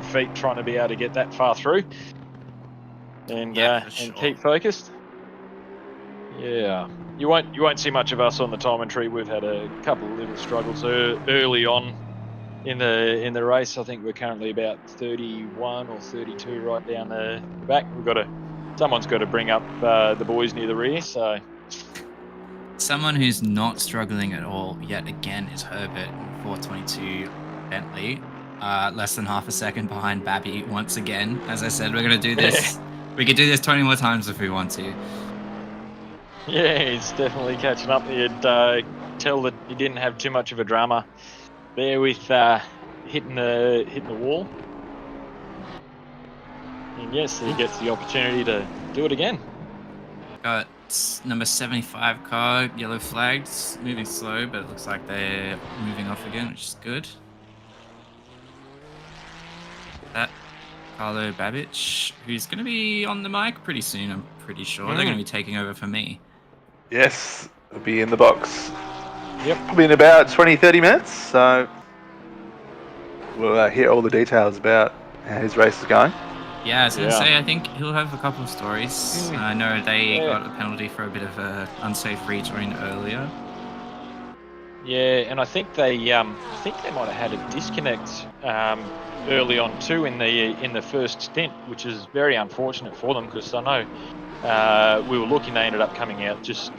E: feat trying to be able to get that far through and keep focused. Yeah, you won't see much of us on the time and tree. We've had a couple of little struggles early on in the race. I think we're currently about 31 or 32 right down the back. Someone's got to bring up the boys near the rear. So
B: someone who's not struggling at all yet again is Herbert in 422 Bentley. Less than half a second behind Babby once again. As I said, we're gonna do this. We could do this 20 more times if we want to.
E: Yeah, he's definitely catching up. You'd tell that he didn't have too much of a drama there with hitting the wall. And yes, he gets the opportunity to do it again.
B: Got number 75 car, yellow flagged, moving slow, but it looks like they're moving off again, which is good. That Carlo Babic, who's going to be on the mic pretty soon, I'm pretty sure. They're going to be taking over for me.
F: yes, it'll be in the box.
E: Yep.
F: Probably in about 20-30 minutes. So we'll hear all the details about how his race is going.
B: Yeah, I was going to say, I think he'll have a couple of stories. I know they got a penalty for a bit of a unsafe rejoin earlier.
E: Yeah, and I think they might have had a disconnect early on too in the first stint, which is very unfortunate for them, because I know we were looking. They ended up coming out just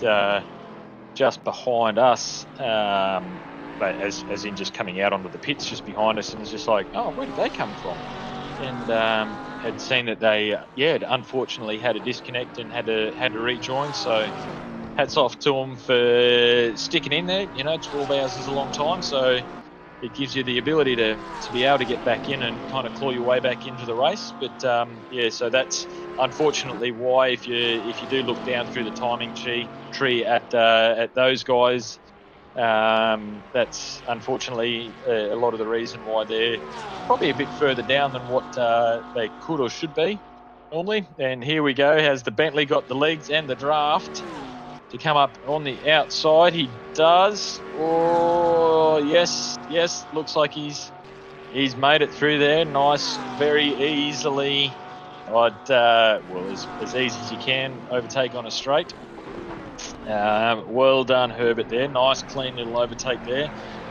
E: behind us, but as in just coming out onto the pits just behind us, and it's just like, oh, where did they come from? And had seen that they unfortunately had a disconnect and had to rejoin. So hats off to them for sticking in there. 12 hours is a long time, so it gives you the ability to be able to get back in and kind of claw your way back into the race. But so that's unfortunately why, if you do look down through the timing tree at those guys, that's unfortunately a lot of the reason why they're probably a bit further down than what they could or should be normally. And here we go. Has the Bentley got the legs and the draft to come up on the outside? He does. Oh, yes. Looks like he's made it through there. Nice, very easily. As easy as you can overtake on a straight. Well done, Herbert, there. Nice, clean little overtake there.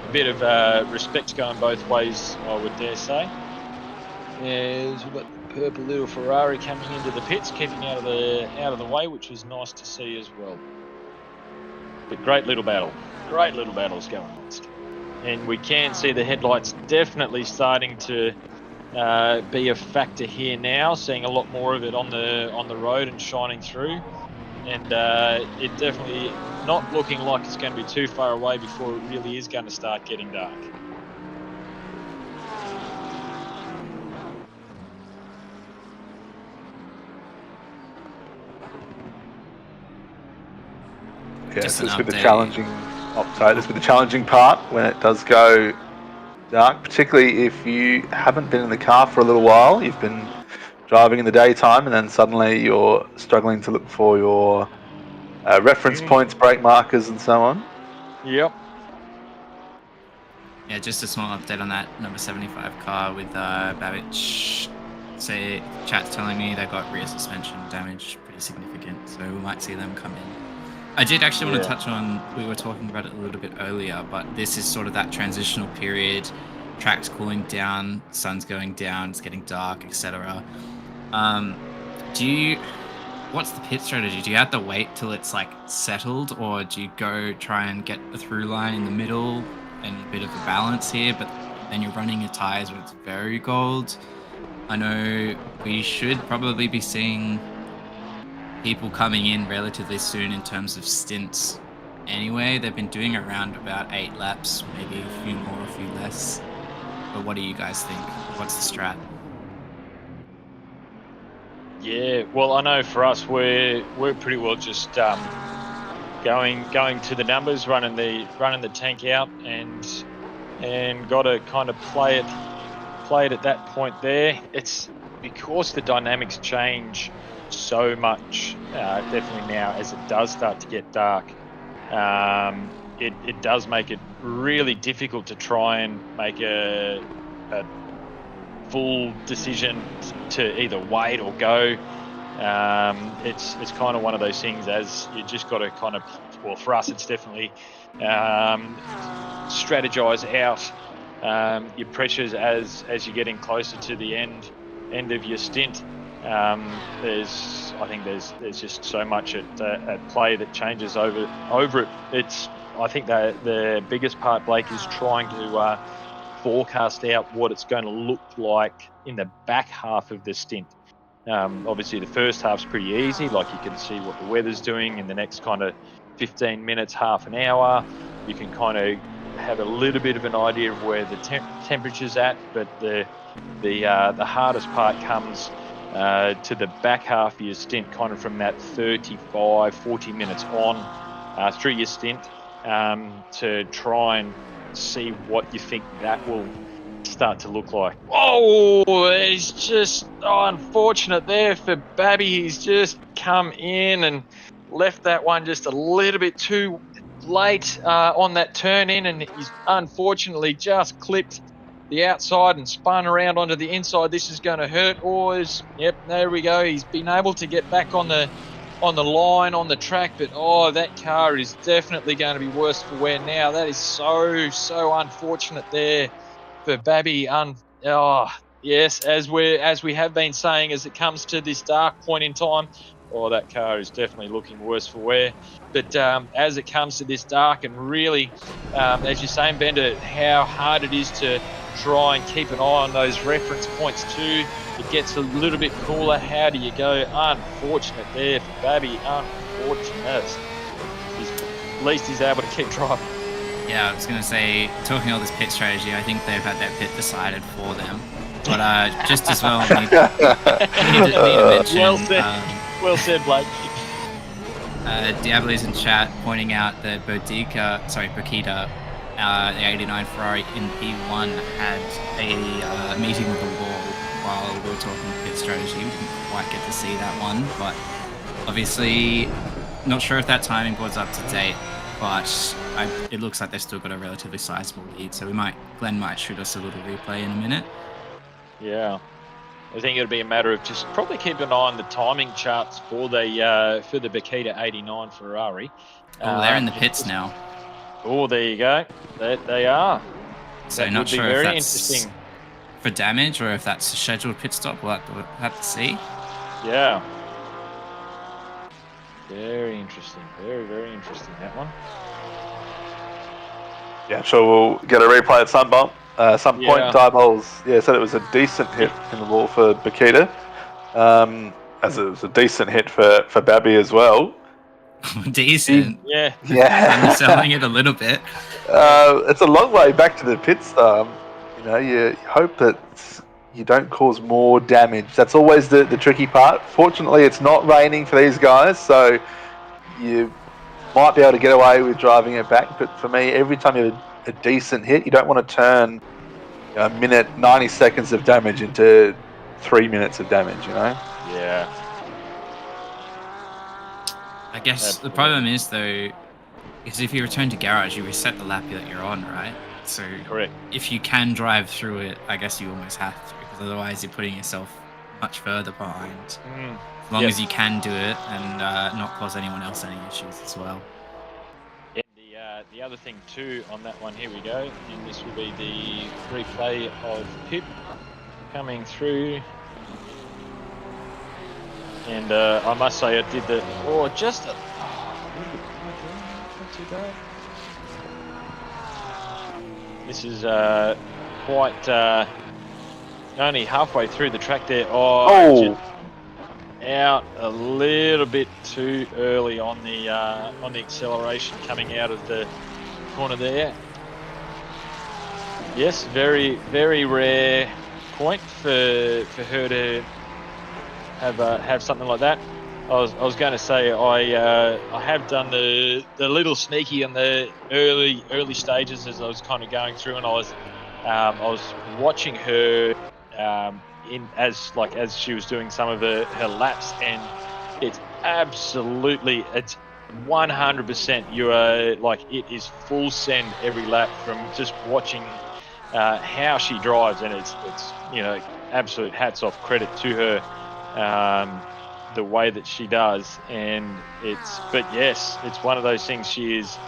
E: A bit of respect going both ways, I would dare say. We've got the purple little Ferrari coming into the pits, keeping out of the way, which was nice to see as well. But great little battles going on still. And we can see the headlights definitely starting to be a factor here now, seeing a lot more of it on the road and shining through. And it definitely not looking like it's going to be too far away before it really is going to start getting dark.
F: Yeah, this will be the challenging. This will be the challenging part when it does go dark, particularly if you haven't been in the car for a little while. You've been driving in the daytime, and then suddenly you're struggling to look for your reference points, brake markers, and so on.
E: Yep.
B: Yeah, just a small update on that number 75 car with Babbage. Say, chat's telling me they got rear suspension damage, pretty significant, so we might see them come in. I did actually want to touch on, we were talking about it a little bit earlier, but this is sort of that transitional period, track's cooling down, sun's going down, it's getting dark, etc. What's the pit strategy? Do you have to wait till it's like settled, or do you go try and get a through line in the middle and a bit of a balance here, but then you're running your tires when it's very cold? I know we should probably be seeing people coming in relatively soon in terms of stints anyway. They've been doing around about 8 laps, maybe a few more, a few less. But what do you guys think? What's the strat?
E: Yeah, well, I know for us, we're pretty well just going to the numbers, running the tank out, and got to kind of play it at that point there. It's because the dynamics change so much, definitely now as it does start to get dark. It does make it really difficult to try and make a full decision to either wait or go. It's kind of one of those things, as you just got to kind of, well, for us it's definitely strategize out your pressures as you're getting closer to the end of your stint. There's just so much at play that changes over it. I think that the biggest part, Blake, is trying to forecast out what it's going to look like in the back half of the stint. Obviously the first half's pretty easy, like you can see what the weather's doing in the next kind of 15 minutes, half an hour. You can kind of have a little bit of an idea of where the temperature's at, but the hardest part comes to the back half of your stint, kind of from that 35-40 minutes on through your stint, to try and see what you think that will start to look like. Oh, it's just unfortunate there for Babby. He's just come in and left that one just a little bit too late on that turn in, and he's unfortunately just clipped the outside and spun around onto the inside. This is going to hurt. Yep, there we go. He's been able to get back on the line, on the track, but that car is definitely going to be worse for wear now. That is so unfortunate there for Babby. Yes, as we have been saying, as it comes to this dark point in time, that car is definitely looking worse for wear. But as it comes to this dark, and really, as you're saying, Bender, how hard it is to try and keep an eye on those reference points too. It gets a little bit cooler. How do you go? Unfortunate there for Babby. Unfortunate. At least he's able to keep driving.
B: Yeah, I was going to say, talking all this pit strategy, I think they've had their pit decided for them. But just as well, we need to mention...
E: Well said, Blake.
B: Diablo's in chat pointing out that Bokita, the 89 Ferrari in P1 had a meeting with the wall while we were talking pit strategy. We didn't quite get to see that one, but obviously not sure if that timing board's up to date, but it looks like they've still got a relatively sizable lead, so Glenn might shoot us a little replay in a minute.
E: Yeah. I think it'll be a matter of just probably keep an eye on the timing charts for the Bokita 89 Ferrari.
B: They're in the pits now.
E: There you go. They are.
B: So
E: that
B: not
E: would be
B: sure
E: very
B: if that's
E: interesting
B: for damage or if that's a scheduled pit stop. We'll have to see.
E: Yeah. Very interesting. Very, very interesting, that one.
F: Yeah, sure, we'll get a replay at some point. Diabol's said it was a decent hit in the wall for Bokita, as it was a decent hit for Babby as well.
B: Decent.
E: Yeah.
B: I'm selling it a little bit.
F: It's a long way back to the pits. You hope that you don't cause more damage. That's always the tricky part. Fortunately, it's not raining for these guys, so you might be able to get away with driving it back. But for me, every time you have a decent hit, you don't want to turn a minute, 90 seconds of damage into 3 minutes of damage,
E: Yeah.
B: I guess the problem is, though, is if you return to garage, you reset the lap that you're on, right? So
E: Correct.
B: if you can drive through it, I guess you almost have to, because otherwise you're putting yourself much further behind. As long as you can do it and not cause anyone else any issues as well.
E: And the other thing too on that one, here we go, and this will be the replay of Pip coming through. And I must say, I did the not too bad. This is quite only halfway through the track there. Just out a little bit too early on the acceleration coming out of the corner there. Yes, very, very rare point for her to have something like that. I was going to say I have done the little sneaky in the early stages as I was kind of going through, and I was watching her as she was doing some of her laps, and it's 100%. You are it is full send every lap from just watching how she drives, and it's absolute hats off, credit to her. The way that she does, and but yes, it's one of those things. She is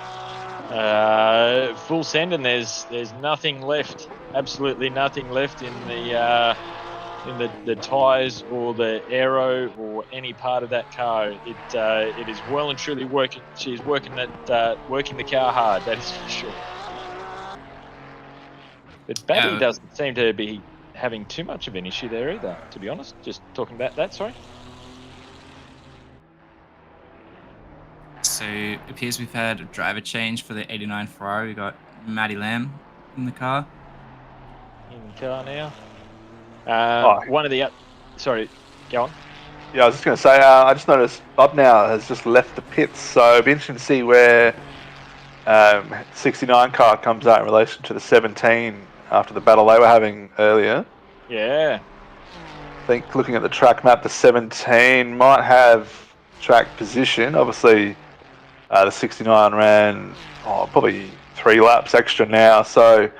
E: full send, and there's nothing left, absolutely nothing left in the tires or the aero or any part of that car. It is well and truly working. She's working the car hard, that is for sure. But Bentley doesn't seem to be having too much of an issue there either, to be honest. Just talking about that, sorry.
B: So it appears we've had a driver change for the 89 Ferrari. We got Matty Lamb in the car.
E: In the car now. One of the... sorry, go on.
F: Yeah, I was just going to say, I just noticed Bob now has just left the pits, so it'd be interesting to see where 69 car comes out in relation to the 17 after the battle they were having earlier.
E: Yeah.
F: I think looking at the track map, the 17 might have track position. Obviously, the 69 ran probably 3 laps extra now, so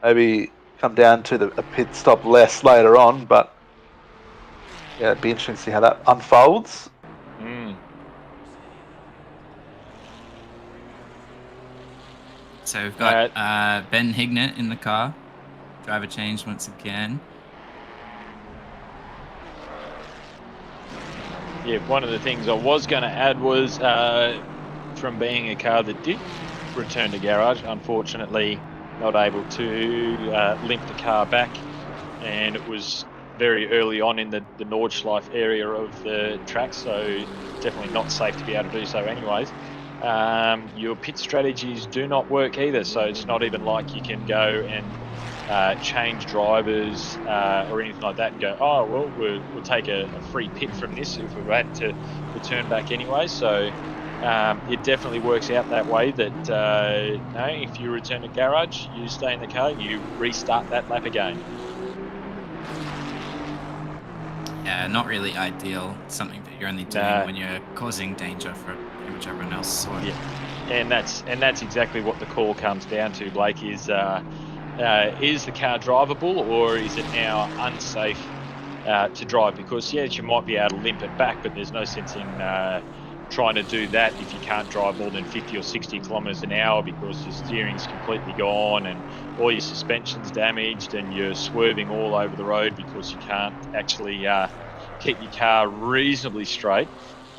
F: maybe come down to a pit stop less later on, but yeah, it'd be interesting to see how that unfolds.
B: So we've got Ben Hignett in the car. Driver change once again.
E: Yeah, one of the things I was going to add was from being a car that did return to garage, unfortunately not able to limp the car back, and it was very early on in the Nordschleife area of the track, so definitely not safe to be able to do so anyways. Your pit strategies do not work either, so it's not even like you can go and change drivers or anything like that and go, oh well, we'll take a free pit from this if we had to return back anyway. So it definitely works out that way that no, if you return to garage, you stay in the car, you restart that lap again.
B: Yeah, not really ideal. Something that you're only doing when you're causing danger for pretty much everyone else.
E: Yeah, and that's exactly what the call comes down to, Blake. Is the car drivable, or is it now unsafe to drive? Because yes, you might be able to limp it back, but there's no sense in trying to do that if you can't drive more than 50 or 60 kilometers an hour because your steering's completely gone and all your suspension's damaged and you're swerving all over the road because you can't actually keep your car reasonably straight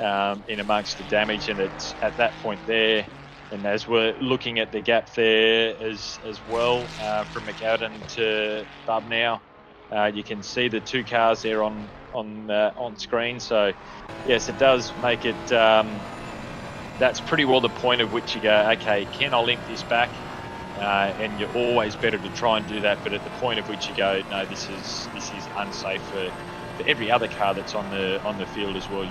E: in amongst the damage. And it's at that point there, and as we're looking at the gap there as well from McAdam to Bub now, you can see the 2 cars there on screen. So yes, it does make it that's pretty well the point of which you go, okay, can I limp this back? And you're always better to try and do that, but at the point of which you go, no, this is unsafe for every other car that's on the field as well.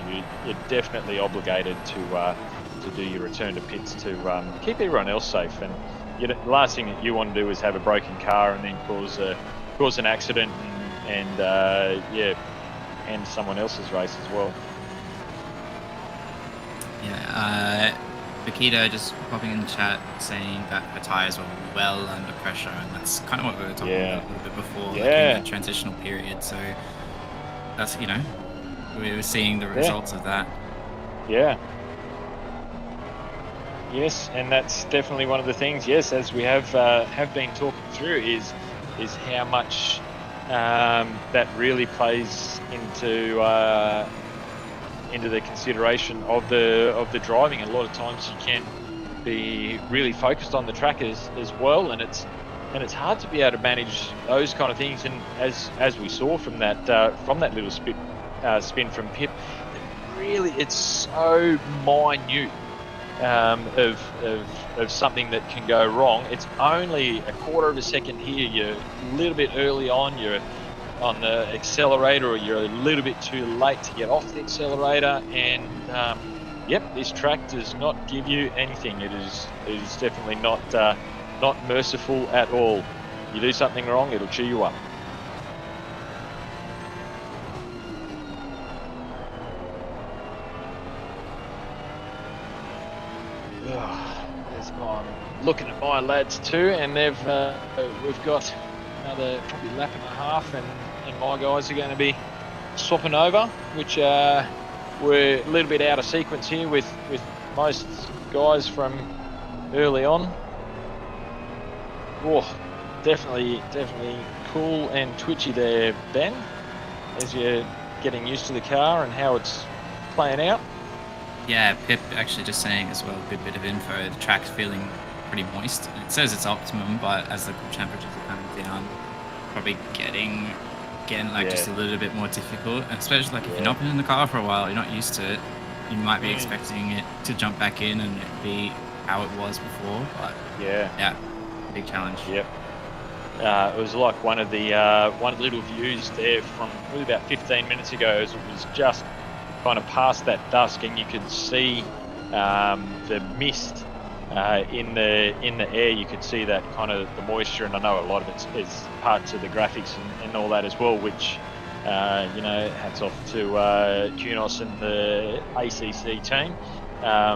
E: You're definitely obligated to do your return to pits to keep everyone else safe. And the last thing that you want to do is have a broken car and then cause an accident and someone else's race as well.
B: Yeah, Nikita just popping in the chat saying that her tyres were well under pressure, and that's kind of what we were talking about a little bit before, like in that transitional period. So that's, you know, we were seeing the results of that.
E: Yeah. Yes, and that's definitely one of the things. Yes, as we have been talking through, is how much that really plays into the consideration of the driving. A lot of times you can be really focused on the track as well, and it's hard to be able to manage those kind of things. And as we saw from that little spin from Pip, it's so minute of something that can go wrong. It's only a quarter of a second here. You're a little bit early on. You're on the accelerator, or you're a little bit too late to get off the accelerator, and this track does not give you anything. It is definitely not merciful at all. You do something wrong, it'll chew you up. I'm looking at my lads too, and we've got another probably lap and a half, and my guys are going to be swapping over, which we're a little bit out of sequence here with most guys from early on. Oh, definitely cool and twitchy there, Ben, as you're getting used to the car and how it's playing out.
B: Yeah, Pip actually just saying as well, a good bit of info. The track's feeling pretty moist. It says it's optimum, but as the temperatures are coming down, probably getting just a little bit more difficult. And especially like if you're not been in the car for a while, you're not used to it, you might be expecting it to jump back in and it be how it was before. But yeah, big challenge.
E: Yep. It was like one of the little views there from about 15 minutes ago, as it was just kind of past that dusk, and you could see the mist in the air. You could see that kind of the moisture, and I know a lot of it is parts of the graphics and all that as well, which hats off to Kunos and the ACC team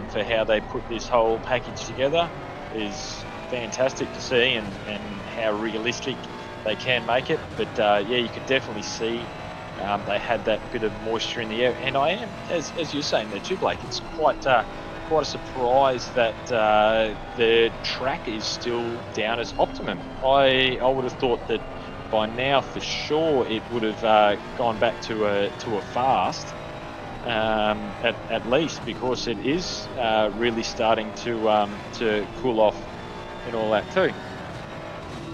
E: for how they put this whole package together. Is fantastic to see, and how realistic they can make it. But you could definitely see they had that bit of moisture in the air, and I am, as you're saying there too, Blake, it's quite a surprise that the track is still down as optimum. I would have thought that by now for sure it would have gone back to a fast at least, because it is really starting to cool off and all that too.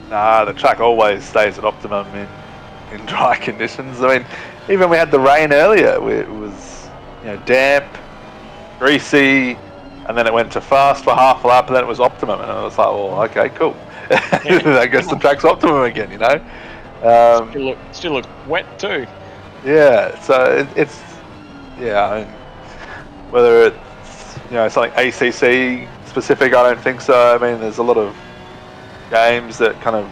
F: Nah, the track always stays at optimum in dry conditions. I mean, even we had the rain earlier. It was damp, greasy, and then it went to fast for half a lap, and then it was optimum, and I was like, well, okay, cool. I guess the track's optimum again,
E: Still look wet too.
F: Yeah, so it's I mean, whether it's something ACC specific, I don't think so. I mean, there's a lot of games that kind of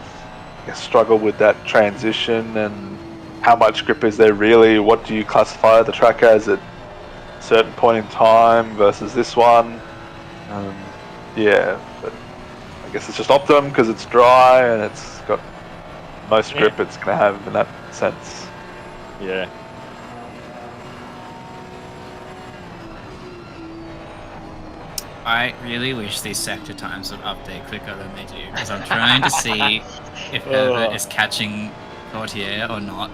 F: struggle with that transition, and how much grip is there really? What do you classify the track as at a certain point in time versus this one? But I guess it's just optimum because it's dry and it's got most grip it's going to have in that sense.
E: Yeah.
B: I really wish these sector times would update quicker than they do, because I'm trying to see if Herbert is catching Gautier or not.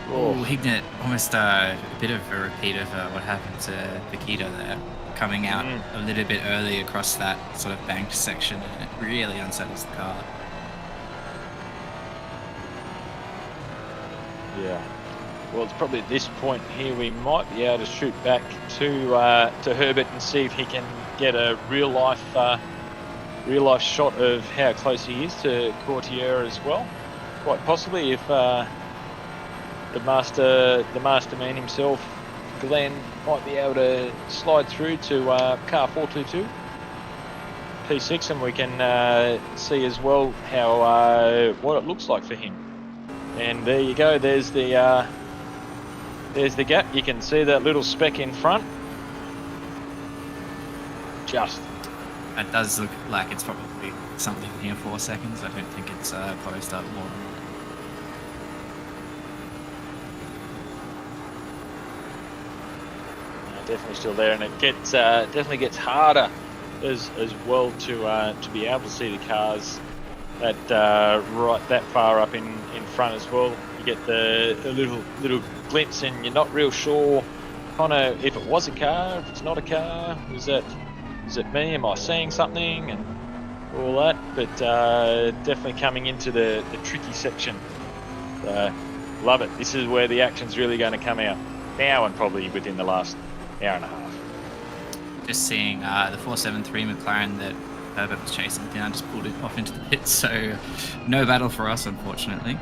B: Hignett, almost a bit of a repeat of what happened to Nikita there, coming out a little bit early across that sort of banked section, and it really unsettles the car.
E: Yeah. Well, it's probably at this point here we might be able to shoot back to Herbert and see if he can get a real life shot of how close he is to Gautier as well. Quite possibly, if the masterman himself, Glenn, might be able to slide through to car 422 P6, and we can see as well how what it looks like for him. And there you go. There's the There's the gap. You can see that little speck in front. Just.
B: It does look like it's probably something here 4 seconds. I don't think it's closed up more.
E: Definitely still there, and it gets definitely gets harder as well to be able to see the cars that right that far up in front as well. You get a little glimpse, and you're not real sure kind of if it was a car, if it's not a car. Is it me? Am I seeing something? And all that, but definitely coming into the tricky section. Love it. This is where the action's really going to come out now, and probably within the last hour and a half.
B: Just seeing the 473 McLaren that Herbert was chasing down just pulled it off into the pits, so no battle for us, unfortunately.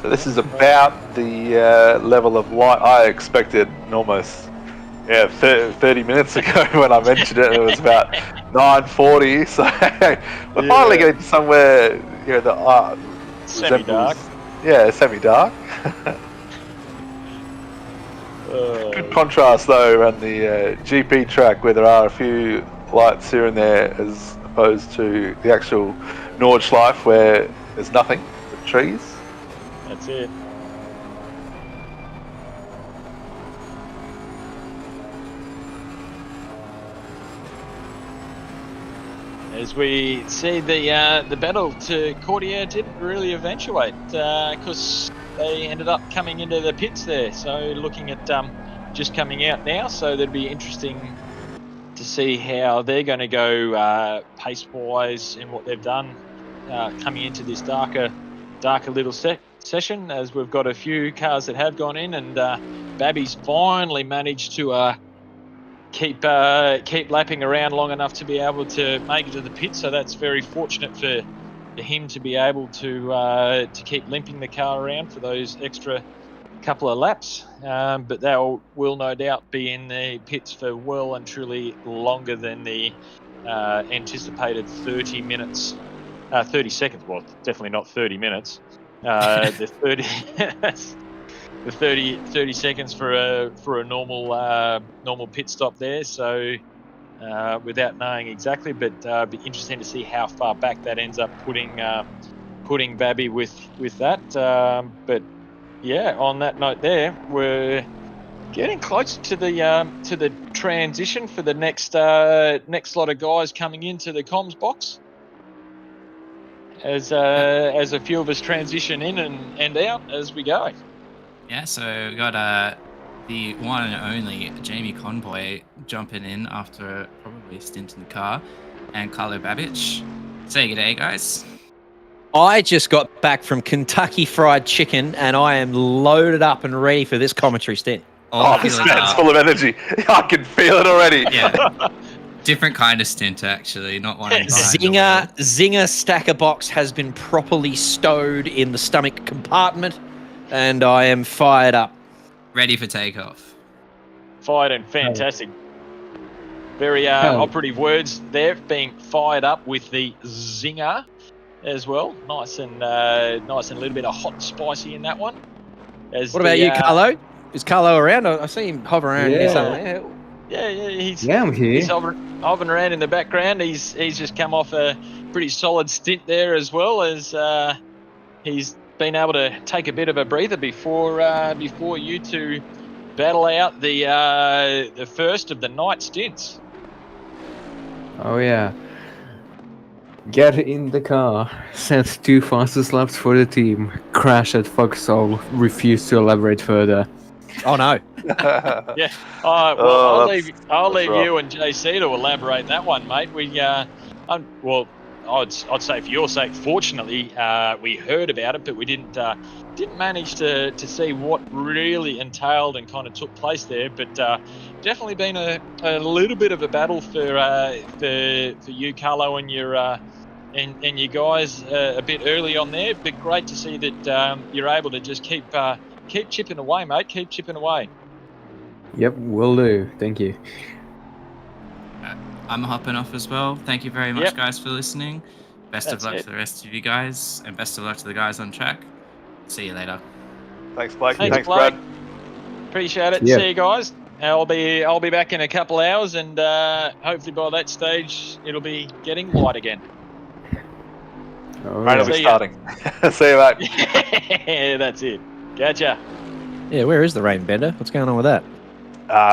F: So this is about the level of light I expected almost 30 minutes ago when I mentioned it. It was about 9:40, so we're finally getting somewhere, the
E: Semi-dark.
F: Yeah, semi-dark. Good contrast though around the GP track, where there are a few lights here and there, as opposed to the actual Nordschleife where there's nothing but trees.
E: That's it. As we see the battle to Courtier didn't really eventuate because they ended up coming into the pits there. So looking at just coming out now, so that'd be interesting to see how they're going to go pace-wise in what they've done coming into this darker little session, as we've got a few cars that have gone in, and Babby's finally managed to keep lapping around long enough to be able to make it to the pit. So that's very fortunate for him to be able to keep limping the car around for those extra couple of laps. But they will no doubt be in the pits for well and truly longer than the anticipated 30 minutes, 30 seconds. Well, definitely not 30 minutes. The 30 seconds for a normal pit stop there. So without knowing exactly, but be interesting to see how far back that ends up putting Babby with that. But yeah, on that note, there we're getting close to the transition for the next lot of guys coming into the comms box. As a few of us transition in and out as we go.
B: Yeah, so we got the one and only Jamie Conboy jumping in after probably a stint in the car, and Carlo Babbage. Say good day, guys.
C: I just got back from Kentucky Fried Chicken, and I am loaded up and ready for this commentary stint.
F: Oh, this man's full of energy. I can feel it already.
B: Yeah. Different kind of stint, actually, not one.
C: Zinger stacker box has been properly stowed in the stomach compartment, and I am fired up.
B: Ready for takeoff.
E: Fired and fantastic. Very operative words there, being fired up with the zinger as well. Nice and a little bit of hot and spicy in that one.
C: What about you, Carlo? Is Carlo around? I see him hover around here somewhere.
E: Yeah,
G: I'm here.
E: He's hovering around in the background. He's just come off a pretty solid stint there, as well as he's been able to take a bit of a breather before you two battle out the first of the night stints.
G: Oh yeah. Get in the car. Set 2 fastest laps for the team. Crash at Foxhole. Refuse to elaborate further.
C: Oh no.
E: Yeah. I'll leave you and JC to elaborate that one, mate. I'd say for your sake, fortunately, we heard about it, but we didn't manage to see what really entailed and kind of took place there. But definitely been a little bit of a battle for you, Carlo, and your guys a bit early on there. But great to see that you're able to just keep chipping away, mate. Keep chipping away.
G: Yep, will do. Thank you.
B: I'm hopping off as well. Thank you very much,
E: Yep.
B: guys, for listening. Best
E: That's
B: of luck
E: it.
B: to the rest of you guys, and best of luck to the guys on track. See you later.
F: Thanks, Blake.
E: Thanks,
F: Thanks,
E: Blake.
F: Brad.
E: Appreciate it.
G: Yeah.
E: See you guys. I'll be back in a couple hours, and hopefully by that stage it'll be getting light again.
G: Oh,
F: Rain will
G: yeah.
F: be
E: See ya.
F: starting. See you, mate.
E: Yeah, that's it. Gotcha.
C: Yeah, where is the rain, Bender? What's going on with that?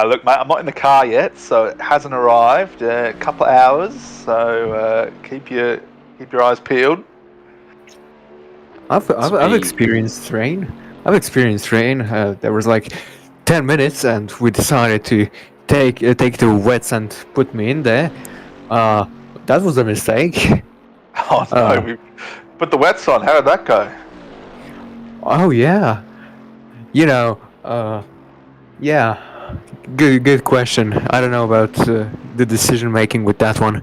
F: Look, mate, I'm not in the car yet, so it hasn't arrived. A couple of hours, so keep your eyes peeled.
G: I've experienced rain. There was like 10 minutes, and we decided to take the wets and put me in there. That was a mistake.
F: Oh no, we put the wets on. How did that go?
G: Oh yeah, yeah. Good question. I don't know about the decision making with that one.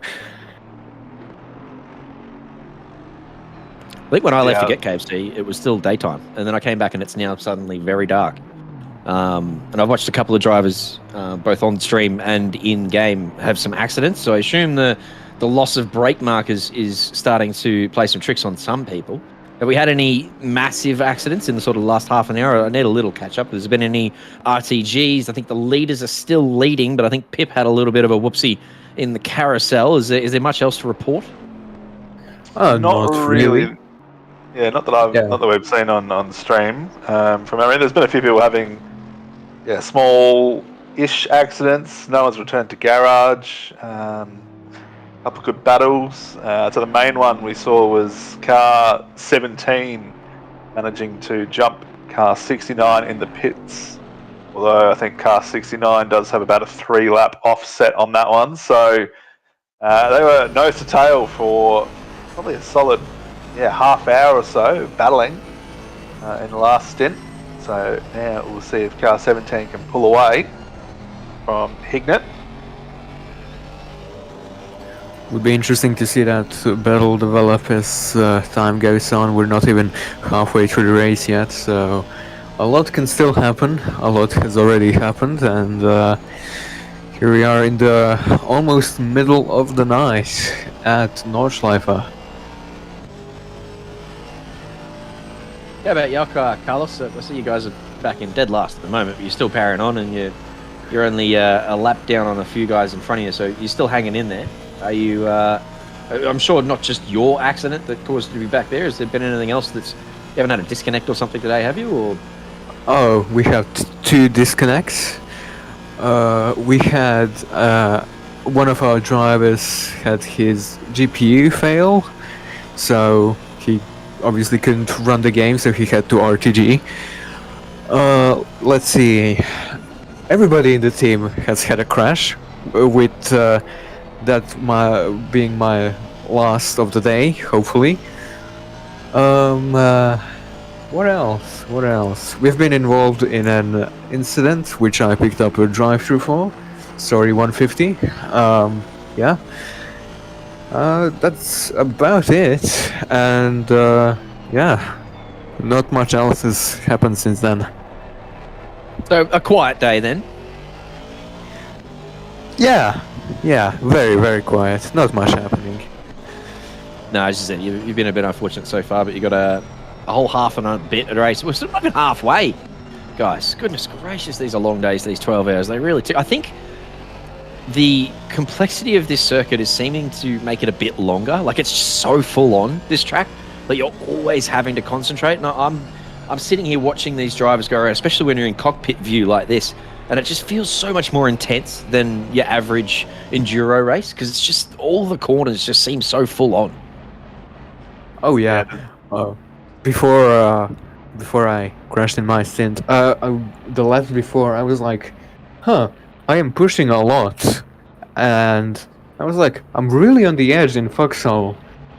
C: I think when I left to
F: Yeah.
C: get KFC, it was still daytime, and then I came back and it's now suddenly very dark. And I've watched a couple of drivers, both on stream and in game, have some accidents. So I assume the loss of brake markers is starting to play some tricks on some people. Have we had any massive accidents in the sort of last half an hour? I need a little catch up. Has there been any RTGs? I think the leaders are still leading, but I think Pip had a little bit of a whoopsie in the carousel. Is there much else to report?
G: Oh,
F: Not really. Yeah, not that
G: Yeah.
F: we've seen on the stream. From memory, there's been a few people having small-ish accidents. No one's returned to garage. Couple good battles. So the main one we saw was car 17 managing to jump car 69 in the pits. Although I think car 69 does have about a 3-lap offset on that one. So they were nose to tail for probably a solid half hour or so battling in the last stint. So now we'll see if car 17 can pull away from Hignett.
G: Would be interesting to see that battle develop as time goes on. We're not even halfway through the race yet, so a lot can still happen. A lot has already happened, and here we are in the almost middle of the night at Nordschleife.
C: How about you, Carlos? I see you guys are back in dead last at the moment, but you're still powering on, and you're only a lap down on a few guys in front of you, so you're still hanging in there. Are you? I'm sure not just your accident that caused you to be back there. Has there been anything else you haven't had a disconnect or something today, have you? Or
G: Oh, we have 2 disconnects. We had one of our drivers had his GPU fail, so he obviously couldn't run the game, so he had to RTG. Let's see. Everybody in the team has had a crash, with that being my last of the day, hopefully. What else? We've been involved in an incident which I picked up a drive-through for. Sorry, 150. Yeah. That's about it. And not much else has happened since then.
C: so a quiet day then.
G: Yeah, very, very quiet. Not much happening.
C: No, as you said, you've been a bit unfortunate so far, but you got a whole half and a bit of race. We're still not even halfway, guys. Goodness gracious, these are long days. These 12 hours, they really. I think the complexity of this circuit is seeming to make it a bit longer. Like it's just so full on this track that you're always having to concentrate. And I'm sitting here watching these drivers go around, especially when you're in cockpit view like this, and it just feels so much more intense than your average enduro race because it's just all the corners just seem so full on.
G: Oh yeah. Before I crashed in my stint, the lap before I was like, I am pushing a lot, and I was like, I'm really on the edge in Foxhole.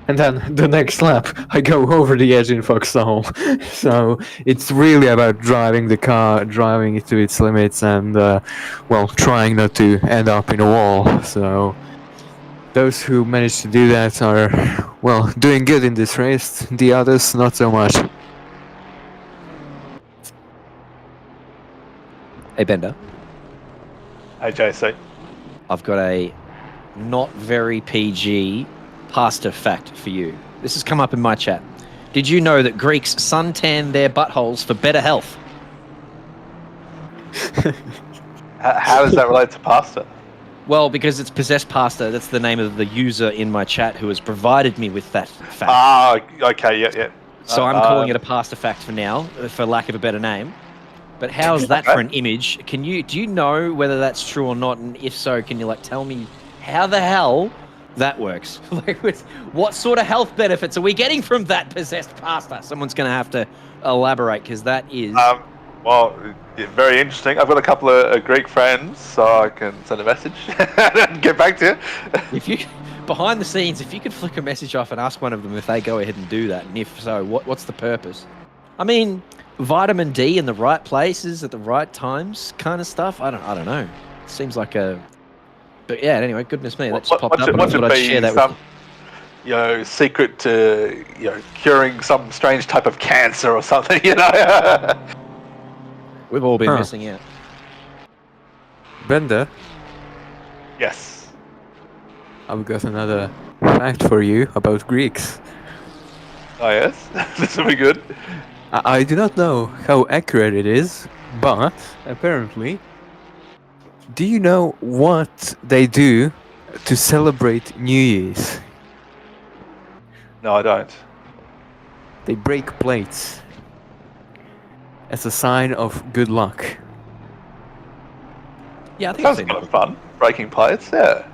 G: And then the next lap, I go over the edge in Foxhole. So it's really about driving the car, driving it to its limits, and trying not to end up in a wall. So those who manage to do that are, doing good in this race. The others, not so much.
C: Hey, Bender,
F: Hey, JC.
C: I've got a not very PG pasta fact for you. This has come up in my chat. Did you know that Greeks suntan their buttholes for better health?
F: How does that relate to pasta?
C: Well, because it's possessed pasta. That's the name of the user in my chat who has provided me with that fact.
F: Ah, okay, yeah.
C: So I'm calling it a pasta fact for now, for lack of a better name. But how's that for an image? Do you know whether that's true or not? And if so, can you tell me how the hell that works? What sort of health benefits are we getting from that possessed pasta? Someone's going to have to elaborate, because that is...
F: Well, very interesting. I've got a couple of Greek friends, so I can send a message and get back to you.
C: If you, behind the scenes, if you could flick a message off and ask one of them if they go ahead and do that, and if so, what's the purpose? I mean, vitamin D in the right places at the right times, kind of stuff. I don't know. Seems like a... But yeah, anyway, goodness me, that just popped up. And I thought I'd share that with you.
F: Secret to curing some strange type of cancer or something.
C: We've all been missing out.
G: Bender,
F: Yes.
G: I've got another fact for you about Greeks.
F: Oh yes, this will be good.
G: I do not know how accurate it is, but apparently, do you know what they do to celebrate New Year's?
F: No, I don't.
G: They break plates as a sign of good luck.
C: Yeah, I think
F: Sounds kind of fun. Breaking plates, yeah.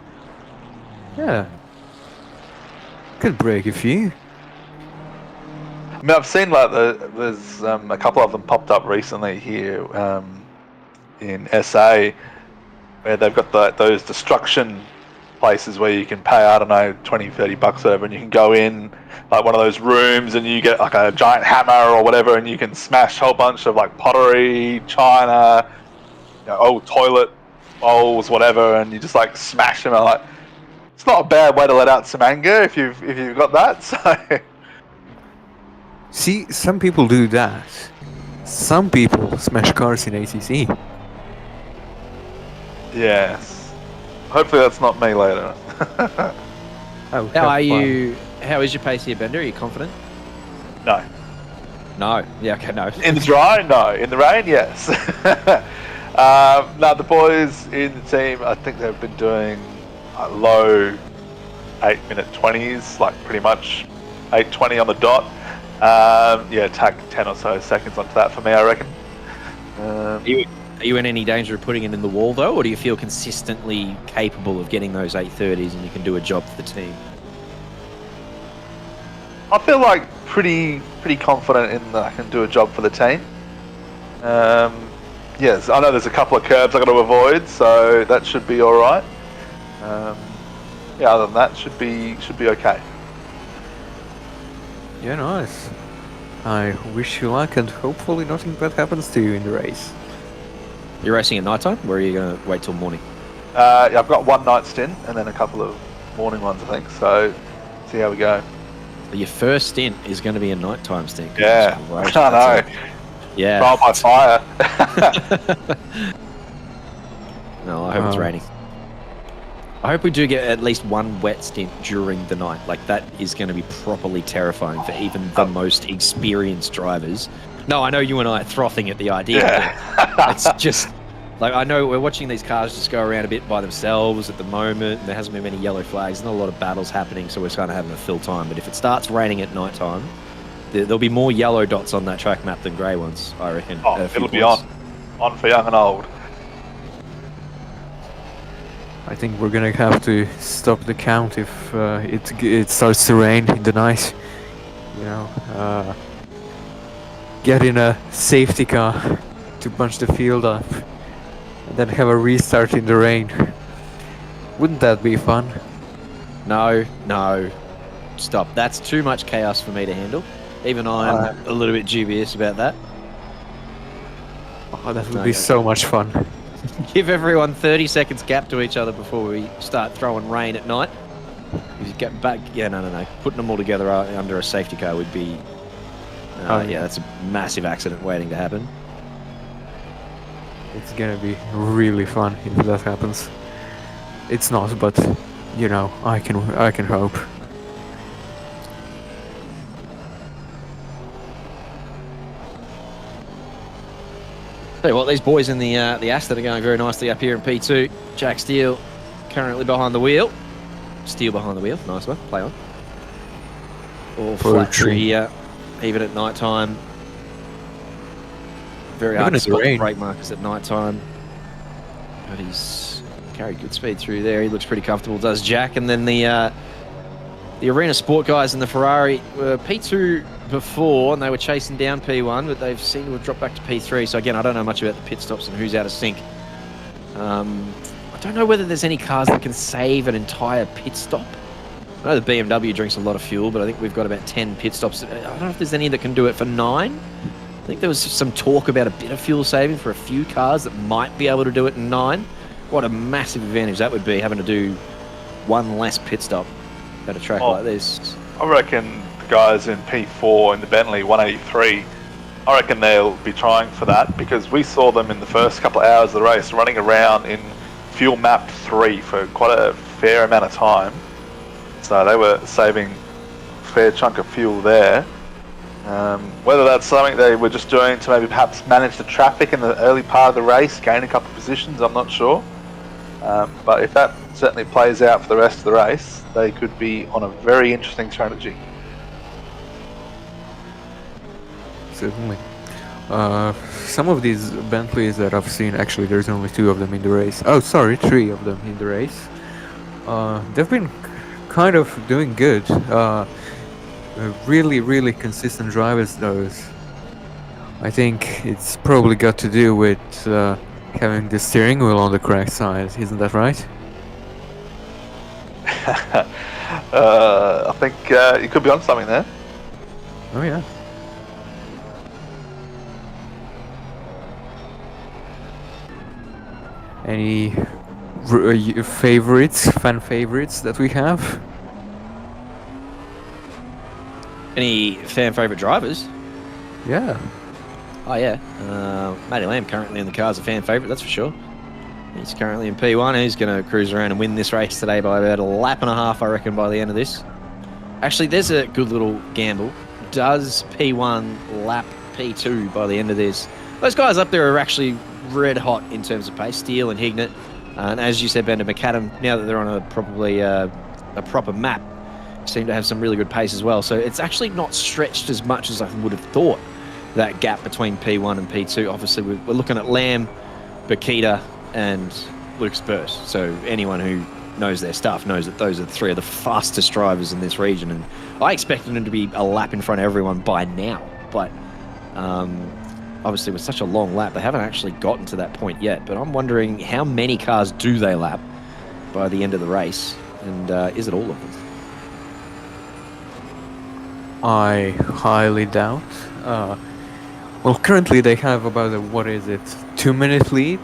G: Yeah. Could break a few.
F: I mean, I've seen there's a couple of them popped up recently here in SA, where they've got those destruction places where you can pay, I don't know, 20, 30 bucks or whatever, and you can go in like one of those rooms and you get like a giant hammer or whatever, and you can smash a whole bunch of like pottery, china, old toilet bowls, whatever, and you just like smash them. And it's not a bad way to let out some anger if you've got that. So
G: See, some people do that. Some people smash cars in ACC.
F: yes. Hopefully that's not me later.
G: Oh,
C: How are you? How is your pace here, Bender? Are you confident?
F: No.
C: No. Yeah, okay, no.
F: In the dry, no. In the rain, yes. No, the boys in the team, I think they've been doing low 8-minute 20s, like pretty much 8:20 on the dot. Tack 10 or so seconds onto that for me, I reckon.
C: Are you in any danger of putting it in the wall, though, or do you feel consistently capable of getting those 8:30s and you can do a job for the team?
F: I feel like pretty confident in that I can do a job for the team. Yes, I know there's a couple of curbs I got to avoid, so that should be all right. Other than that, should be okay.
G: Yeah, nice. I wish you luck, and hopefully nothing bad happens to you in the race.
C: You're racing at night time, or are you going to wait till morning?
F: I've got one night stint and then a couple of morning ones, I think. So, see how we go.
C: Your first stint is going to be a nighttime stint.
F: Yeah, I know.
C: Yeah.
F: Trial by fire.
C: No, I hope it's raining. I hope we do get at least one wet stint during the night. That is going to be properly terrifying for even the most experienced drivers. No, I know you and I are frothing at the idea.
F: Yeah.
C: It's just, I know we're watching these cars just go around a bit by themselves at the moment. And there hasn't been many yellow flags. Not a lot of battles happening, so we're kind of having a fill time. But if it starts raining at night time, there'll be more yellow dots on that track map than grey ones, I reckon.
F: Oh, it'll be on for young and old.
G: I think we're gonna have to stop the count if it starts to rain in the night. Get in a safety car to bunch the field up, and then have a restart in the rain. Wouldn't that be fun?
C: No, stop. That's too much chaos for me to handle. Even I'm a little bit dubious about that.
G: Oh, that would be so much fun.
C: Give everyone 30 seconds gap to each other before we start throwing rain at night. You get back. Yeah, no. Putting them all together under a safety car would be... that's a massive accident waiting to happen.
G: It's gonna be really fun if that happens. It's not, but you know, I can hope.
C: Tell you what, these boys in the Aston are going very nicely up here in P2. Jack Steele currently behind the wheel. Steele behind the wheel. Nice one. Play on. All flat through here, even at night time. Very hard to spot the brake markers at night time. But he's carried good speed through there. He looks pretty comfortable, does Jack. And then the Arena Sport guys in the Ferrari were P2 before, and they were chasing down P1, but they've seemed to have dropped back to P3. So again, I don't know much about the pit stops and who's out of sync. I don't know whether there's any cars that can save an entire pit stop. I know the BMW drinks a lot of fuel, but I think we've got about 10 pit stops. I don't know if there's any that can do it for 9. I think there was some talk about a bit of fuel saving for a few cars that might be able to do it in 9. What a massive advantage that would be, having to do one less pit stop at a track like this.
F: I reckon the guys in P4 in the Bentley 183, I reckon they'll be trying for that, because we saw them in the first couple of hours of the race running around in fuel map 3 for quite a fair amount of time. So they were saving a fair chunk of fuel there. Whether that's something they were just doing to maybe perhaps manage the traffic in the early part of the race, gain a couple of positions, I'm not sure. But if that certainly plays out for the rest of the race, they could be on a very interesting strategy.
G: Certainly. Some of these Bentleys that I've seen, actually there's only 2 of them in the race. Oh, sorry, 3 of them in the race. They've been kind of doing good. Really consistent drivers, those. I think it's probably got to do with having the steering wheel on the correct side, isn't that right?
F: I think you could be on something there.
G: Oh yeah. Any fan favorites that we have?
C: Any fan favourite drivers?
G: Yeah.
C: Oh yeah, Matty Lamb currently in the car's a fan favourite, that's for sure. He's currently in P1. He's going to cruise around and win this race today by about a lap and a half, I reckon, by the end of this. Actually, there's a good little gamble. Does P1 lap P2 by the end of this? Those guys up there are actually red hot in terms of pace. Steele and Hignett, and as you said, Bender McAdam, now that they're on a proper map, seem to have some really good pace as well. So it's actually not stretched as much as I would have thought, that gap between P1 and P2. Obviously, we're looking at Lamb, Bakita, and Luke Spurs. So anyone who knows their stuff knows that those are 3 of the fastest drivers in this region. And I expected them to be a lap in front of everyone by now. But obviously, with such a long lap, they haven't actually gotten to that point yet. But I'm wondering, how many cars do they lap by the end of the race? And is it all of them?
G: I highly doubt. Well, currently they have about a 2-minute lead.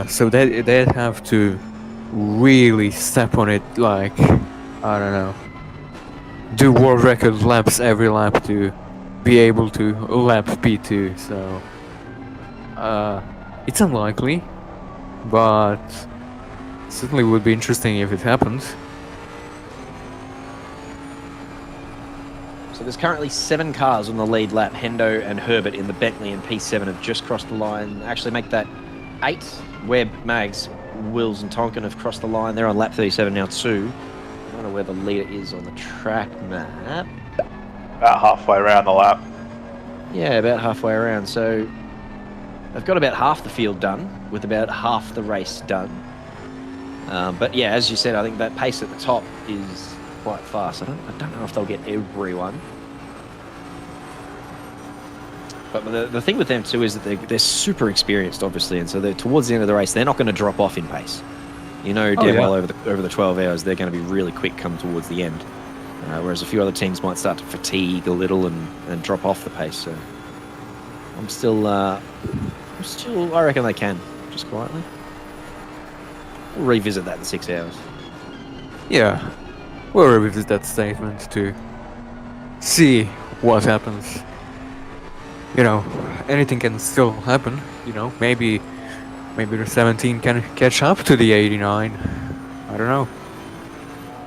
G: So they'd have to really step on it, like, I don't know, do world record laps every lap to be able to lap P2. So it's unlikely, but certainly would be interesting if it happens.
C: So there's currently 7 cars on the lead lap. Hendo and Herbert in the Bentley and P7 have just crossed the line. Actually make that 8. Webb, Mags, Wills and Tonkin have crossed the line. They're on lap 37 now too. I don't know where the leader is on the track map.
F: About halfway around the lap.
C: Yeah, about halfway around. So they've got about half the field done, with about half the race done. But yeah, as you said, I think that pace at the top is quite fast. I don't know if they'll get everyone. But the thing with them too is that they're super experienced, obviously, and so they're towards the end of the race, they're not going to drop off in pace. You know, damn well over the 12 hours, they're going to be really quick come towards the end. Whereas a few other teams might start to fatigue a little and drop off the pace. So I'm still, I reckon they can, just quietly. We'll revisit that in 6 hours.
G: Yeah, we'll revisit that statement to see what happens. You know, anything can still happen. You know, maybe the 17 can catch up to the 89. I don't know.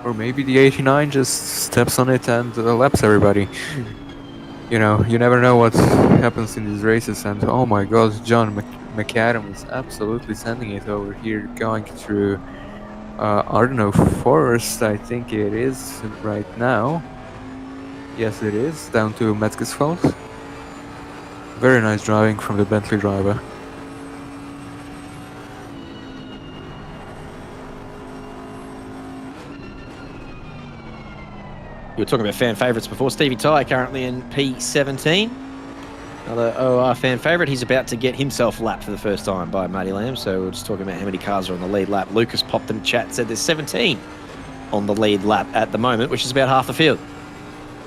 G: Or maybe the 89 just steps on it and laps everybody. You know, you never know what happens in these races. And oh my god, John McAdam is absolutely sending it over here, going through, I don't know, Forest, I think it is right now. Yes, it is, down to Metzgesfeld. Very nice driving from the Bentley driver.
C: You were talking about fan favourites before. Stevie Ty currently in P17. Another OOR fan favourite. He's about to get himself lapped for the first time by Matty Lamb. So we're just talking about how many cars are on the lead lap. Lucas popped in chat, said there's 17 on the lead lap at the moment, which is about half the field.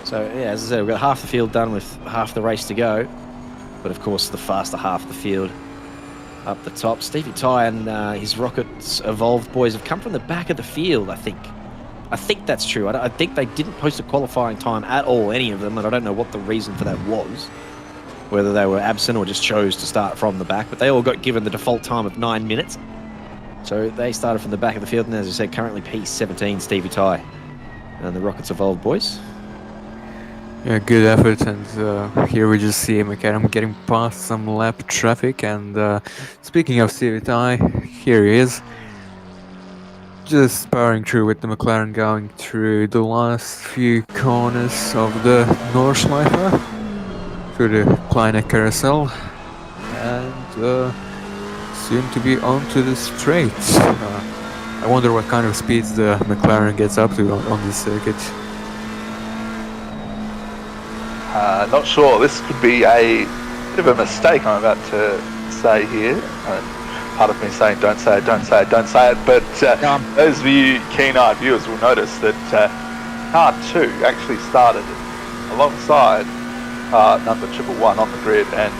C: So yeah, as I said, we've got half the field done with half the race to go. But of course, the faster half of the field up the top. Stevie Ty and his Rockets Evolved boys have come from the back of the field, I think. I think that's true. I think they didn't post a qualifying time at all, any of them, and I don't know what the reason for that was. Whether they were absent or just chose to start from the back, but they all got given the default time of 9 minutes. So they started from the back of the field, and as I said, currently P17, Stevie Ty and the Rockets Evolved boys.
G: Yeah, good effort, and here we just see McAdam getting past some lap traffic, and speaking of Stevie Ty, here he is. Just powering through with the McLaren, going through the last few corners of the Nordschleife, through the Kleine Carousel, and soon to be onto the straight. I wonder what kind of speeds the McLaren gets up to on this circuit.
F: Not sure. This could be a bit of a mistake I'm about to say here. Part of me saying don't say it, don't say it, don't say it, but those of you keen-eyed viewers will notice that car 2 actually started alongside number 111 on the grid, and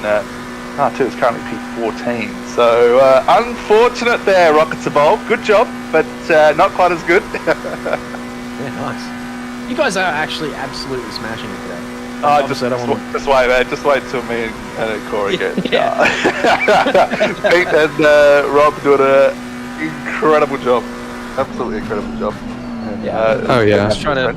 F: car 2 is currently P14. So unfortunate there, Rockets Evolved. Good job, but not quite as good.
C: Yeah, nice. You guys are actually absolutely smashing it today.
F: Just wait, man. Just wait till me and Corey get Pete and Rob doing an incredible job. Absolutely incredible job. And,
C: yeah.
G: Oh yeah.
C: Just trying to